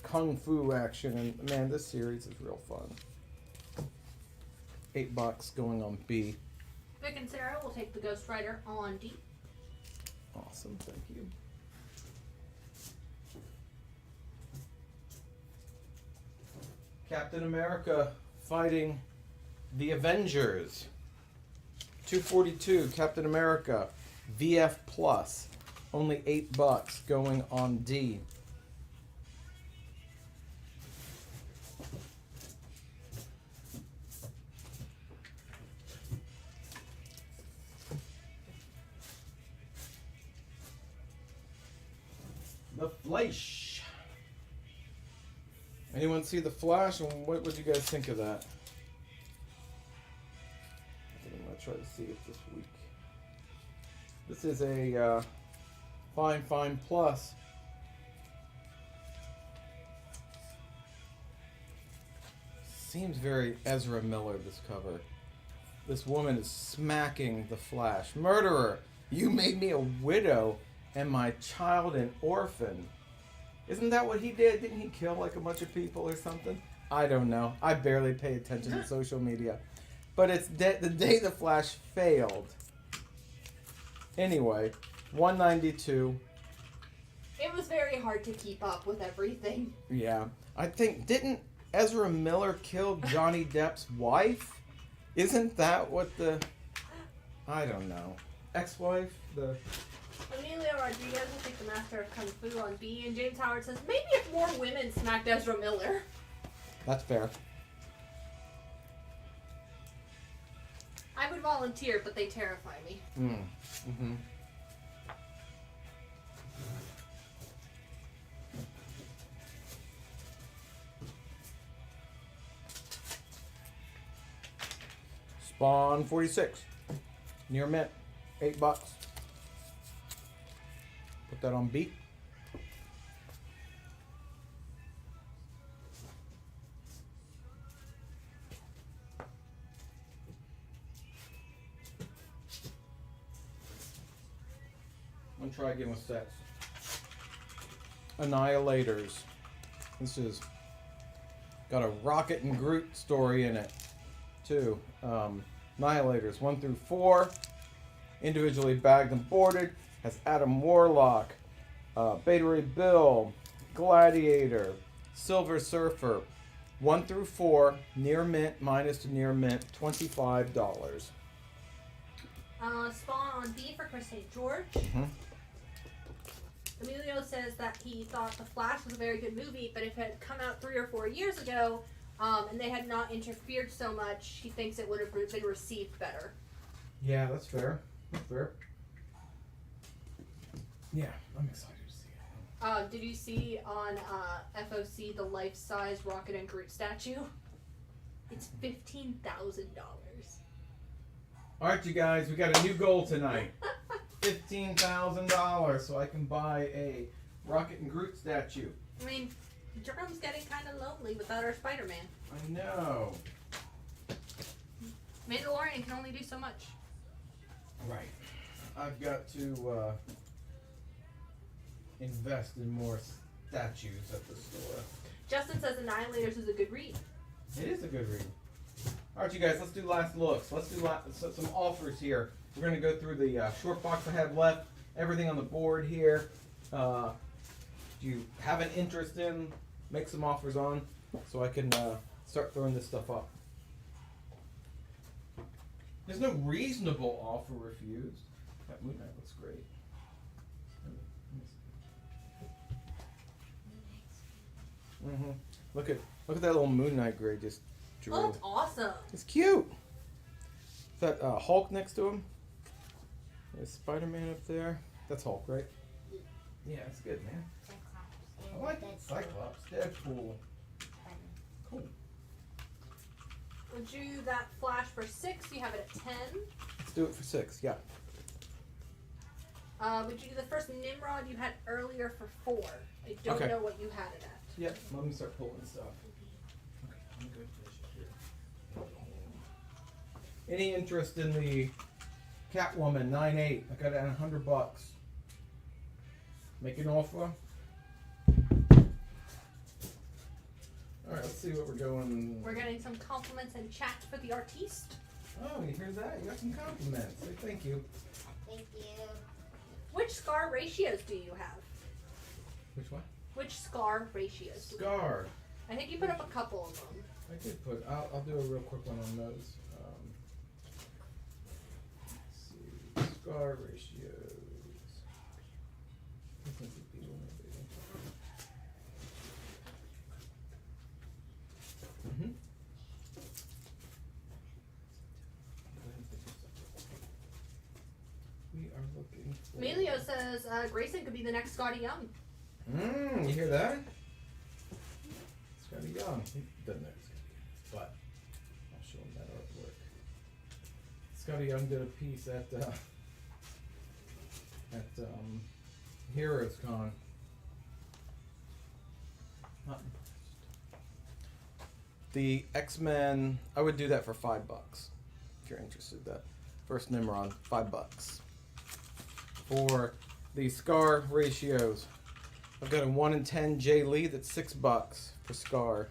Kung Fu action, and man, this series is real fun. $8 going on B. Vic and Sarah will take the Ghost Rider on D. Awesome, thank you. Captain America fighting the Avengers. 242, Captain America, VF Plus. Only $8 going on D. The Flash. Anyone see The Flash, and what would you guys think of that? I'm going to try to see it this week. This is a Fine Plus. Seems very Ezra Miller, this cover. This woman is smacking the Flash. Murderer, you made me a widow and my child an orphan. Isn't that what he did? Didn't he kill like a bunch of people or something? I don't know. I barely pay attention to social media. But it's the day the Flash failed. Anyway, 192. It was very hard to keep up with everything. Yeah. I think, didn't Ezra Miller kill Johnny Depp's wife? Isn't that what the... I don't know. Ex-wife? The... Emilio Rodriguez will take the Master of Kung Fu on B, and James Howard says, maybe if more women smacked Ezra Miller. That's fair. I would volunteer, but they terrify me. Mm-hmm. Spawn 46. Near mint. $8. Put that on B. I'm gonna try again with sets. Annihilators. This is got a Rocket and Groot story in it, too. Annihilators 1 through 4, individually bagged and boarded. Has Adam Warlock, Beta Ray Bill, Gladiator, Silver Surfer. 1 through 4, near mint, minus to near mint, $25. Spawn on B for Chris St. George. Emilio says that he thought The Flash was a very good movie, but if it had come out 3 or 4 years ago, and they had not interfered so much, he thinks it would have been received better. Yeah, that's fair. That's fair. Yeah, I'm excited to see it. Did you see on FOC the life-size Rocket and Groot statue? It's $15,000. All right, you guys, we got a new goal tonight. $15,000 so I can buy a Rocket and Groot statue. I mean, Jerome's getting kind of lonely without our Spider-Man. I know. Mandalorian can only do so much. Right. I've got to invest in more statues at the store. Justin says Annihilators is a good read. It is a good read. All right, you guys, let's do last looks. Let's do some offers here. We're going to go through the short box I have left, everything on the board here. Do you have an interest in, make some offers on, so I can start throwing this stuff up. There's no reasonable offer refused. That Moon Knight looks great. Look at that little Moon Knight gray just drew. Oh, that's awesome. It's cute. Is that Hulk next to him? There's Spider-Man up there. That's Hulk, right? Yeah, it's good, man. I like Cyclops. Deadpool. Cool. Would you that Flash for 6? You have it at 10. Let's do it for 6. Yeah. Would you do the first Nimrod you had earlier for 4? I don't Okay. know what you had it at. Yep. Let me start pulling stuff. Okay, I'm good. Any interest in the Catwoman 9/8? I got it at $100. Make an offer. All right, let's see what we're going. We're getting some compliments and chat for the artiste. Oh, you hear that? You got some compliments. Say thank you. Thank you. Which scar ratios do you have? Which one? Which scar ratios? do you have? Scar. I think you put up a couple of them. I did put. I'll do a real quick one on those. Let's see. Scar ratios. I think it'd be one of these. Mhm. We are looking for. Emilio says Grayson could be the next Scotty Young. You hear that? Scotty Young. He doesn't know he's Scotty Young, but I'll show him that artwork. Scotty Young did a piece at Heroes Con. Not the X-Men, I would do that for $5 if you're interested. That first Nimrod, $5. For the Scar ratios, I've got a 1 in 10 Jay Lee that's $6 for Scar.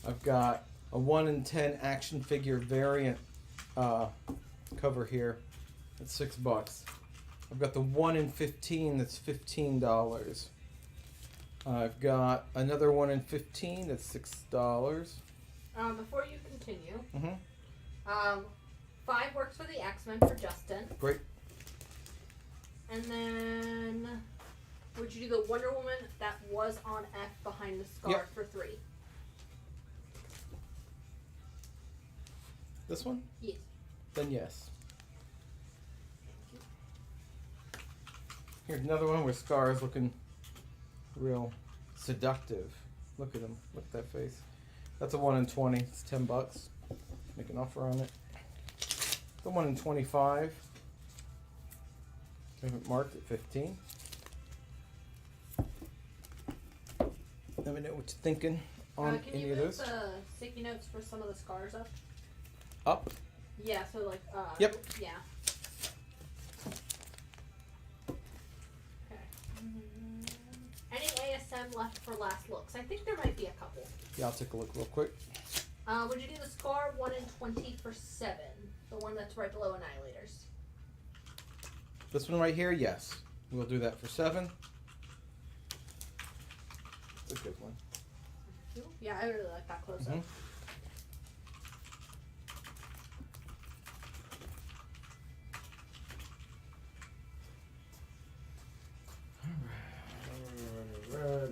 I've got a 1 in 10 action figure variant cover here that's $6. I've got the 1 in 15 that's $15. I've got another 1 in 15 that's $6. Before you continue, Mm-hmm. 5 works for the X-Men for Justin. Great. And then, would you do the Wonder Woman that was on F behind the scar Yep. for 3? This one? Yes. Then yes. Here's another one where Scar is looking real seductive. Look at him. Look at that face. That's a 1 in 20. It's $10. Make an offer on it. The 1 in 25. I have it marked at 15. Let me know what you're thinking on Can any you of move those. the sticky notes for some of the scars up? Up. Yeah, so like, Yep. Yeah. Okay. Any ASM left for last looks? I think there might be a couple. Yeah, I'll take a look real quick. Would you do the scar 1 in 20 for 7? The one that's right below Annihilators. This one right here, yes. We'll do that for 7. It's a good one. Yeah, I really like that close up. Mhm. Alright. What are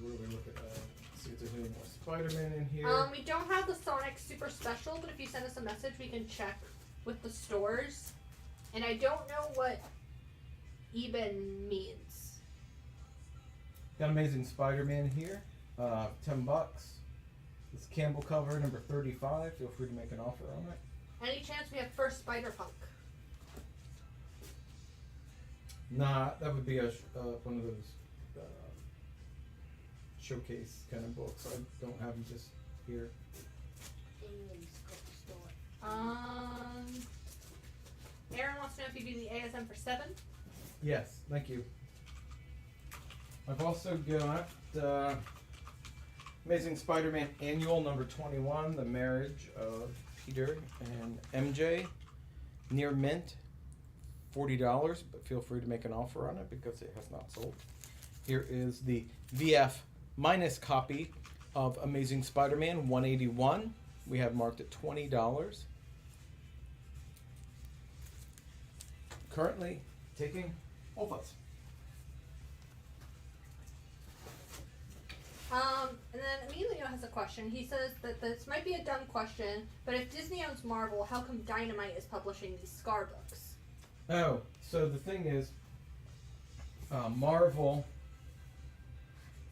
we looking at? Let's see if there's any more Spider-Man in here. We don't have the Sonic Super Special, but if you send us a message, we can check with the stores. And I don't know what even means. Got Amazing Spider-Man here. $10. This Campbell cover, number 35. Feel free to make an offer on it. Any chance we have first Spider-Punk? Nah, that would be a one of those showcase kind of books. I don't have them just here. Aaron wants to know if you do the ASM for 7. Yes, thank you. I've also got Amazing Spider-Man Annual number 21, The Marriage of Peter and MJ. Near mint, $40, but feel free to make an offer on it because it has not sold. Here is the VF minus copy of Amazing Spider-Man 181. We have marked at $20. Currently taking offers. And then Emilio has a question. He says that this might be a dumb question, but if Disney owns Marvel, how come Dynamite is publishing these Scar books? Oh, so the thing is, Marvel,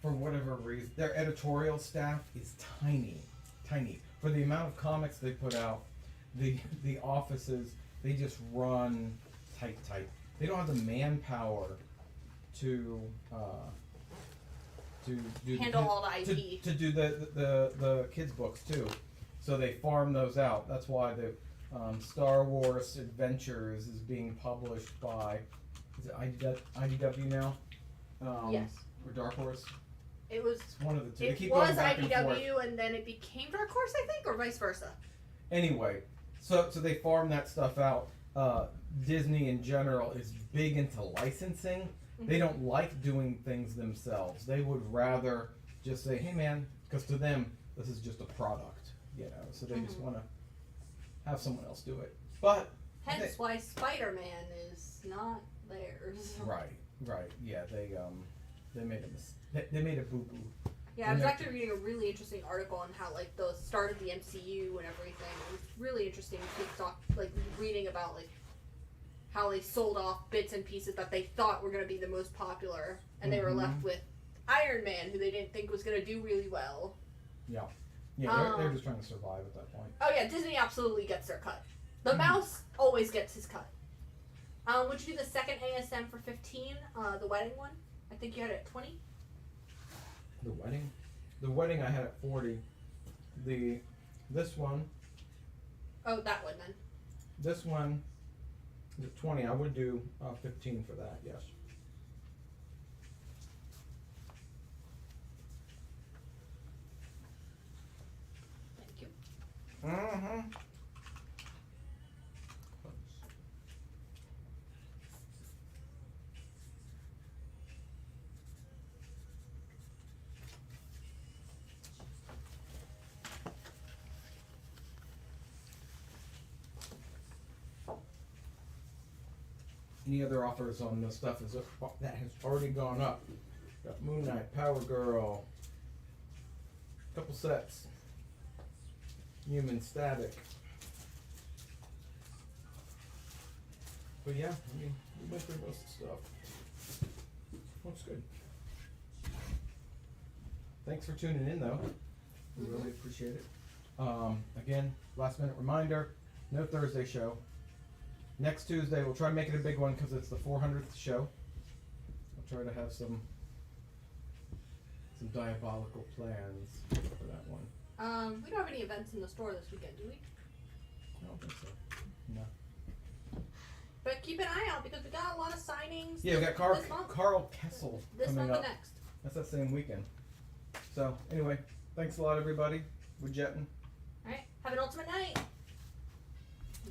for whatever reason, their editorial staff is tiny. For the amount of comics they put out, the offices, they just run tight. They don't have the manpower to do Handle all the IP. to do the kids books too. So they farm those out. That's why the Star Wars Adventures is being published by, is it IDW now? Yes. Or Dark Horse? It was. It's one of the two. They It keep was going back and forth. IDW, and then it became Dark Horse, I think, or vice versa. Anyway, So they farm that stuff out. Disney in general is big into licensing. They don't like doing things themselves. They would rather just say, hey man, because to them, this is just a product, you know, so they just want to have someone else do it. But hence why Spider-Man is not theirs. Right. Yeah, they made they made a boo boo. Yeah, I was actually reading a really interesting article on how like the start of the MCU and everything. It was really interesting to talk, like reading about like how they sold off bits and pieces that they thought were going to be the most popular, and they were left with Iron Man, who they didn't think was going to do really well. Yeah, they're just trying to survive at that point. Oh yeah, Disney absolutely gets their cut. The mouse always gets his cut. Would you do the second ASM for 15? The wedding one? I think you had it at 20. The wedding I had at 40. This one. Oh, that one then. This one is at 20. I would do 15 for that. Yes. Thank you. Any other offers on the stuff that has already gone up? Got Moon Knight, Power Girl, couple sets, Human Static. But yeah, I mean, we went through most of the stuff. Looks good. Thanks for tuning in, though. We really appreciate it. Again, last minute reminder: no Thursday show. Next Tuesday, we'll try to make it a big one because it's the 400th show. We'll try to have some diabolical plans for that one. We don't have any events in the store this weekend, do we? I don't think so. No. But keep an eye out because we got a lot of signings. Yeah, we got Carl Kessel this coming month up. and next. That's that same weekend. So anyway, thanks a lot, everybody. We're jetting. All right, have an ultimate night.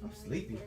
I'm sleepy.